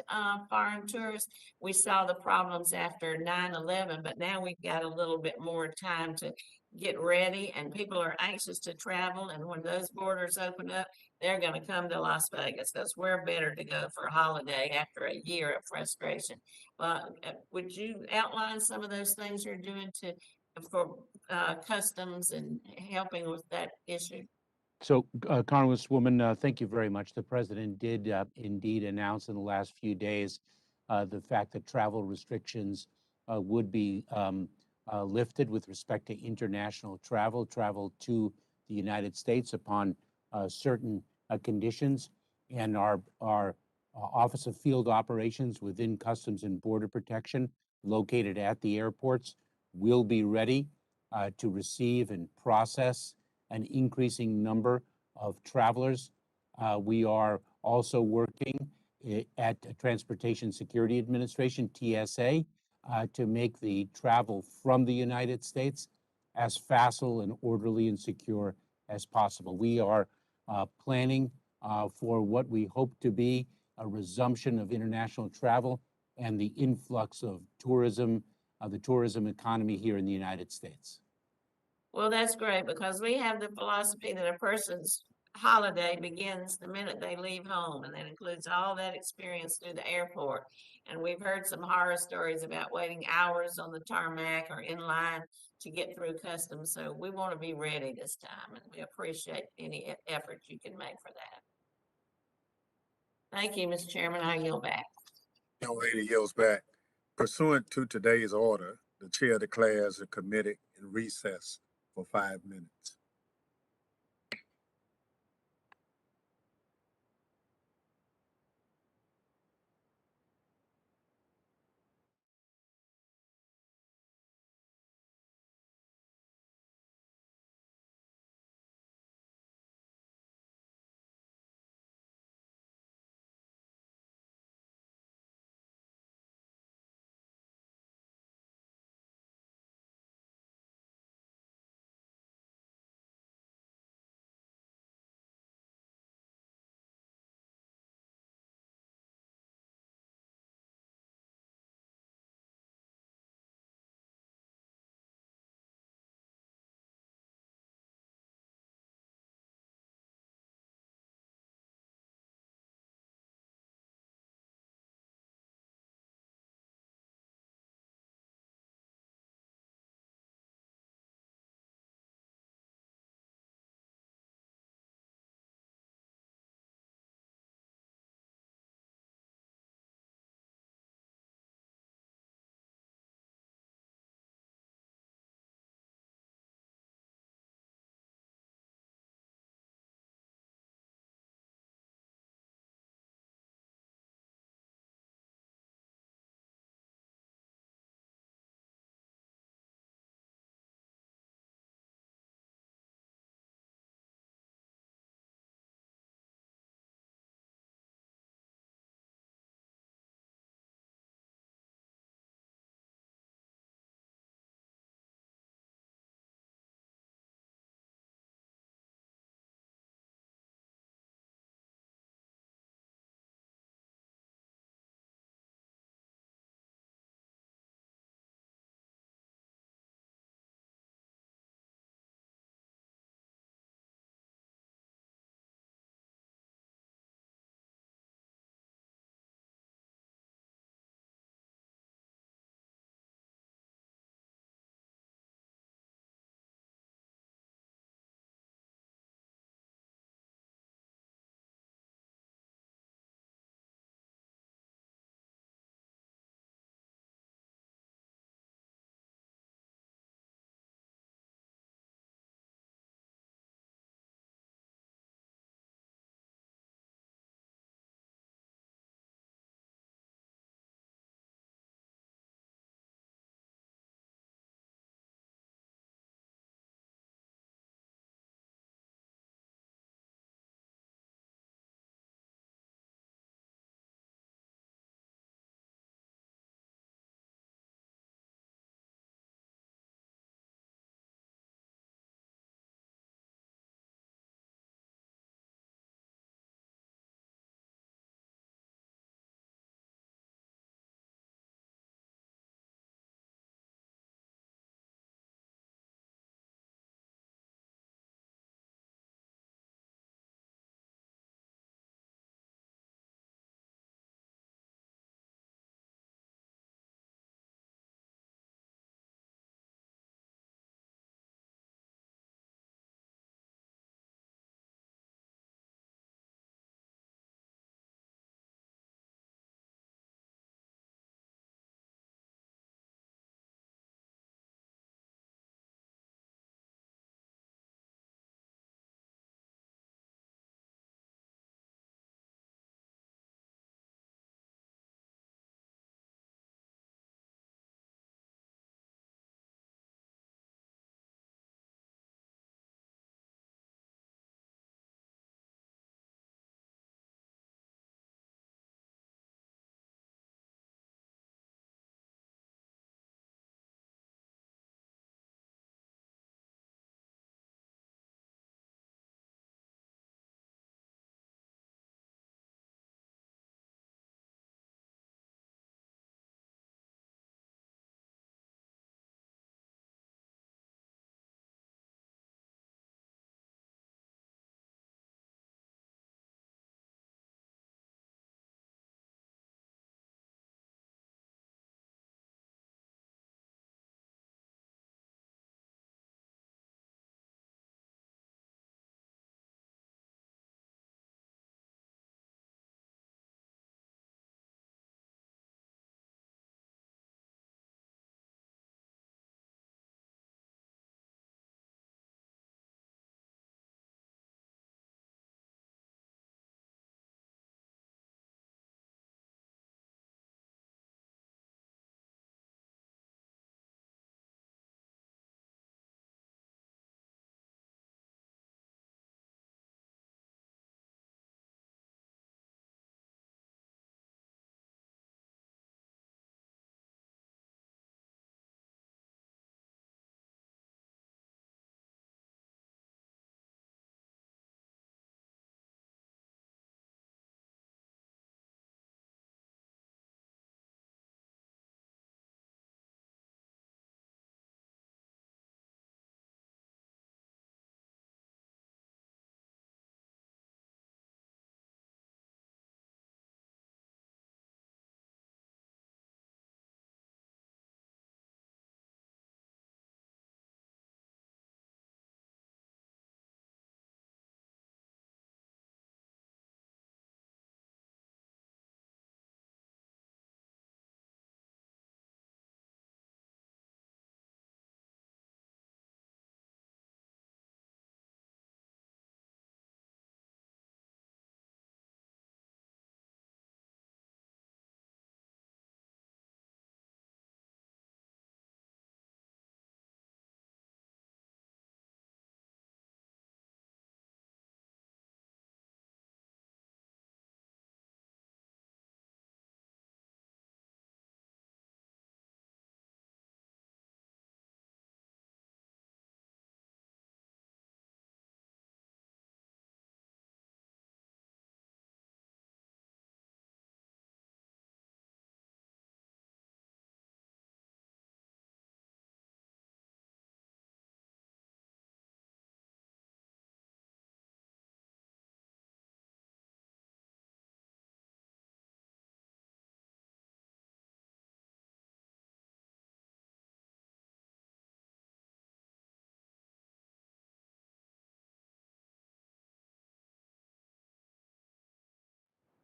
foreign tourists? We saw the problems after 9/11, but now we've got a little bit more time to get ready, and people are anxious to travel. And when those borders open up, they're going to come to Las Vegas because we're better to go for a holiday after a year of frustration. Would you outline some of those things you're doing for customs and helping with that issue? So, Congresswoman, thank you very much. The president did indeed announce in the last few days the fact that travel restrictions would be lifted with respect to international travel to the United States upon certain conditions. And our Office of Field Operations within Customs and Border Protection, located at the airports, will be ready to receive and process an increasing number of travelers. We are also working at Transportation Security Administration, TSA, to make the travel from the United States as facile and orderly and secure as possible. We are planning for what we hope to be a resumption of international travel and the influx of tourism, the tourism economy here in the United States. Well, that's great, because we have the philosophy that a person's holiday begins the minute they leave home, and that includes all that experience through the airport. And we've heard some horror stories about waiting hours on the tarmac or in line to get through customs. So we want to be ready this time, and we appreciate any effort you can make for that. Thank you, Mr. Chairman. I yield back. Young lady yields back. Pursuant to today's order, the chair declares the committee in recess for 5 minutes.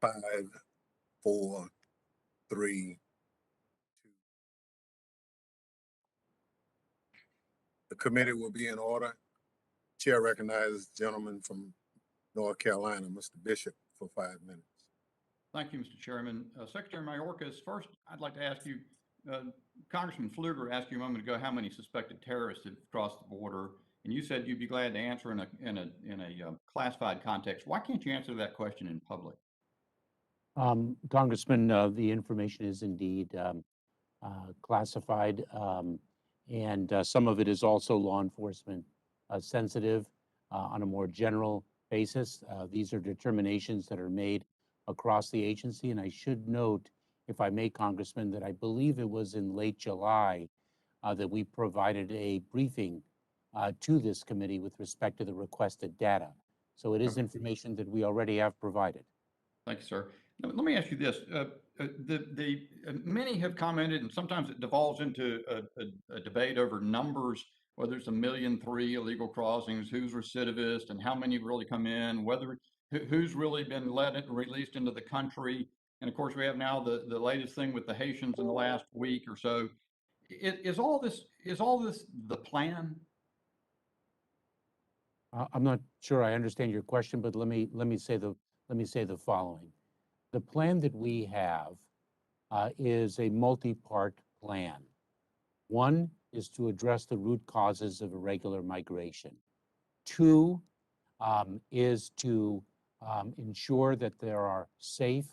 5, 4, 3, 2. The committee will be in order. Chair recognizes the gentleman from North Carolina, Mr. Bishop, for 5 minutes. Thank you, Mr. Chairman. Secretary Mayorkas, first, I'd like to ask you, Congressman Pfluger asked you a moment ago how many suspected terrorists have crossed the border, and you said you'd be glad to answer in a classified context. Why can't you answer that question in public? Congressman, the information is indeed classified, and some of it is also law enforcement sensitive on a more general basis. These are determinations that are made across the agency, and I should note, if I may, Congressman, that I believe it was in late July that we provided a briefing to this committee with respect to the requested data. So it is information that we already have provided. Thank you, sir. Let me ask you this. Many have commented, and sometimes it devolves into a debate over numbers, whether it's 1.3 million illegal crossings, who's recidivist, and how many really come in, who's really been released into the country. And of course, we have now the latest thing with the Haitians in the last week or so. Is all this the plan? I'm not sure I understand your question, but let me say the following. The plan that we have is a multi-part plan. One is to address the root causes of irregular migration. Two is to ensure that there are safe,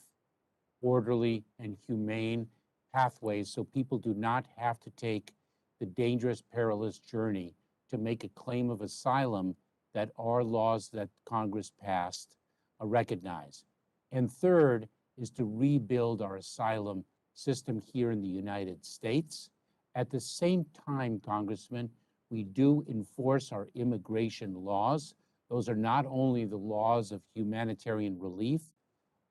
orderly, and humane pathways so people do not have to take the dangerous, perilous journey to make a claim of asylum that our laws that Congress passed recognize. And third is to rebuild our asylum system here in the United States. At the same time, Congressman, we do enforce our immigration laws. Those are not only the laws of humanitarian relief,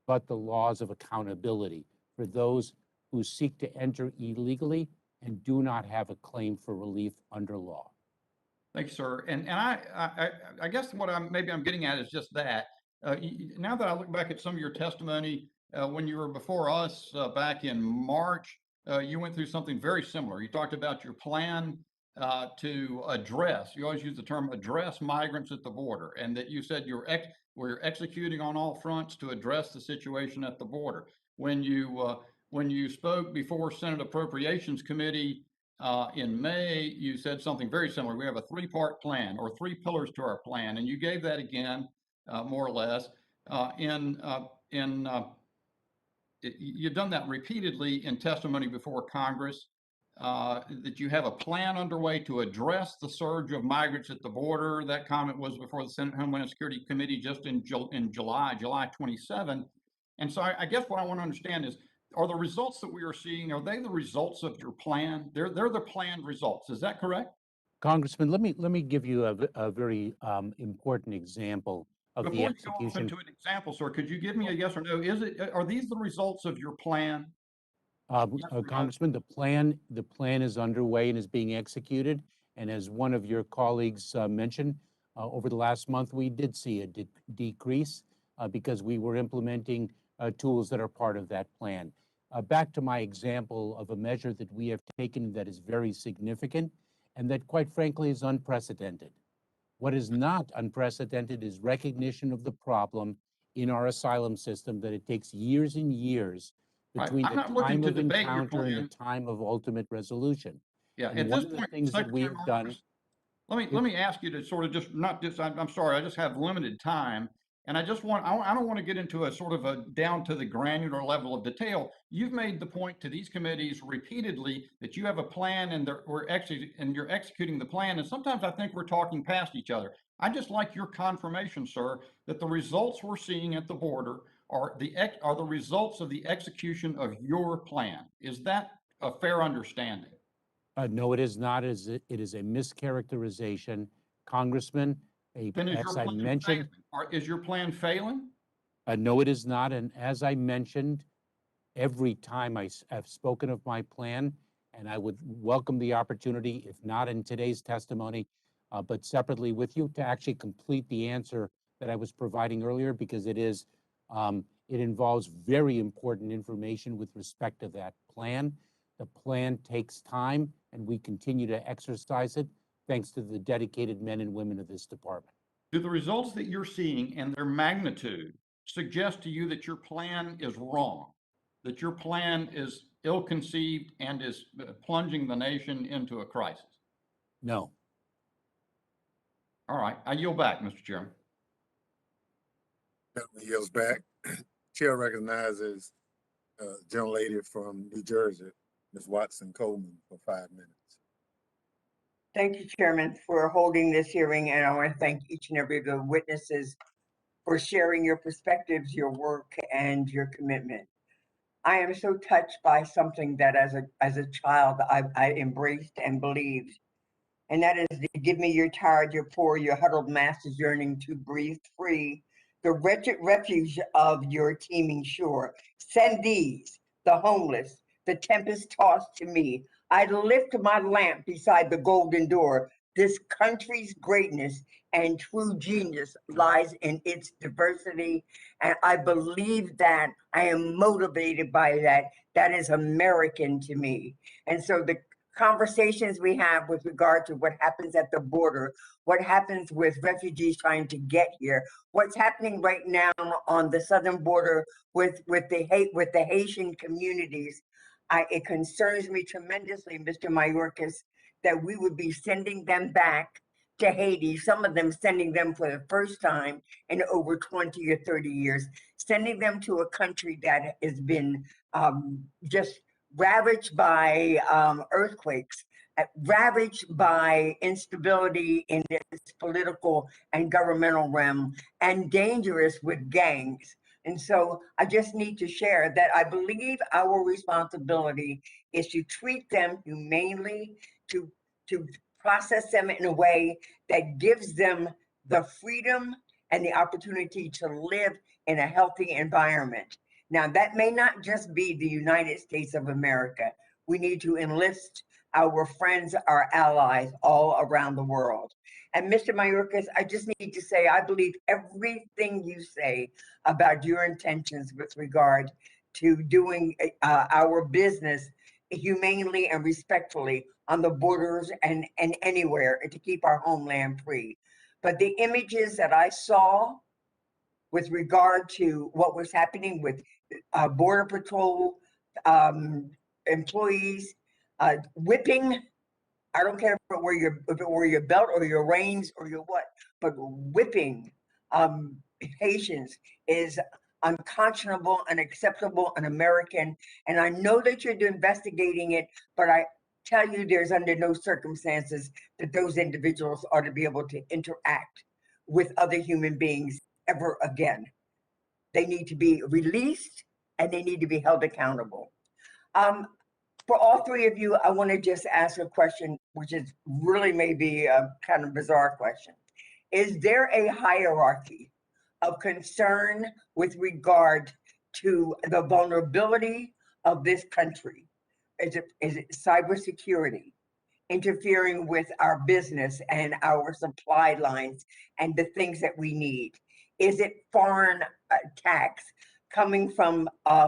but the laws of accountability for those who seek to enter illegally and do not have a claim for relief under law. Thank you, sir. And I guess what I'm getting at is just that. Now that I look back at some of your testimony, when you were before us back in March, you went through something very similar. You talked about your plan to address, you always use the term address migrants at the border, and that you said we're executing on all fronts to address the situation at the border. When you spoke before Senate Appropriations Committee in May, you said something very similar. We have a 3-part plan, or 3 pillars to our plan, and you gave that again, more or less. You've done that repeatedly in testimony before Congress, that you have a plan underway to address the surge of migrants at the border. That comment was before the Senate Homeland Security Committee just in July 27. And so I guess what I want to understand is, are the results that we are seeing, are they the results of your plan? They're the planned results. Is that correct? Congressman, let me give you a very important example of the Before you go off execution. into an example, sir, could you give me a yes or no? Are these the results of your plan? Yes or no? Congressman, the plan is underway and is being executed. And as one of your colleagues mentioned, over the last month, we did see a decrease because we were implementing tools that are part of that plan. Back to my example of a measure that we have taken that is very significant and that, quite frankly, is unprecedented. What is not unprecedented is recognition of the problem in our asylum system, that it takes years and years between I'm the not looking time to of debate your encounter and plan. the time of ultimate resolution. Yeah, And at one this of the point, things that we Secretary have done. Marcus, let me ask you to sort of just not just, I'm sorry, I just have limited time. And I don't want to get into a sort of a down to the granular level of detail. You've made the point to these committees repeatedly that you have a plan and you're executing the plan. And sometimes I think we're talking past each other. I just like your confirmation, sir, that the results we're seeing at the border are the results of the execution of your plan. Is that a fair understanding? No, it is not. It is a mischaracterization, Congressman. Then is As I mentioned, is your plan failing? no, it is not. And as I mentioned, every time I have spoken of my plan, and I would welcome the opportunity, if not in today's testimony, but separately with you, to actually complete the answer that I was providing earlier, because it is It involves very important information with respect to that plan. The plan takes time, and we continue to exercise it thanks to the dedicated men and women of this department. Do the results that you're seeing and their magnitude suggest to you that your plan is wrong, that your plan is ill-conceived and is plunging the nation into a crisis? No. All right, I yield back, Mr. Chairman. Gentleman yields back. Chair recognizes gentlelady from New Jersey, Ms. Watson Coleman, for 5 minutes. Thank you, Chairman, for holding this hearing, and I want to thank each and every of the witnesses for sharing your perspectives, your work, and your commitment. I am so touched by something that as a child I embraced and believed, and that is to give me your tired, your poor, your huddled masses yearning to breathe free, the wretched refuge of your teeming shore. Send these, the homeless, the tempest tossed to me. I lift my lamp beside the golden door. This country's greatness and true genius lies in its diversity. And I believe that. I am motivated by that. That is American to me. And so the conversations we have with regard to what happens at the border, what happens with refugees trying to get here, what's happening right now on the southern border with the Haitian communities, it concerns me tremendously, Mr. Mayorkas, that we would be sending them back to Haiti, some of them sending them for the first time in over 20 or 30 years, sending them to a country that has been just ravaged by earthquakes, ravaged by instability in its political and governmental realm, and dangerous with gangs. And so I just need to share that I believe our responsibility is to treat them humanely, to process them in a way that gives them the freedom and the opportunity to live in a healthy environment. Now, that may not just be the United States of America. We need to enlist our friends, our allies all around the world. And Mr. Mayorkas, I just need to say, I believe everything you say about your intentions with regard to doing our business humanely and respectfully on the borders and anywhere to keep our homeland free. But the images that I saw with regard to what was happening with Border Patrol employees whipping, I don't care if it were your belt or your reins or your what, but whipping Haitians is unconscionable, unacceptable, un-American. And I know that you're investigating it, but I tell you there's under no circumstances that those individuals are to be able to interact with other human beings ever again. They need to be released and they need to be held accountable. For all three of you, I want to just ask a question, which is really maybe a kind of bizarre question. Is there a hierarchy of concern with regard to the vulnerability of this country? Is it cybersecurity, interfering with our business and our supply lines and the things that we need? Is it foreign attacks coming from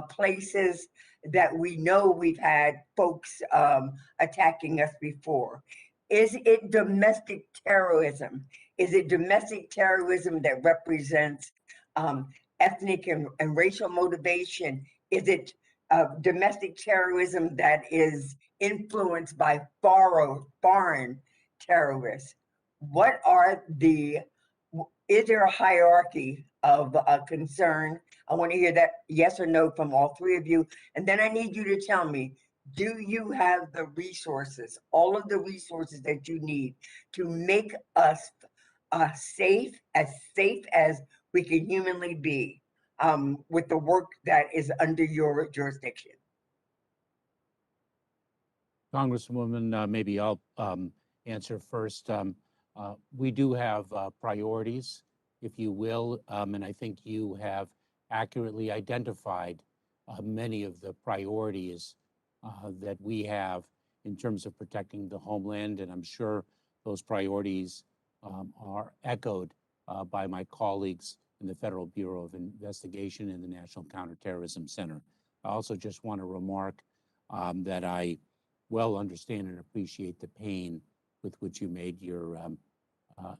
places that we know we've had folks attacking us before? Is it domestic terrorism? Is it domestic terrorism that represents ethnic and racial motivation? Is it domestic terrorism that is influenced by foreign terrorists? What are is there a hierarchy of concern? I want to hear that yes or no from all three of you. And then I need you to tell me, do you have the resources, all of the resources that you need to make us safe as we can humanly be with the work that is under your jurisdiction? Congresswoman, maybe I'll answer first. We do have priorities, if you will, and I think you have accurately identified many of the priorities that we have in terms of protecting the homeland, and I'm sure those priorities are echoed by my colleagues in the Federal Bureau of Investigation and the National Counterterrorism Center. I also just want to remark that I well understand and appreciate the pain with which you made your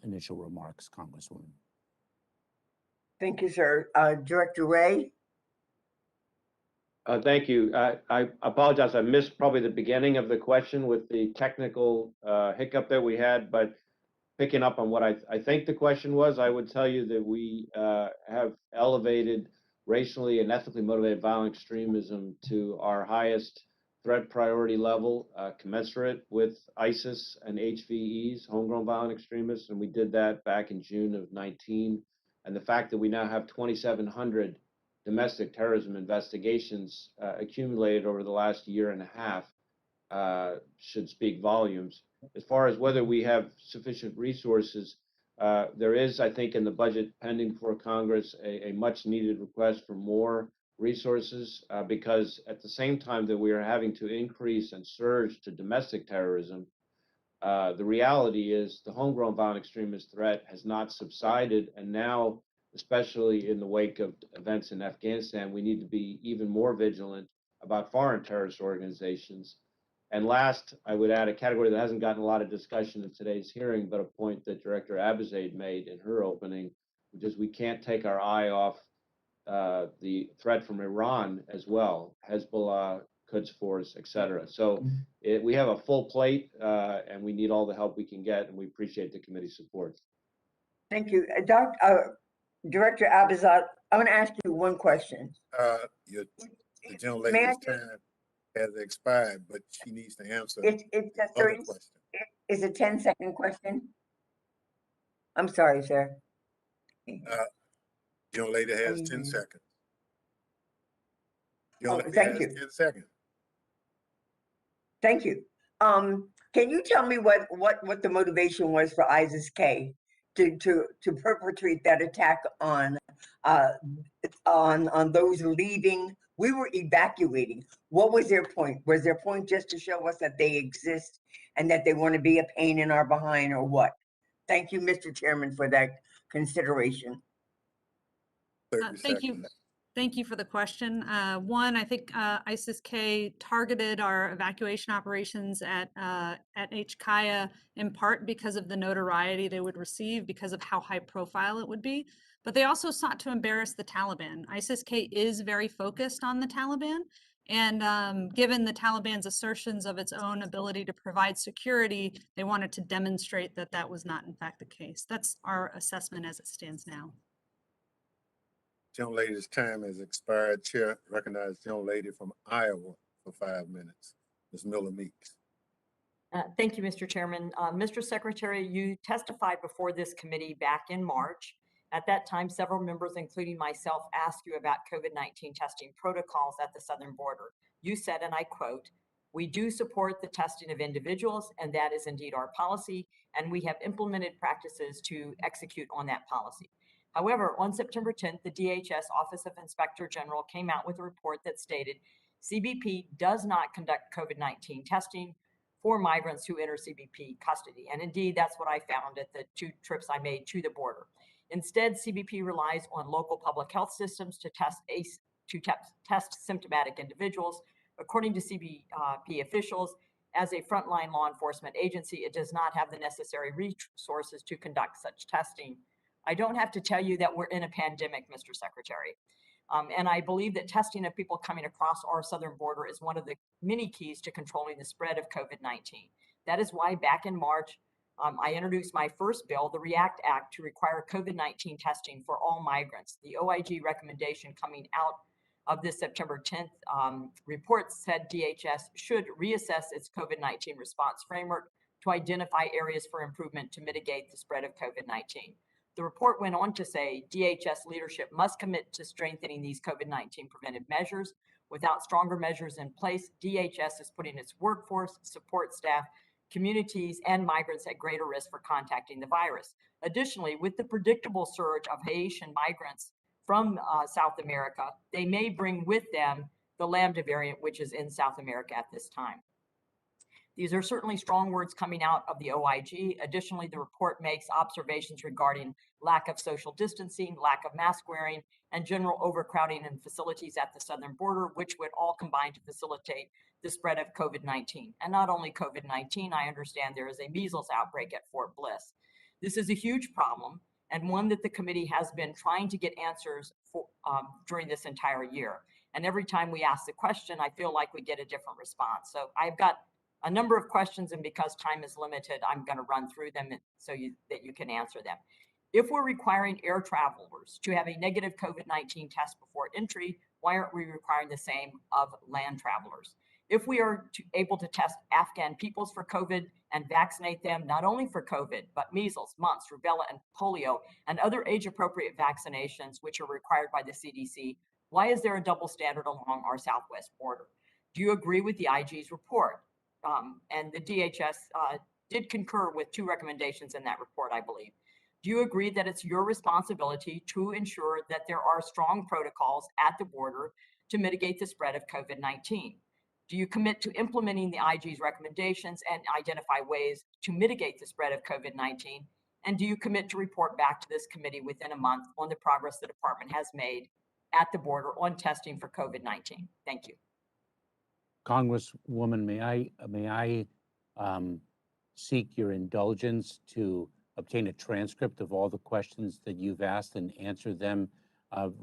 initial remarks, Congresswoman. Thank you, sir. Director Wray? Thank you. I apologize. I missed probably the beginning of the question with the technical hiccup that we had, but picking up on what I think the question was, I would tell you that we have elevated racially and ethically motivated violent extremism to our highest threat priority level, commensurate with ISIS and HVEs, homegrown violent extremists, and we did that back in June of 19. And the fact that we now have 2,700 domestic terrorism investigations accumulated over the last year and a half should speak volumes. As far as whether we have sufficient resources, there is, I think, in the budget pending for Congress, a much needed request for more resources because at the same time that we are having to increase and surge to domestic terrorism, the reality is the homegrown violent extremist threat has not subsided, and now, especially in the wake of events in Afghanistan, we need to be even more vigilant about foreign terrorist organizations. And last, I would add a category that hasn't gotten a lot of discussion in today's hearing, but a point that Director Abizaid made in her opening, which is we can't take our eye off the threat from Iran as well, Hezbollah, Quds Force, et cetera. So we have a full plate and we need all the help we can get, and we appreciate the committee's support. Thank you. Director Abizaid, I'm going to ask you one question. The gentlelady's time has expired, but she needs to answer other questions. It's a 10-second question. I'm sorry, sir. Gentlelady has 10 seconds. Thank you. 10 seconds. Thank you. Can you tell me what the motivation was for ISIS-K to perpetrate that attack on those leaving? We were evacuating. What was their point? Was their point just to show us that they exist and that they want to be a pain in our behind, or what? Thank you, Mr. Chairman, for that consideration. Thank you. Thank you for the question. One, I think ISIS-K targeted our evacuation operations at HKIA in part because of the notoriety they would receive, because of how high profile it would be. But they also sought to embarrass the Taliban. ISIS-K is very focused on the Taliban. And given the Taliban's assertions of its own ability to provide security, they wanted to demonstrate that that was not in fact the case. That's our assessment as it stands now. Gentlelady's time has expired. Chair recognizes gentlelady from Iowa for 5 minutes. Ms. Miller Meeks. Thank you, Mr. Chairman. Mr. Secretary, you testified before this committee back in March. At that time, several members, including myself, asked you about COVID-19 testing protocols at the southern border. You said, and I quote, "We do support the testing of individuals, and that is indeed our policy, and we have implemented practices to execute on that policy." However, on September 10th, the DHS Office of Inspector General came out with a report that stated CBP does not conduct COVID-19 testing for migrants who enter CBP custody. And indeed, that's what I found at the 2 trips I made to the border. Instead, CBP relies on local public health systems to test symptomatic individuals. According to CBP officials, as a frontline law enforcement agency, it does not have the necessary resources to conduct such testing. I don't have to tell you that we're in a pandemic, Mr. Secretary. And I believe that testing of people coming across our southern border is one of the many keys to controlling the spread of COVID-19. That is why back in March, I introduced my first bill, the REACT Act, to require COVID-19 testing for all migrants. The OIG recommendation coming out of this September 10th report said DHS should reassess its COVID-19 response framework to identify areas for improvement to mitigate the spread of COVID-19. The report went on to say DHS leadership must commit to strengthening these COVID-19 preventive measures. Without stronger measures in place, DHS is putting its workforce, support staff, communities, and migrants at greater risk for contacting the virus. Additionally, with the predictable surge of Haitian migrants from South America, they may bring with them the Lambda variant, which is in South America at this time. These are certainly strong words coming out of the OIG. Additionally, the report makes observations regarding lack of social distancing, lack of mask wearing, and general overcrowding in facilities at the southern border, which would all combine to facilitate the spread of COVID-19. And not only COVID-19, I understand there is a measles outbreak at Fort Bliss. This is a huge problem and one that the committee has been trying to get answers for during this entire year. And every time we ask the question, I feel like we get a different response. So I've got a number of questions, and because time is limited, I'm going to run through them so that you can answer them. If we're requiring air travelers to have a negative COVID-19 test before entry, why aren't we requiring the same of land travelers? If we are able to test Afghan peoples for COVID and vaccinate them not only for COVID, but measles, mumps, rubella, and polio, and other age-appropriate vaccinations which are required by the CDC, why is there a double standard along our southwest border? Do you agree with the IG's report? And the DHS did concur with 2 recommendations in that report, I believe. Do you agree that it's your responsibility to ensure that there are strong protocols at the border to mitigate the spread of COVID-19? Do you commit to implementing the IG's recommendations and identify ways to mitigate the spread of COVID-19? And do you commit to report back to this committee within a month on the progress the department has made at the border on testing for COVID-19? Thank you. Congresswoman, may I seek your indulgence to obtain a transcript of all the questions that you've asked and answer them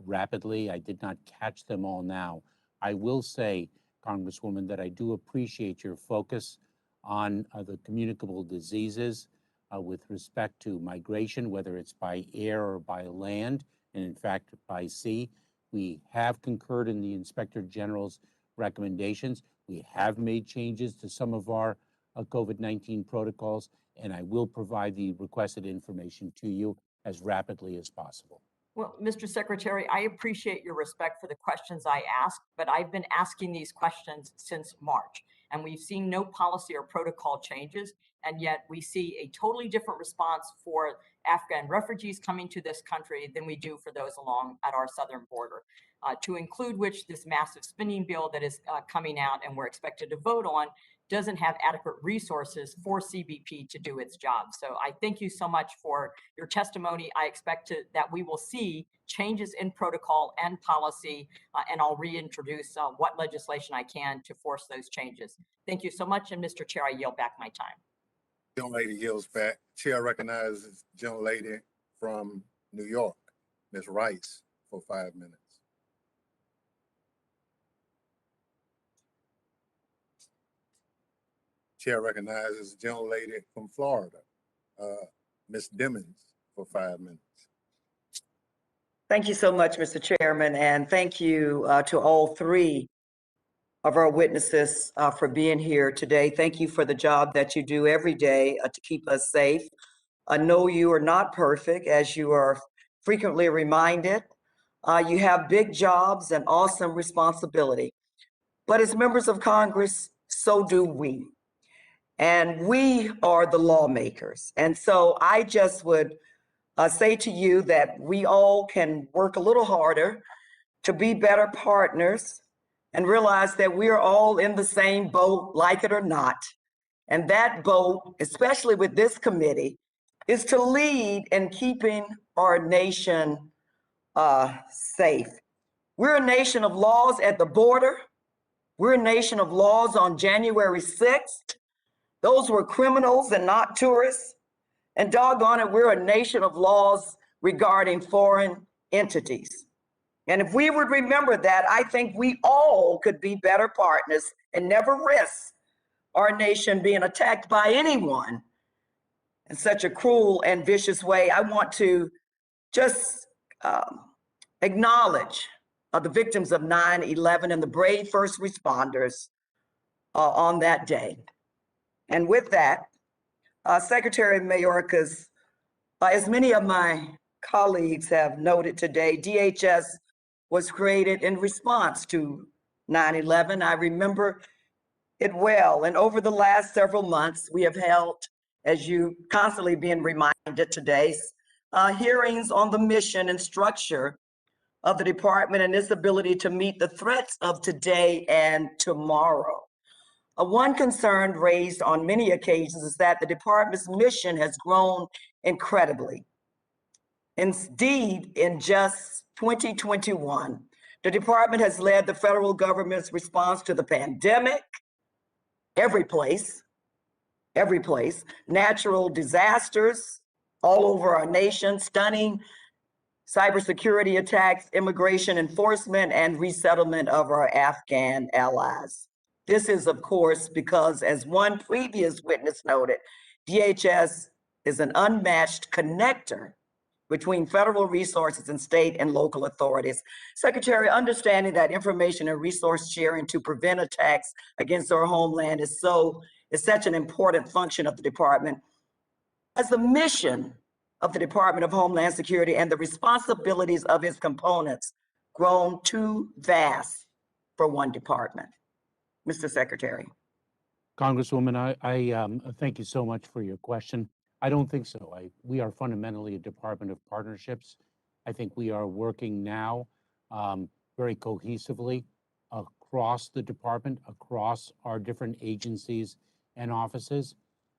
rapidly? I did not catch them all now. I will say, Congresswoman, that I do appreciate your focus on the communicable diseases with respect to migration, whether it's by air or by land, and in fact by sea. We have concurred in the Inspector General's recommendations. We have made changes to some of our COVID-19 protocols, and I will provide the requested information to you as rapidly as possible. Well, Mr. Secretary, I appreciate your respect for the questions I asked, but I've been asking these questions since March, and we've seen no policy or protocol changes, and yet we see a totally different response for Afghan refugees coming to this country than we do for those along at our southern border, to include which this massive spending bill that is coming out and we're expected to vote on doesn't have adequate resources for CBP to do its job. So I thank you so much for your testimony. I expect that we will see changes in protocol and policy, and I'll reintroduce what legislation I can to force those changes. Thank you so much, and Mr. Chair, I yield back my time. Gentlelady yields back. Chair recognizes gentlelady from New York, Ms. Rice, for 5 minutes. Chair recognizes the gentlelady from Florida, Ms. Dimmons, for 5 minutes. Thank you so much, Mr. Chairman, and thank you to all 3 of our witnesses for being here today. Thank you for the job that you do every day to keep us safe. I know you are not perfect, as you are frequently reminded. You have big jobs and awesome responsibility. But as members of Congress, so do we. And we are the lawmakers. And so I just would say to you that we all can work a little harder to be better partners and realize that we are all in the same boat, like it or not. And that boat, especially with this committee, is to lead in keeping our nation safe. We're a nation of laws at the border. We're a nation of laws on January 6th. Those were criminals and not tourists. And doggone it, we're a nation of laws regarding foreign entities. And if we would remember that, I think we all could be better partners and never risk our nation being attacked by anyone in such a cruel and vicious way. I want to just acknowledge the victims of 9/11 and the brave first responders on that day. And with that, Secretary Mayorkas, as many of my colleagues have noted today, DHS was created in response to 9/11. I remember it well. And over the last several months, we have held, as you constantly being reminded today, hearings on the mission and structure of the department and its ability to meet the threats of today and tomorrow. One concern raised on many occasions is that the department's mission has grown incredibly. Indeed, in just 2021, the department has led the federal government's response to the pandemic, every place, natural disasters all over our nation, stunning cybersecurity attacks, immigration enforcement, and resettlement of our Afghan allies. This is, of course, because, as one previous witness noted, DHS is an unmatched connector between federal resources and state and local authorities. Secretary, understanding that information and resource sharing to prevent attacks against our homeland is such an important function of the department, as the mission of the Department of Homeland Security and the responsibilities of its components grown too vast for one department? Mr. Secretary. Congresswoman, I thank you so much for your question. I don't think so. We are fundamentally a department of partnerships. I think we are working now very cohesively across the department, across our different agencies and offices.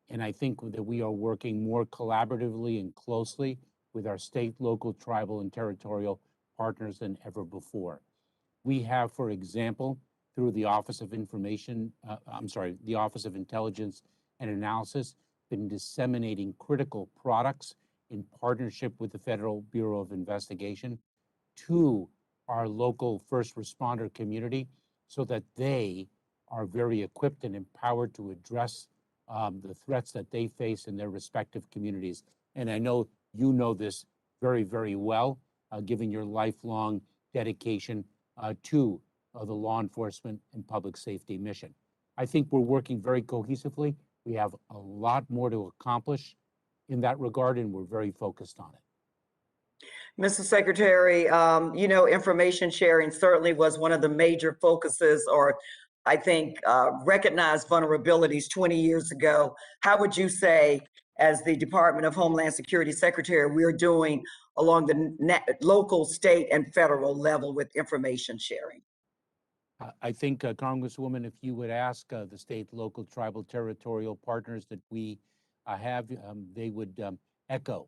And I think that we are working more collaboratively and closely with our state, local, tribal, and territorial partners than ever before. We have, for example, through the Office of the Office of Intelligence and Analysis, been disseminating critical products in partnership with the Federal Bureau of Investigation to our local first responder community so that they are very equipped and empowered to address the threats that they face in their respective communities. And I know you know this very, very well, given your lifelong dedication to the law enforcement and public safety mission. I think we're working very cohesively. We have a lot more to accomplish in that regard, and we're very focused on it. Mr. Secretary, information sharing certainly was one of the major focuses, or I think recognized vulnerabilities 20 years ago. How would you say, as the Department of Homeland Security Secretary, we're doing along the local, state, and federal level with information sharing? I think, Congresswoman, if you would ask the state, local, tribal, territorial partners that we have, they would echo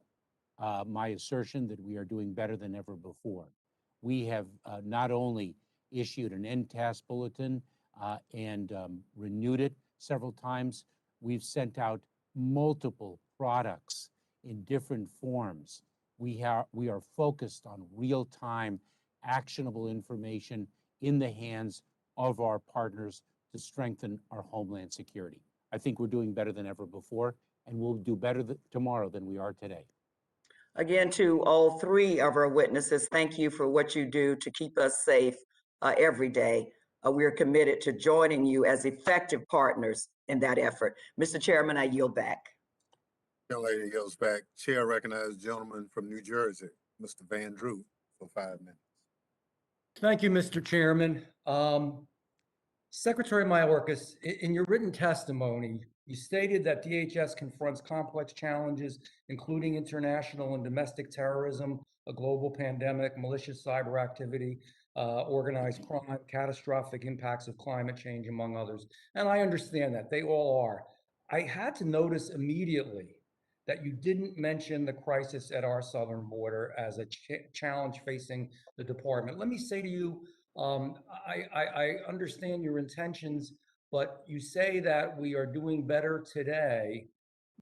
my assertion that we are doing better than ever before. We have not only issued an NTAS bulletin and renewed it several times, we've sent out multiple products in different forms. We are focused on real-time, actionable information in the hands of our partners to strengthen our homeland security. I think we're doing better than ever before, and we'll do better tomorrow than we are today. Again, to all three of our witnesses, thank you for what you do to keep us safe every day. We are committed to joining you as effective partners in that effort. Mr. Chairman, I yield back. Young lady yields back. Chair recognizes gentleman from New Jersey, Mr. Van Drew, for 5 minutes. Thank you, Mr. Chairman. Secretary Mayorkas, in your written testimony, you stated that DHS confronts complex challenges, including international and domestic terrorism, a global pandemic, malicious cyber activity, organized crime, catastrophic impacts of climate change, among others. And I understand that, they all are. I had to notice immediately that you didn't mention the crisis at our southern border as a challenge facing the department. Let me say to you, I understand your intentions, but you say that we are doing better today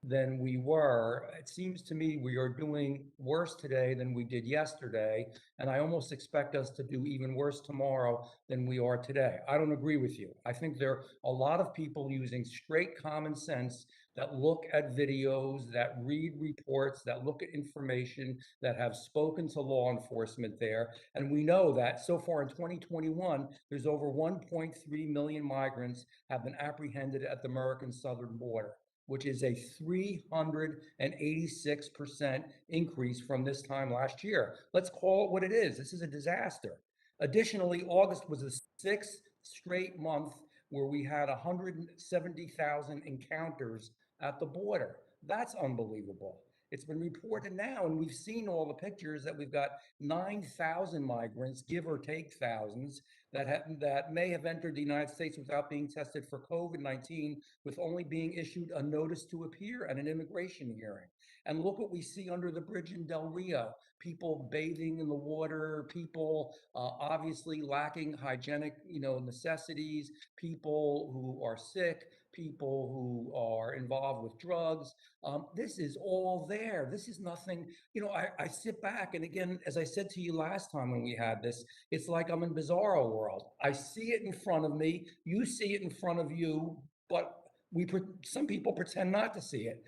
than we were. It seems to me we are doing worse today than we did yesterday, and I almost expect us to do even worse tomorrow than we are today. I don't agree with you. I think there are a lot of people using straight common sense that look at videos, that read reports, that look at information, that have spoken to law enforcement there. And we know that so far in 2021, there's over 1.3 million migrants have been apprehended at the American southern border, which is a 386% increase from this time last year. Let's call it what it is. This is a disaster. Additionally, August was the 6th straight month where we had 170,000 encounters at the border. That's unbelievable. It's been reported now, and we've seen all the pictures that we've got 9,000 migrants, give or take thousands, that may have entered the United States without being tested for COVID-19, with only being issued a notice to appear at an immigration hearing. And look what we see under the bridge in Del Rio: people bathing in the water, people obviously lacking hygienic, necessities, people who are sick, people who are involved with drugs. This is all there. This is nothing, I sit back, and again, as I said to you last time when we had this, it's like I'm in Bizarro world. I see it in front of me, you see it in front of you, but some people pretend not to see it.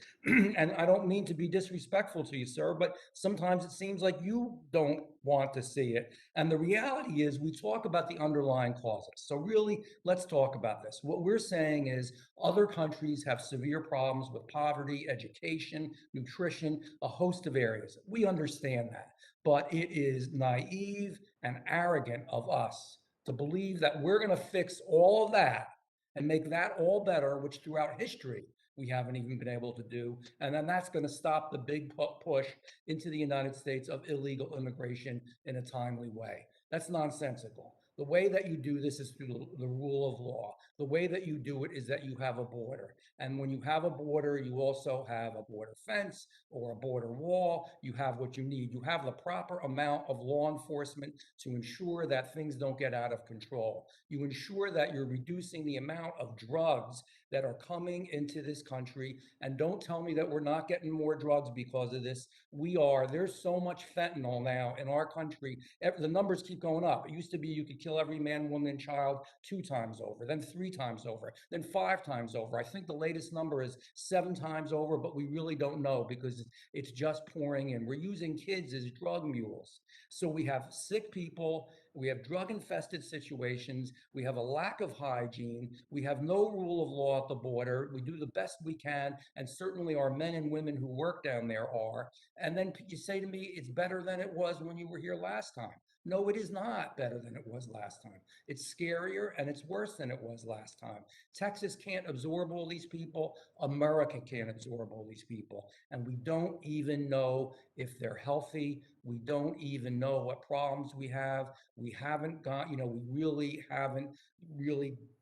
And I don't mean to be disrespectful to you, sir, but sometimes it seems like you don't want to see it. And the reality is, we talk about the underlying causes. So really, let's talk about this. What we're saying is, other countries have severe problems with poverty, education, nutrition, a host of areas. We understand that, but it is naive and arrogant of us to believe that we're going to fix all of that and make that all better, which throughout history we haven't even been able to do. And then that's going to stop the big push into the United States of illegal immigration in a timely way. That's nonsensical. The way that you do this is through the rule of law. The way that you do it is that you have a border. And when you have a border, you also have a border fence or a border wall. You have what you need. You have the proper amount of law enforcement to ensure that things don't get out of control. You ensure that you're reducing the amount of drugs that are coming into this country. And don't tell me that we're not getting more drugs because of this. We are. There's so much fentanyl now in our country. The numbers keep going up. It used to be you could kill every man, woman, and child 2 times over, then 3 times over, then 5 times over. I think the latest number is 7 times over, but we really don't know because it's just pouring in. We're using kids as drug mules. So we have sick people, we have drug-infested situations, we have a lack of hygiene, we have no rule of law at the border, we do the best we can, and certainly our men and women who work down there are. And then you say to me, it's better than it was when you were here last time. No, it is not better than it was last time. It's scarier and it's worse than it was last time. Texas can't absorb all these people. America can't absorb all these people. And we don't even know if they're healthy. We don't even know what problems we have. We haven't got, we really haven't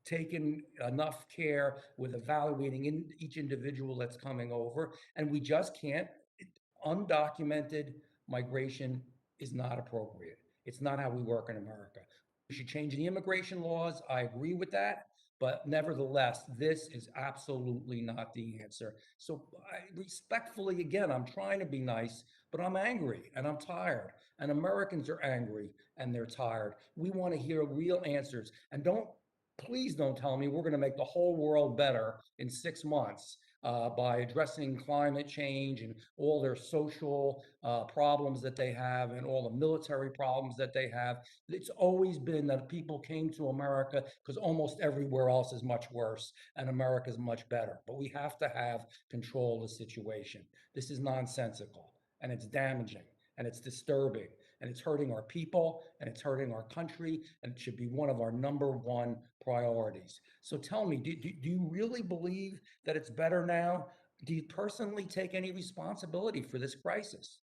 taken enough care with evaluating each individual that's coming over. And we just can't. Undocumented migration is not appropriate. It's not how we work in America. We should change the immigration laws. I agree with that. But nevertheless, this is absolutely not the answer. So respectfully, again, I'm trying to be nice, but I'm angry and I'm tired. And Americans are angry and they're tired. We want to hear real answers. And please don't tell me we're going to make the whole world better in 6 months. By addressing climate change and all their social problems that they have and all the military problems that they have. It's always been that people came to America because almost everywhere else is much worse and America is much better. But we have to have control of the situation. This is nonsensical and it's damaging and it's disturbing and it's hurting our people and it's hurting our country, and it should be one of our #1 priorities. So tell me, do you really believe that it's better now? Do you personally take any responsibility for this crisis?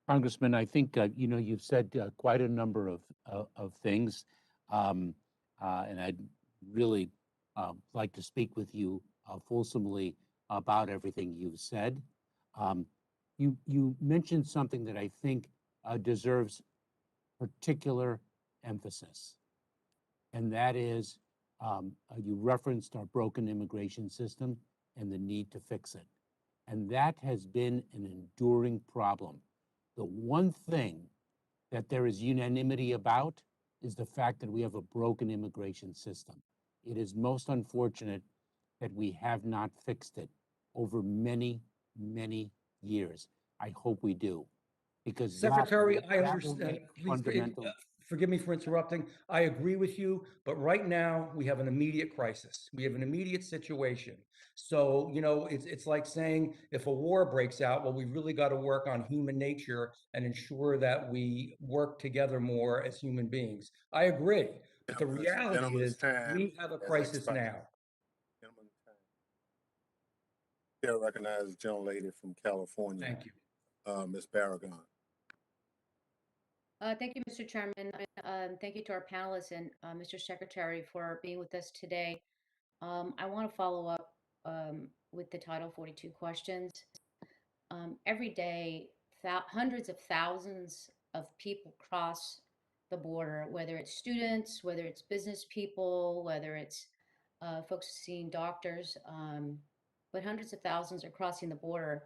Congressman, I think you've said quite a number of things, and I'd really like to speak with you fulsomely about everything you've said. You mentioned something that I think deserves particular emphasis, and that is you referenced our broken immigration system and the need to fix it. And that has been an enduring problem. The one thing that there is unanimity about is the fact that we have a broken immigration system. It is most unfortunate that we have not fixed it over many, many years. I hope we do. Because Secretary, I that will understand. make Please, fundamental. forgive me for interrupting. I agree with you, but right now we have an immediate crisis. We have an immediate situation. So, it's like saying if a war breaks out, well, we've really got to work on human nature and ensure that we work together more as human beings. I agree. But the reality is we have a crisis now. Chair recognizes the gentlelady from California. Thank you. Ms. Paragon. Thank you, Mr. Chairman. Thank you to our panelists and Mr. Secretary for being with us today. I want to follow up with the Title 42 questions. Every day, hundreds of thousands of people cross the border, whether it's students, whether it's business people, whether it's folks seeing doctors, but hundreds of thousands are crossing the border.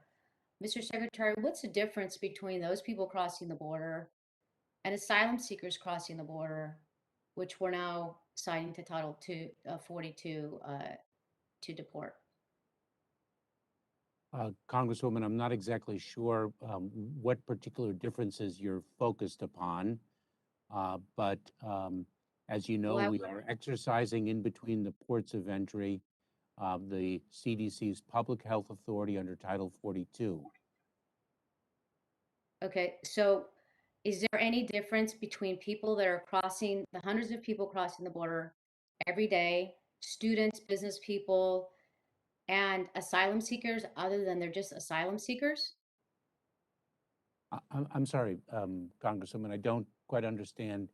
Mr. Secretary, what's the difference between those people crossing the border and asylum seekers crossing the border, which we're now citing to Title 42 to deport? Congresswoman, I'm not exactly sure what particular differences you're focused upon, but as you know, we are exercising in between the ports of entry the CDC's public health authority under Title 42. Okay, so is there any difference between people that are crossing, the hundreds of people crossing the border every day, students, business people, and asylum seekers, other than they're just asylum seekers? I'm sorry, Congresswoman, I don't quite understand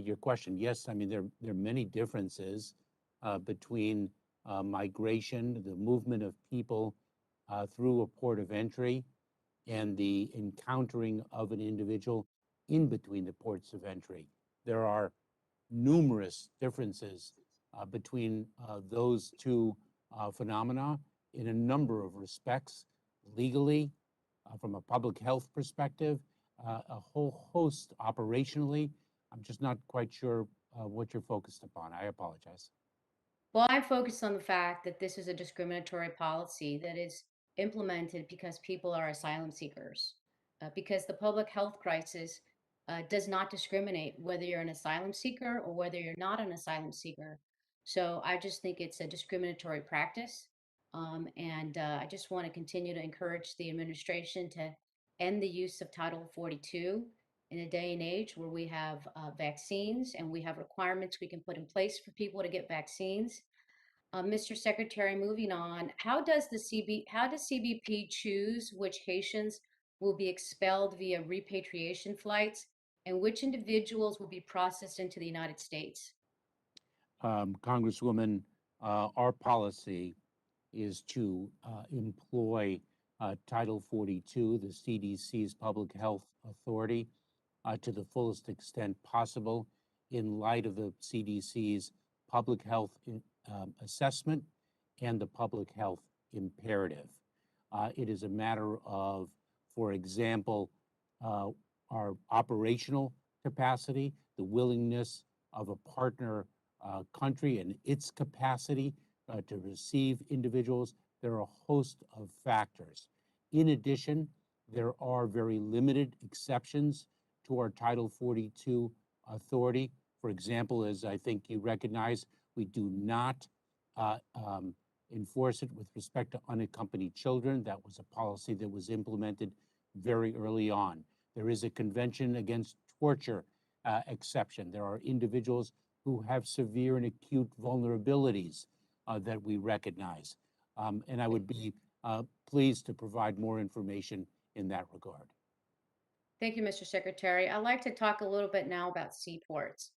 your question. Yes, I mean, there are many differences between migration, the movement of people through a port of entry, and the encountering of an individual in between the ports of entry. There are numerous differences between those two phenomena in a number of respects, legally, from a public health perspective, a whole host operationally. I'm just not quite sure what you're focused upon. I apologize. Well, I'm focused on the fact that this is a discriminatory policy that is implemented because people are asylum seekers, because the public health crisis does not discriminate whether you're an asylum seeker or whether you're not an asylum seeker. So I just think it's a discriminatory practice. And I just want to continue to encourage the administration to end the use of Title 42 in a day and age where we have vaccines and we have requirements we can put in place for people to get vaccines. Mr. Secretary, moving on, how does CBP choose which Haitians will be expelled via repatriation flights and which individuals will be processed into the United States? Congresswoman, our policy is to employ Title 42, the CDC's public health authority, to the fullest extent possible in light of the CDC's public health assessment and the public health imperative. It is a matter of, for example, our operational capacity, the willingness of a partner country and its capacity to receive individuals. There are a host of factors. In addition, there are very limited exceptions to our Title 42 authority. For example, as I think you recognize, we do not enforce it with respect to unaccompanied children. That was a policy that was implemented very early on. There is a Convention Against Torture exception. There are individuals who have severe and acute vulnerabilities that we recognize. And I would be pleased to provide more information in that regard. Thank you, Mr. Secretary. I'd like to talk a little bit now about seaports.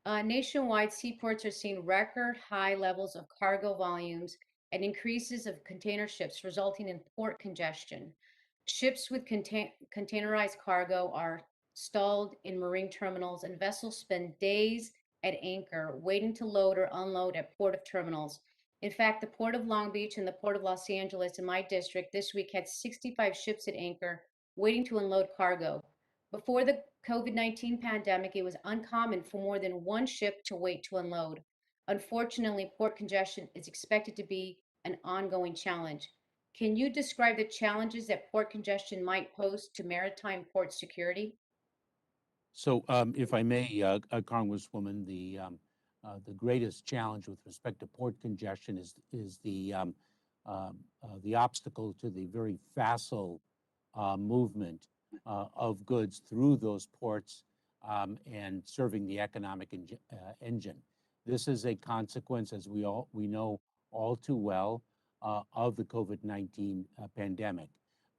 Nationwide, seaports are seeing record high levels of cargo volumes and increases of container ships, resulting in port congestion. Ships with containerized cargo are stalled in marine terminals, and vessels spend days at anchor waiting to load or unload at port of terminals. In fact, the Port of Long Beach and the Port of Los Angeles in my district this week had 65 ships at anchor waiting to unload cargo. Before the COVID-19 pandemic, it was uncommon for more than one ship to wait to unload. Unfortunately, port congestion is expected to be an ongoing challenge. Can you describe the challenges that port congestion might pose to maritime port security? So if I may, Congresswoman, the greatest challenge with respect to port congestion is the obstacle to the very facile movement of goods through those ports and serving the economic engine. This is a consequence, as we know all too well, of the COVID-19 pandemic.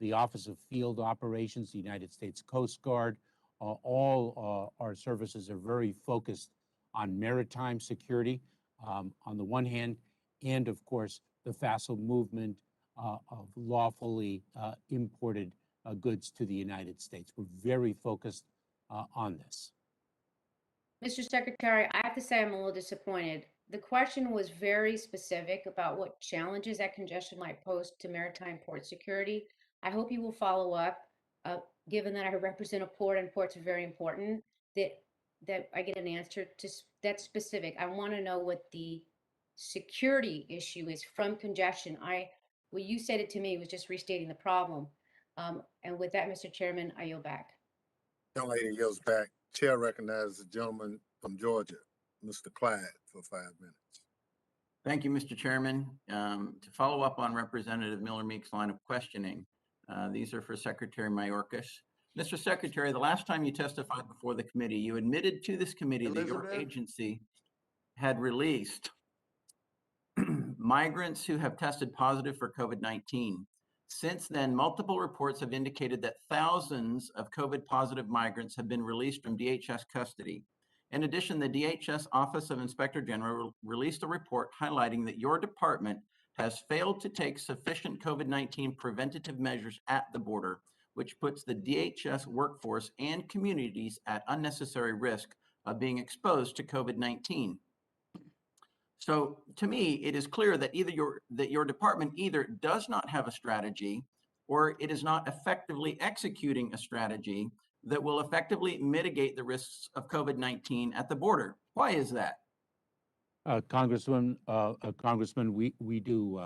the Office of Field Operations, the United States Coast Guard. All our services are very focused on maritime security on the one hand, and of course, the facile movement of lawfully imported goods to the United States. We're very focused on this. Mr. Secretary, I have to say I'm a little disappointed. The question was very specific about what challenges that congestion might pose to maritime port security. I hope you will follow up, given that I represent a port and ports are very important, that I get an answer to that specific. I want to know what the security issue is from congestion. What you said it to me was just restating the problem. And with that, Mr. Chairman, I yield back. Young lady yields back. Chair recognizes the gentleman from Georgia, Mr. Clyde, for 5 minutes. Thank you, Mr. Chairman. To follow up on Representative Miller-Meek's line of questioning, these are for Secretary Mayorkas. Mr. Secretary, the last time you testified before the committee, you admitted to this committee that your agency had released migrants who have tested positive for COVID-19. Since then, multiple reports have indicated that thousands of COVID-positive migrants have been released from DHS custody. In addition, the DHS Office of Inspector General released a report highlighting that your department has failed to take sufficient COVID-19 preventative measures at the border, which puts the DHS workforce and communities at unnecessary risk of being exposed to COVID-19. So to me, it is clear that your department either does not have a strategy or it is not effectively executing a strategy that will effectively mitigate the risks of COVID-19 at the border. Why is that? Congressman, we do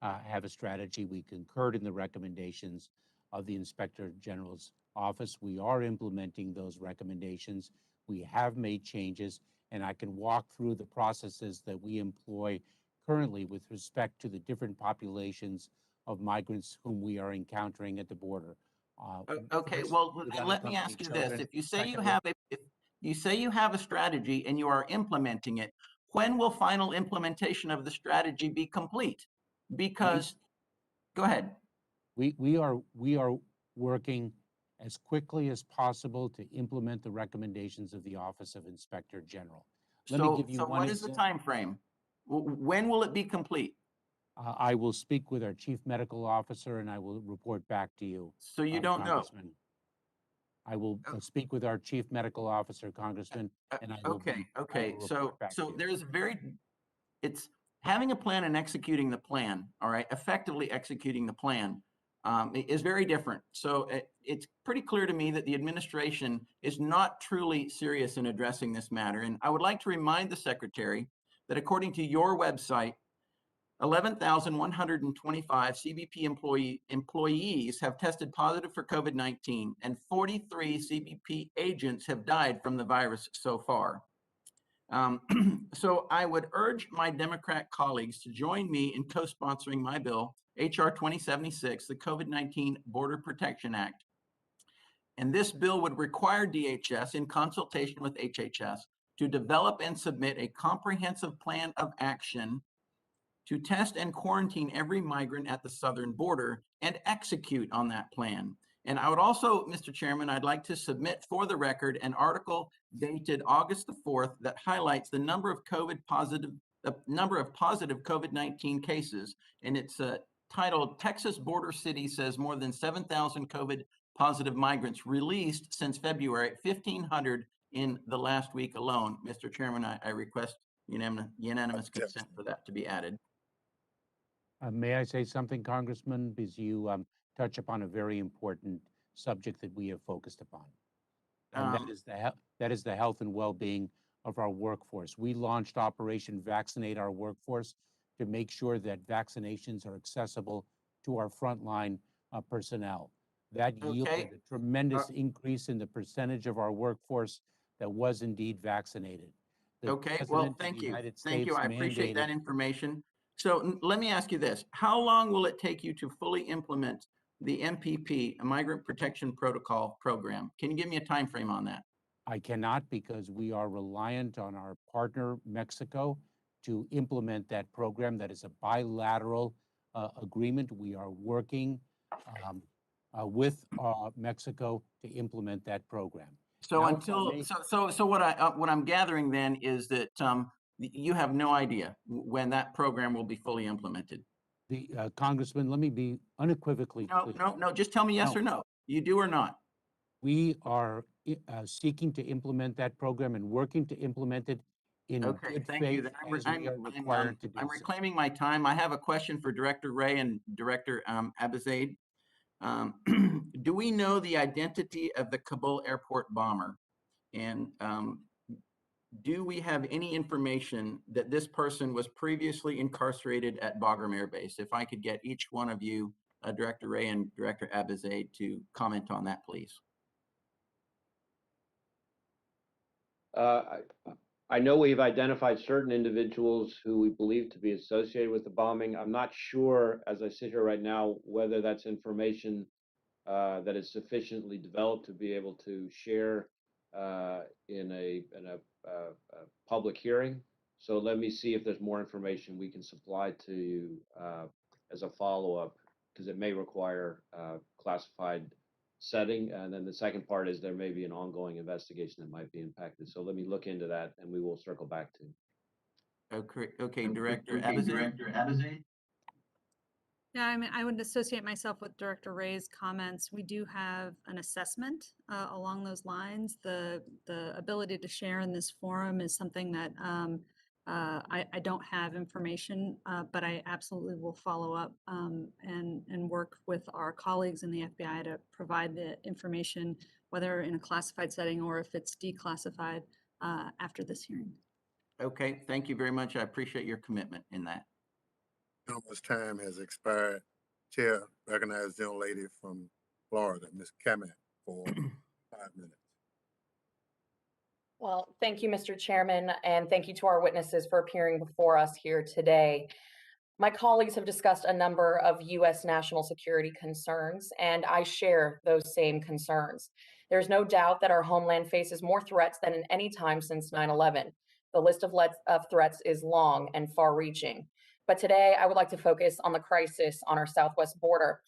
have a strategy. We concurred in the recommendations of the Inspector General's office. We are implementing those recommendations. We have made changes, and I can walk through the processes that we employ currently with respect to the different populations of migrants whom we are encountering at the border. Okay, First, well, with let me ask unaccompanied you this. children. If you say you Secondly, have if you say you have a strategy and you are implementing it, when will final implementation of the strategy be complete? Because, go ahead. we are working as quickly as possible to implement the recommendations of the Office of Inspector General. Let me give you one what is the time frame? When will it be complete? I will speak with our Chief Medical Officer and I will report back to you. So you don't know? Congressman. I will speak with our Chief Medical Officer, Congressman, and I will. Okay. So there's it's having a plan and executing the plan. All right, effectively executing the plan is very different. So it's pretty clear to me that the administration is not truly serious in addressing this matter. And I would like to remind the Secretary that according to your website, 11,125 CBP employees have tested positive for COVID-19, and 43 CBP agents have died from the virus so far. So I would urge my Democrat colleagues to join me in co-sponsoring my bill, H.R. 2076, the COVID-19 Border Protection Act. And this bill would require DHS, in consultation with HHS, to develop and submit a comprehensive plan of action to test and quarantine every migrant at the southern border and execute on that plan. And I would also, Mr. Chairman, I'd like to submit for the record an article dated August the 4th that highlights the number of positive COVID-19 cases. And it's titled, Texas Border City Says More Than 7,000 COVID Positive Migrants Released Since February, 1,500 in the last week alone. Mr. Chairman, I request unanimous consent for that to be added. May I say something, Congressman, because you touch upon a very important subject that we have focused upon, and that is the health and well-being of our workforce. We launched Operation Vaccinate Our Workforce to make sure that vaccinations are accessible to our frontline personnel. That yielded a tremendous increase in the percentage of our workforce that was indeed vaccinated. Well, thank you. Thank you. I appreciate that information. So let me ask you this. How long will it take you to fully implement the MPP, a Migrant Protection Protocol program? Can you give me a time frame on that? I cannot, because we are reliant on our partner, Mexico, to implement that program. That is a bilateral agreement. We are working with Mexico to implement that program. So Now, until so what I'm gathering then is that you have no idea when that program will be fully implemented. The Congressman, let me be unequivocally clear. No. Just tell me yes or no. You do or not? We are seeking to implement that program and working to implement it in good faith as we are required to do. I'm reclaiming my time. I have a question for Director Wray and Director Abizaid. Do we know the identity of the Kabul airport bomber? And do we have any information that this person was previously incarcerated at Bagram Air Base? If I could get each one of you, Director Wray and Director Abizaid, to comment on that, please. I know we've identified certain individuals who we believe to be associated with the bombing. I'm not sure, as I sit here right now, whether that's information that is sufficiently developed to be able to share in a public hearing. So let me see if there's more information we can supply to you as a follow-up, because it may require classified setting. And then the second part is there may be an ongoing investigation that might be impacted. So let me look into that and we will circle back to you. Okay, Director Abizaid. Yeah, I mean, I would associate myself with Director Wray's comments. We do have an assessment along those lines. The ability to share in this forum is something that I don't have information, but I absolutely will follow up and work with our colleagues in the FBI to provide the information, whether in a classified setting or if it's declassified after this hearing. Okay, thank you very much. I appreciate your commitment in that. Gentleman's time has expired. Chair, recognize the young lady from Florida, Ms. Kamat, for 5 minutes. Well, thank you, Mr. Chairman, and thank you to our witnesses for appearing before us here today. My colleagues have discussed a number of U.S. national security concerns, and I share those same concerns. There's no doubt that our homeland faces more threats than in any time since 9/11. The list of threats is long and far-reaching. But today, I would like to focus on the crisis on our southwest border.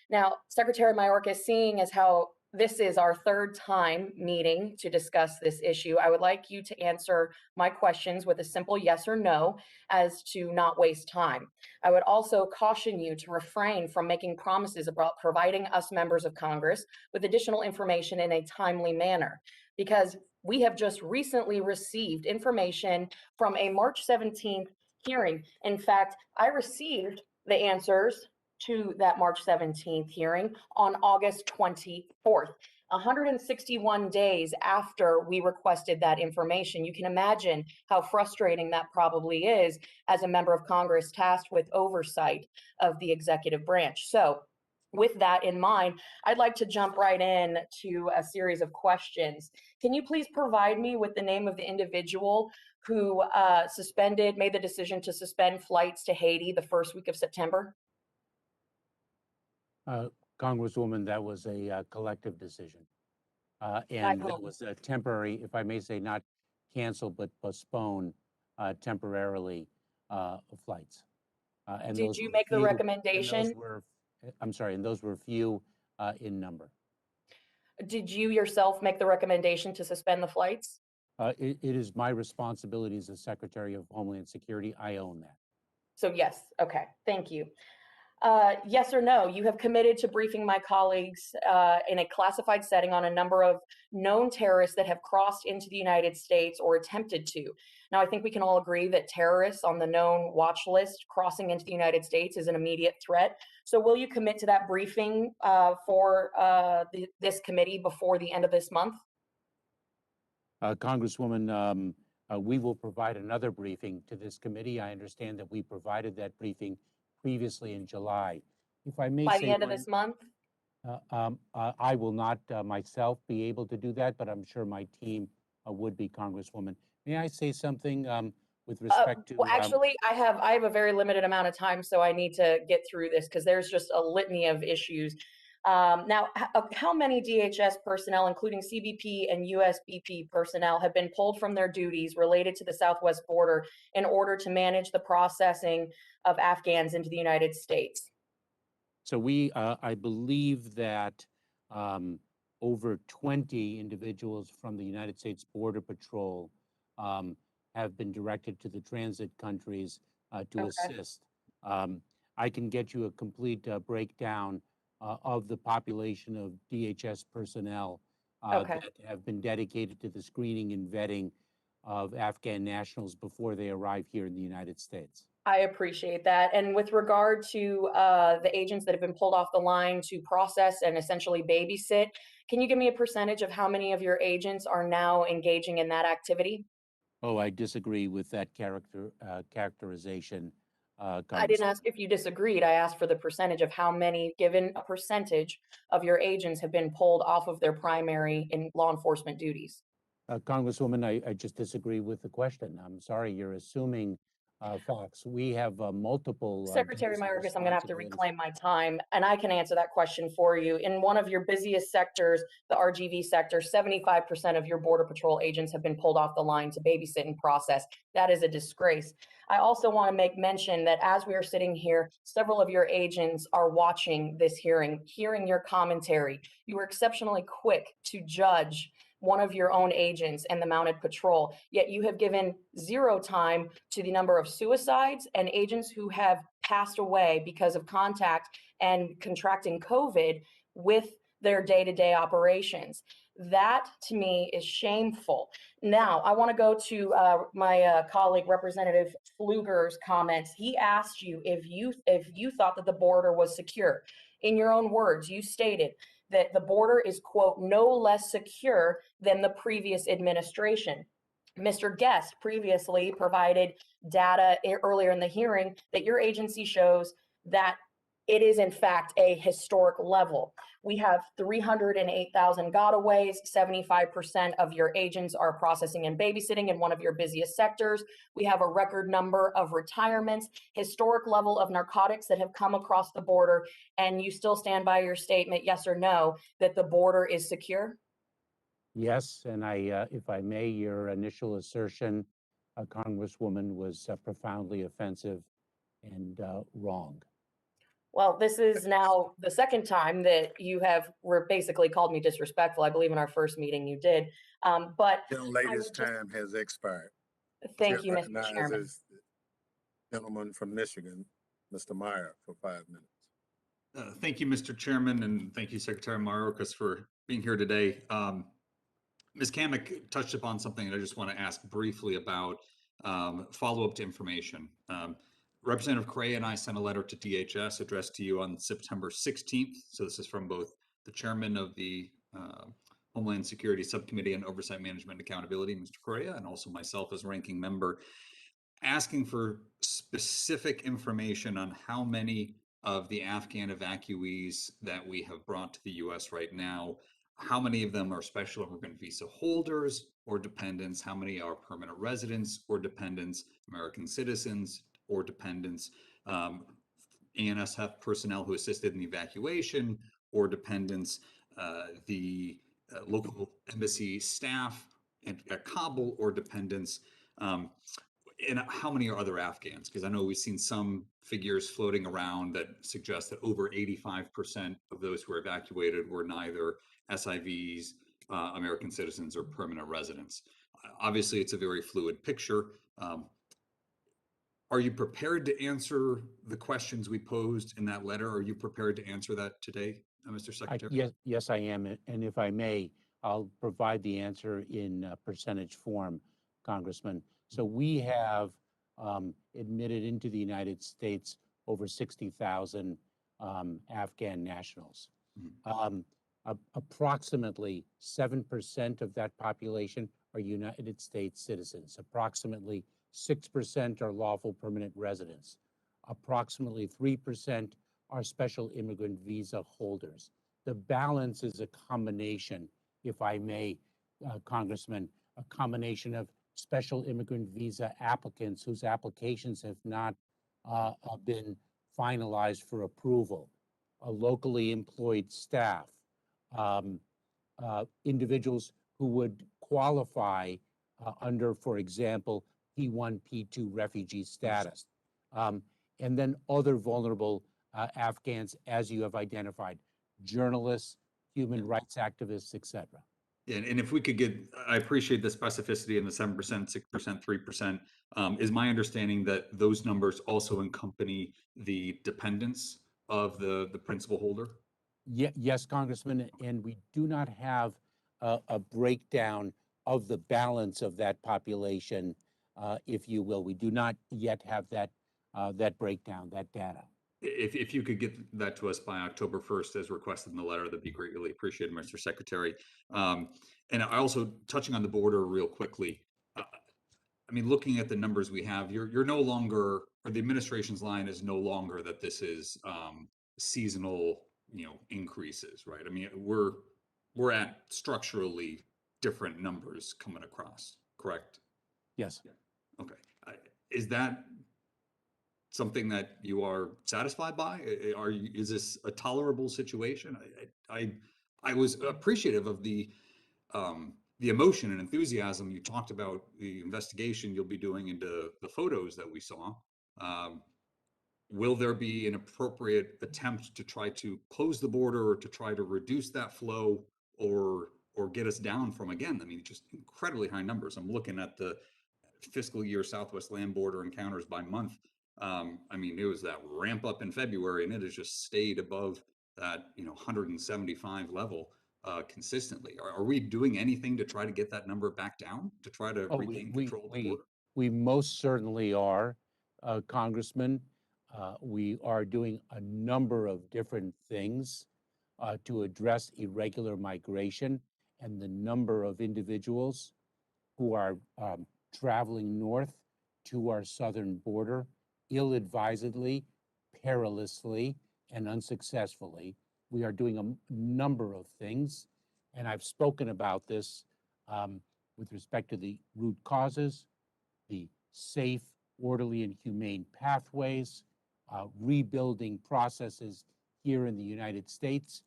Now, Secretary Mayorkas, seeing as how this is our third time meeting to discuss this issue, I would like you to answer my questions with a simple yes or no as to not waste time. I would also caution you to refrain from making promises about providing us members of Congress with additional information in a timely manner, because we have just recently received information from a March 17th hearing. In fact, I received the answers to that March 17th hearing on August 24th, 161 days after we requested that information. You can imagine how frustrating that probably is as a member of Congress tasked with oversight of the executive branch. So with that in mind, I'd like to jump right in to a series of questions. Can you please provide me with the name of the individual who made the decision to suspend flights to Haiti the first week of September? Congresswoman, that was a collective decision. And that was a temporary, if I may say, not cancel, but postpone temporarily flights. And did you make the recommendation? I'm sorry, and those were few in number. Did you yourself make the recommendation to suspend the flights? It is my responsibility as the Secretary of Homeland Security. I own that. So yes, okay, thank you. Yes or no, you have committed to briefing my colleagues in a classified setting on a number of known terrorists that have crossed into the United States or attempted to. Now, I think we can all agree that terrorists on the known watch list crossing into the United States is an immediate threat. So will you commit to that briefing for this committee before the end of this month? Congresswoman, we will provide another briefing to this committee. I understand that we provided that briefing previously in July. If I may by say the end of this month? I will not myself be able to do that, but I'm sure my team would be, Congresswoman. May I say something with respect to? Well, actually, I have a very limited amount of time, so I need to get through this because there's just a litany of issues. Now, how many DHS personnel, including CBP and USBP personnel, have been pulled from their duties related to the southwest border in order to manage the processing of Afghans into the United States? So I believe that over 20 individuals from the United States Border Patrol have been directed to the transit countries to Okay. assist. I can get you a complete breakdown of the population of DHS personnel Okay. that have been dedicated to the screening and vetting of Afghan nationals before they arrive here in the United States. I appreciate that. And with regard to the agents that have been pulled off the line to process and essentially babysit, can you give me a percentage of how many of your agents are now engaging in that activity? Oh, I disagree with that characterization, I didn't Congressman. ask if you disagreed. I asked for the percentage of how many, given a percentage of your agents have been pulled off of their primary in law enforcement duties. Congresswoman, I just disagree with the question. I'm sorry, you're assuming facts. We have multiple Secretary duties and Mayorkas, I'm going to have to responsibilities. reclaim my time, and I can answer that question for you. In one of your busiest sectors, the RGV sector, 75% of your Border Patrol agents have been pulled off the line to babysit and process. That is a disgrace. I also want to make mention that as we are sitting here, several of your agents are watching this hearing, hearing your commentary. You were exceptionally quick to judge one of your own agents and the mounted patrol, yet you have given zero time to the number of suicides and agents who have passed away because of contact and contracting COVID with their day-to-day operations. That to me is shameful. Now, I want to go to my colleague, Representative Pfluger's comments. He asked you if you thought that the border was secure. In your own words, you stated that the border is, quote, no less secure than the previous administration. Mr. Guest previously provided data earlier in the hearing that your agency shows that it is in fact a historic level. We have 308,000 gotaways, 75% of your agents are processing and babysitting in one of your busiest sectors. We have a record number of retirements, historic level of narcotics that have come across the border, and you still stand by your statement, yes or no, that the border is secure? Yes, and if I may, your initial assertion, Congresswoman, was profoundly offensive and wrong. Well, this is now the second time that you have basically called me disrespectful. I believe in our first meeting you did. But Young lady's time has expired. Thank you, Mr. Chairman. Recognizes the gentleman from Michigan, Mr. Meyer, for 5 minutes. Thank you, Mr. Chairman, and thank you, Secretary Mayorkas, for being here today. Ms. Kamek touched upon something that I just want to ask briefly about, follow-up to information. Representative Wray and I sent a letter to DHS addressed to you on September 16th. So this is from both the chairman of the Homeland Security Subcommittee on Oversight, Management, and Accountability, Mr. Correa, and also myself as ranking member, asking for specific information on how many of the Afghan evacuees that we have brought to the U.S. right now, how many of them are special immigrant visa holders or dependents, how many are permanent residents or dependents, American citizens or dependents, ANSF personnel who assisted in the evacuation or dependents, the local embassy staff at Kabul or dependents, and how many are other Afghans? Because I know we've seen some figures floating around that suggest that over 85% of those who were evacuated were neither SIVs, American citizens, or permanent residents. Obviously, it's a very fluid picture. Are you prepared to answer the questions we posed in that letter? Are you prepared to answer that today, Mr. Secretary? Yes, I am. And if I may, I'll provide the answer in percentage form, Congressman. So we have admitted into the United States over 60,000 Afghan nationals. Approximately 7% of that population are United States citizens. Approximately 6% are lawful permanent residents. Approximately 3% are special immigrant visa holders. The balance is a combination, if I may, Congressman, a combination of special immigrant visa applicants whose applications have not been finalized for approval, locally employed staff, individuals who would qualify under, for example, P1, P2 refugee status, and then other vulnerable Afghans, as you have identified, journalists, human rights activists, etc. And if we could get, I appreciate the specificity in the 7%, 6%, 3%. Is my understanding that those numbers also accompany the dependents of the principal holder? Yes, Congressman, and we do not have a breakdown of the balance of that population, if you will. We do not yet have that breakdown, that data. If you could get that to us by October 1st, as requested in the letter, that'd be greatly appreciated, Mr. Secretary. And I also, touching on the border real quickly, I mean, looking at the numbers we have, you're no longer, or the administration's line is no longer that this is seasonal, increases, right? I mean, we're at structurally different numbers coming across, correct? Yes. Okay. Is that something that you are satisfied by? Is this a tolerable situation? I was appreciative of the emotion and enthusiasm you talked about, the investigation you'll be doing into the photos that we saw. Will there be an appropriate attempt to try to close the border or to try to reduce that flow or get us down from, again, I mean, just incredibly high numbers. I'm looking at the fiscal year Southwest land border encounters by month. I mean, it was that ramp up in February, and it has just stayed above that 175 level consistently. Are we doing anything to try to get that number back down, to try to regain control of the border? We most certainly are, Congressman. We are doing a number of different things to address irregular migration and the number of individuals who are traveling north to our southern border ill-advisedly, perilously, and unsuccessfully. We are doing a number of things, and I've spoken about this with respect to the root causes, the safe, orderly, and humane pathways, rebuilding processes here in the United States.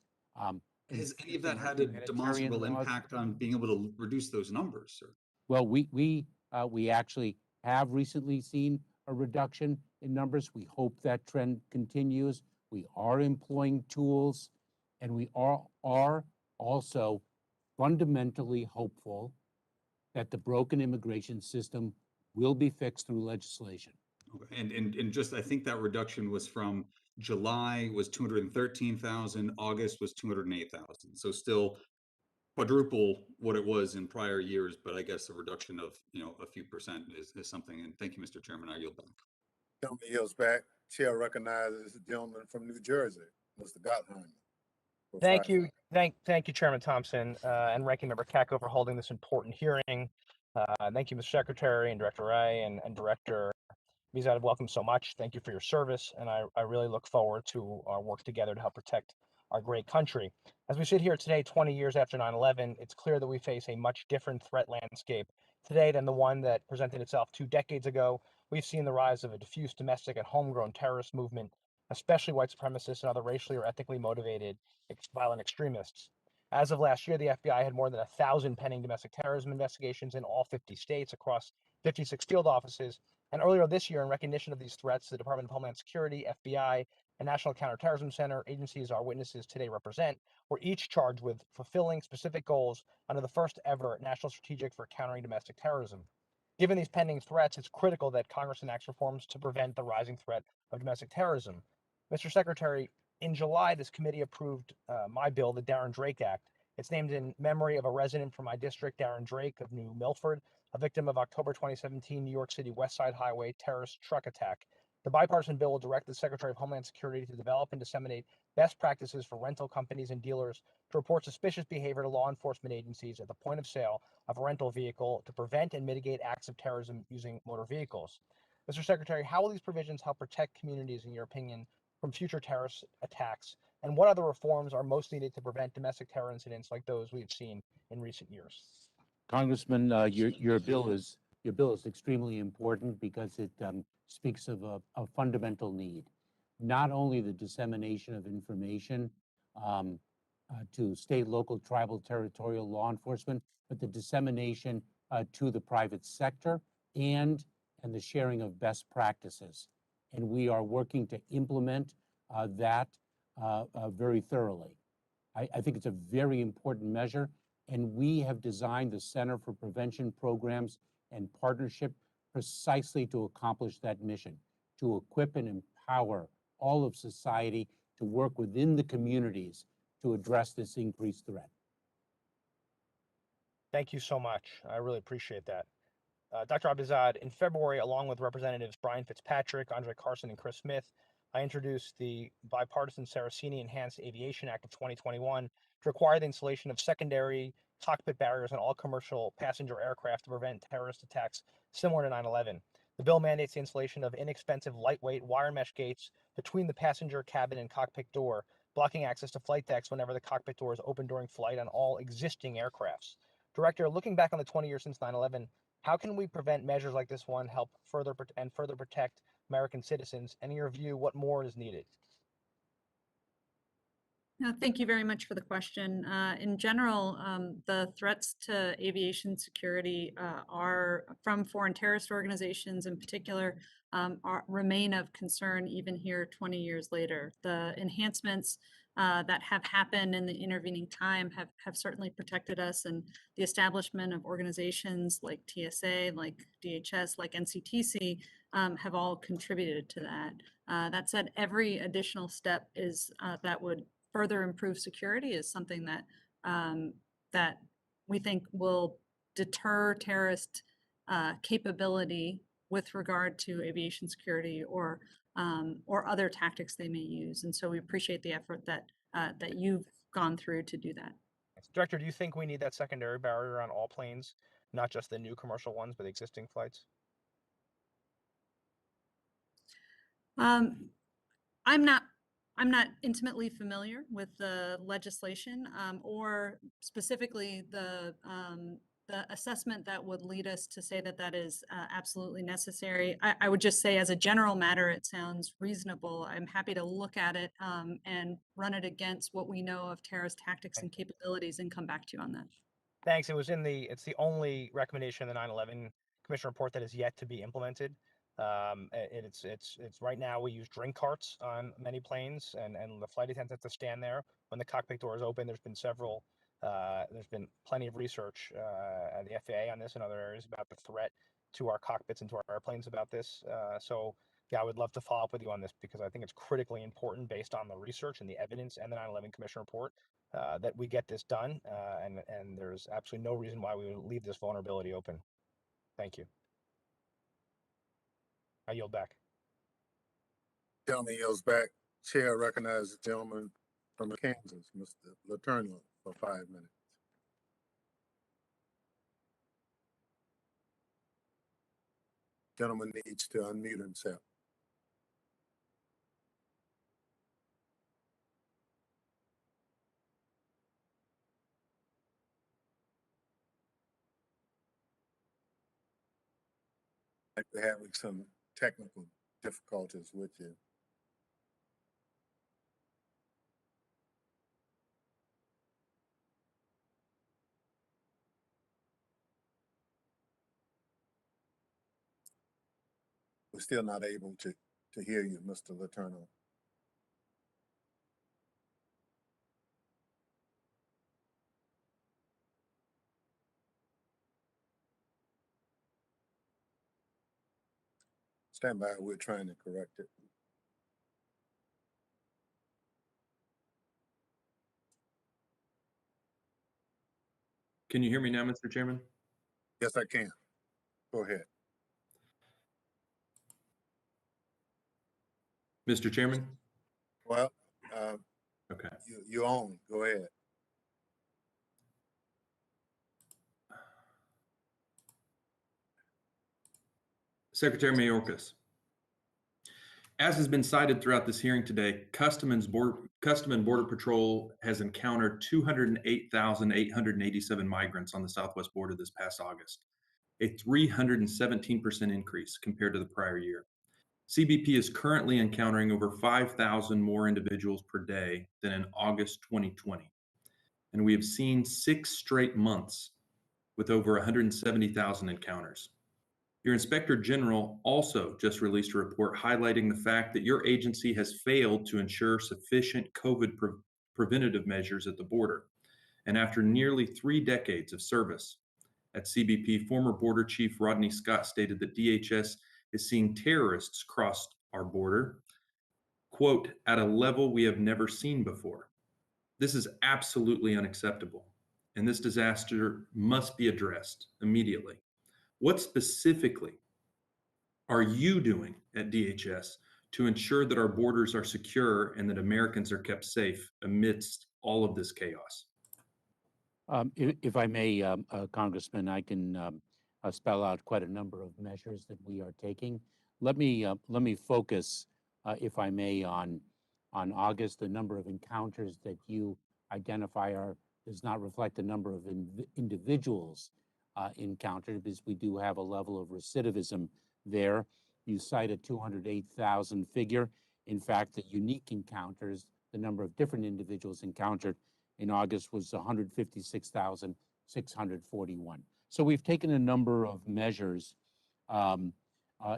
Has any of that had a demonstrable impact on being able to reduce those numbers, sir? Well, we actually have recently seen a reduction in numbers. We hope that trend continues. We are employing tools, and we are also fundamentally hopeful that the broken immigration system will be fixed through legislation. Okay. And just, I think that reduction was from July was 213,000, August was 208,000. So still quadruple what it was in prior years, but I guess a reduction of, a few percent is something. And thank you, Mr. Chairman. I yield back. Gentleman yields back. Chair recognizes the gentleman from New Jersey, Mr. Gottheimer. Thank you. Thank you, Chairman Thompson, and Ranking Member Katko for holding this important hearing. Thank you, Mr. Secretary and Director Wray and Director Mizad. Welcome so much. Thank you for your service, and I really look forward to our work together to help protect our great country. As we sit here today, 20 years after 9/11, it's clear that we face a much different threat landscape today than the one that presented itself 2 decades ago. We've seen the rise of a diffuse domestic and homegrown terrorist movement, especially white supremacists and other racially or ethnically motivated violent extremists. As of last year, the FBI had more than 1,000 pending domestic terrorism investigations in all 50 states across 56 field offices. And earlier this year, in recognition of these threats, the Department of Homeland Security, FBI, and National Counterterrorism Center, agencies our witnesses today represent, were each charged with fulfilling specific goals under the first ever National Strategic for Countering Domestic Terrorism. Given these pending threats, it's critical that Congress enacts reforms to prevent the rising threat of domestic terrorism. Mr. Secretary, in July, this committee approved my bill, the Darren Drake Act. It's named in memory of a resident from my district, Darren Drake of New Milford, a victim of October 2017 New York City West Side Highway terrorist truck attack. The bipartisan bill will direct the Secretary of Homeland Security to develop and disseminate best practices for rental companies and dealers to report suspicious behavior to law enforcement agencies at the point of sale of a rental vehicle to prevent and mitigate acts of terrorism using motor vehicles. Mr. Secretary, how will these provisions help protect communities, in your opinion, from future terrorist attacks? And what other reforms are most needed to prevent domestic terror incidents like those we've seen in recent years? Congressman, your bill is extremely important because it speaks of a fundamental need, not only the dissemination of information to state, local, tribal, territorial law enforcement, but the dissemination to the private sector and the sharing of best practices. And we are working to implement that very thoroughly. I think it's a very important measure, and we have designed the Center for Prevention Programs and Partnership precisely to accomplish that mission, to equip and empower all of society to work within the communities to address this increased threat. Thank you so much. I really appreciate that. Dr. Abizad, in February, along with Representatives Brian Fitzpatrick, Andre Carson, and Chris Smith, I introduced the bipartisan Saraceni Enhanced Aviation Act of 2021 to require the installation of secondary cockpit barriers on all commercial passenger aircraft to prevent terrorist attacks similar to 9/11. The bill mandates the installation of inexpensive, lightweight wire mesh gates between the passenger cabin and cockpit door, blocking access to flight decks whenever the cockpit door is open during flight on all existing aircrafts. Director, looking back on the 20 years since 9/11, how can we prevent measures like this one help further protect American citizens? And in your view, what more is needed? No, thank you very much for the question. In general, the threats to aviation security are from foreign terrorist organizations in particular, remain of concern even here 20 years later. The enhancements that have happened in the intervening time have certainly protected us, and the establishment of organizations like TSA, like DHS, like NCTC have all contributed to that. That said, every additional step is that would further improve security is something that that we think will deter terrorist capability with regard to aviation security or other tactics they may use. And so we appreciate the effort that that you've gone through to do that. Director, do you think we need that secondary barrier on all planes, not just the new commercial ones, but existing flights? I'm not intimately familiar with the legislation or specifically the assessment that would lead us to say that that is absolutely necessary. I would just say as a general matter, it sounds reasonable. I'm happy to look at it and run it against what we know of terrorist tactics and capabilities and come back to you on that. Thanks. It's the only recommendation in the 9/11 Commission report that is yet to be implemented. It's right now we use drink carts on many planes, and the flight attendants have to stand there when the cockpit door is open. There's been plenty of research at the FAA on this and other areas about the threat to our cockpits and to our airplanes about this. So yeah, I would love to follow up with you on this because I think it's critically important based on the research and the evidence and the 9/11 Commission report that we get this done. And there's absolutely no reason why we would leave this vulnerability open. Thank you. I yield back. Gentleman yields back. Chair recognizes the gentleman from Kansas, Mr. Letourneau, for 5 minutes. Gentleman needs to unmute himself. I think we're having some technical difficulties with you. We're still not able to hear you, Mr. Letourneau. Stand by, we're trying to correct it. Can you hear me now, Mr. Chairman? Yes, I can. Go ahead. Mr. Chairman? Well, okay. You own. Go ahead. Secretary Mayorkas. As has been cited throughout this hearing today, Customs and Border Patrol has encountered 208,887 migrants on the southwest border this past August, a 317% increase compared to the prior year. CBP is currently encountering over 5,000 more individuals per day than in August 2020. And we have seen 6 straight months with over 170,000 encounters. Your Inspector General also just released a report highlighting the fact that your agency has failed to ensure sufficient COVID preventative measures at the border. And after nearly 3 decades of service at CBP, former Border Chief Rodney Scott stated that DHS is seeing terrorists cross our border, quote, at a level we have never seen before. This is absolutely unacceptable, and this disaster must be addressed immediately. What specifically are you doing at DHS to ensure that our borders are secure and that Americans are kept safe amidst all of this chaos? If I may, Congressman, I can spell out quite a number of measures that we are taking. Let me focus, if I may, on August. The number of encounters that you identify does not reflect the number of individuals encountered, because we do have a level of recidivism there. You cite a 208,000 figure. In fact, the unique encounters, the number of different individuals encountered in August, was 156,641. So we've taken a number of measures,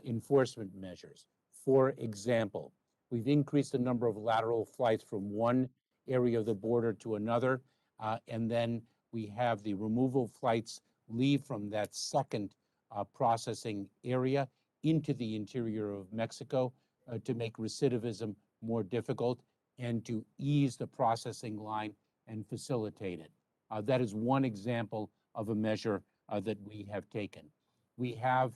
enforcement measures. For example, we've increased the number of lateral flights from one area of the border to another, and then we have the removal flights leave from that second processing area into the interior of Mexico to make recidivism more difficult and to ease the processing line and facilitate it. That is one example of a measure that we have taken. We have,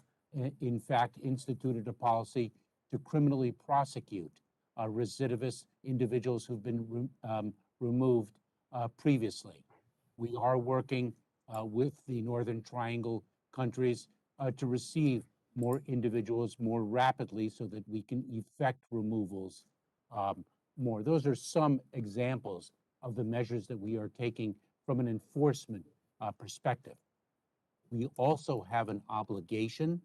in fact, instituted a policy to criminally prosecute recidivist individuals who've been removed previously. We are working with the Northern Triangle countries to receive more individuals more rapidly so that we can effect removals more. Those are some examples of the measures that we are taking from an enforcement perspective. We also have an obligation,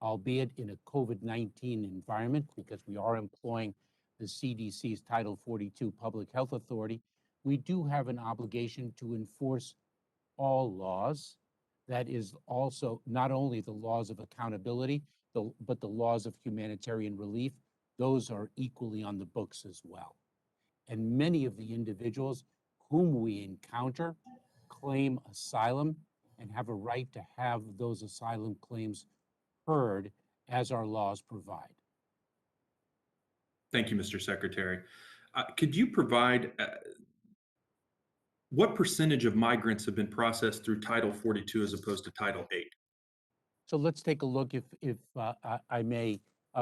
albeit in a COVID-19 environment, because we are employing the CDC's Title 42 Public Health Authority. We do have an obligation to enforce all laws. That is also not only the laws of accountability, but the laws of humanitarian relief. Those are equally on the books as well. And many of the individuals whom we encounter claim asylum and have a right to have those asylum claims heard as our laws provide. Thank you, Mr. Secretary. Could you provide what percentage of migrants have been processed through Title 42 as opposed to Title 8? So let's take a look, if I may,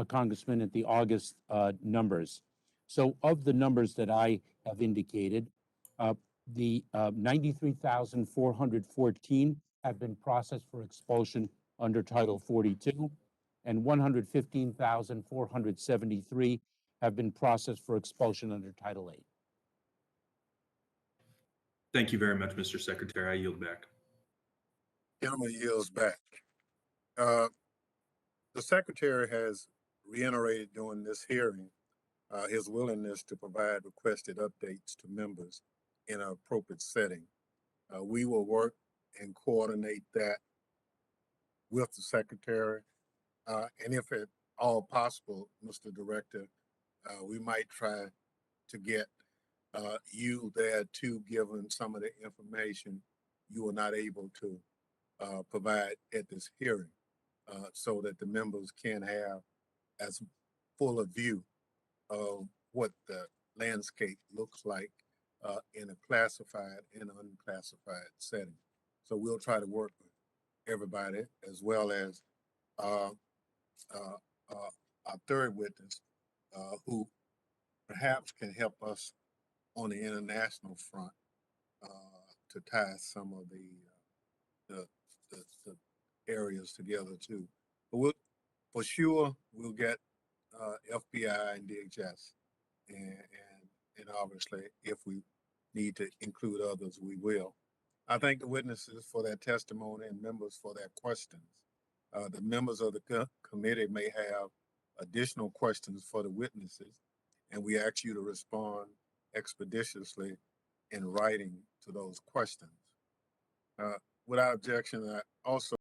Congressman, at the August numbers. So of the numbers that I have indicated, the 93,414 have been processed for expulsion under Title 42, and 115,473 have been processed for expulsion under Title 8. Thank you very much, Mr. Secretary. I yield back. Gentleman yields back. The Secretary has reiterated during this hearing his willingness to provide requested updates to members in an appropriate setting. We will work and coordinate that with the Secretary. And if at all possible, Mr. Director, we might try to get you there too, given some of the information you were not able to provide at this hearing, so that the members can have as full a view of what the landscape looks like in a classified and unclassified setting. So we'll try to work with everybody, as well as our third witness, who perhaps can help us on the international front to tie some of the areas together too. But for sure, we'll get FBI and DHS, and obviously, if we need to include others, we will. I thank the witnesses for their testimony and members for their questions. The members of the committee may have additional questions for the witnesses, and we ask you to respond expeditiously in writing to those questions. Without objection, I also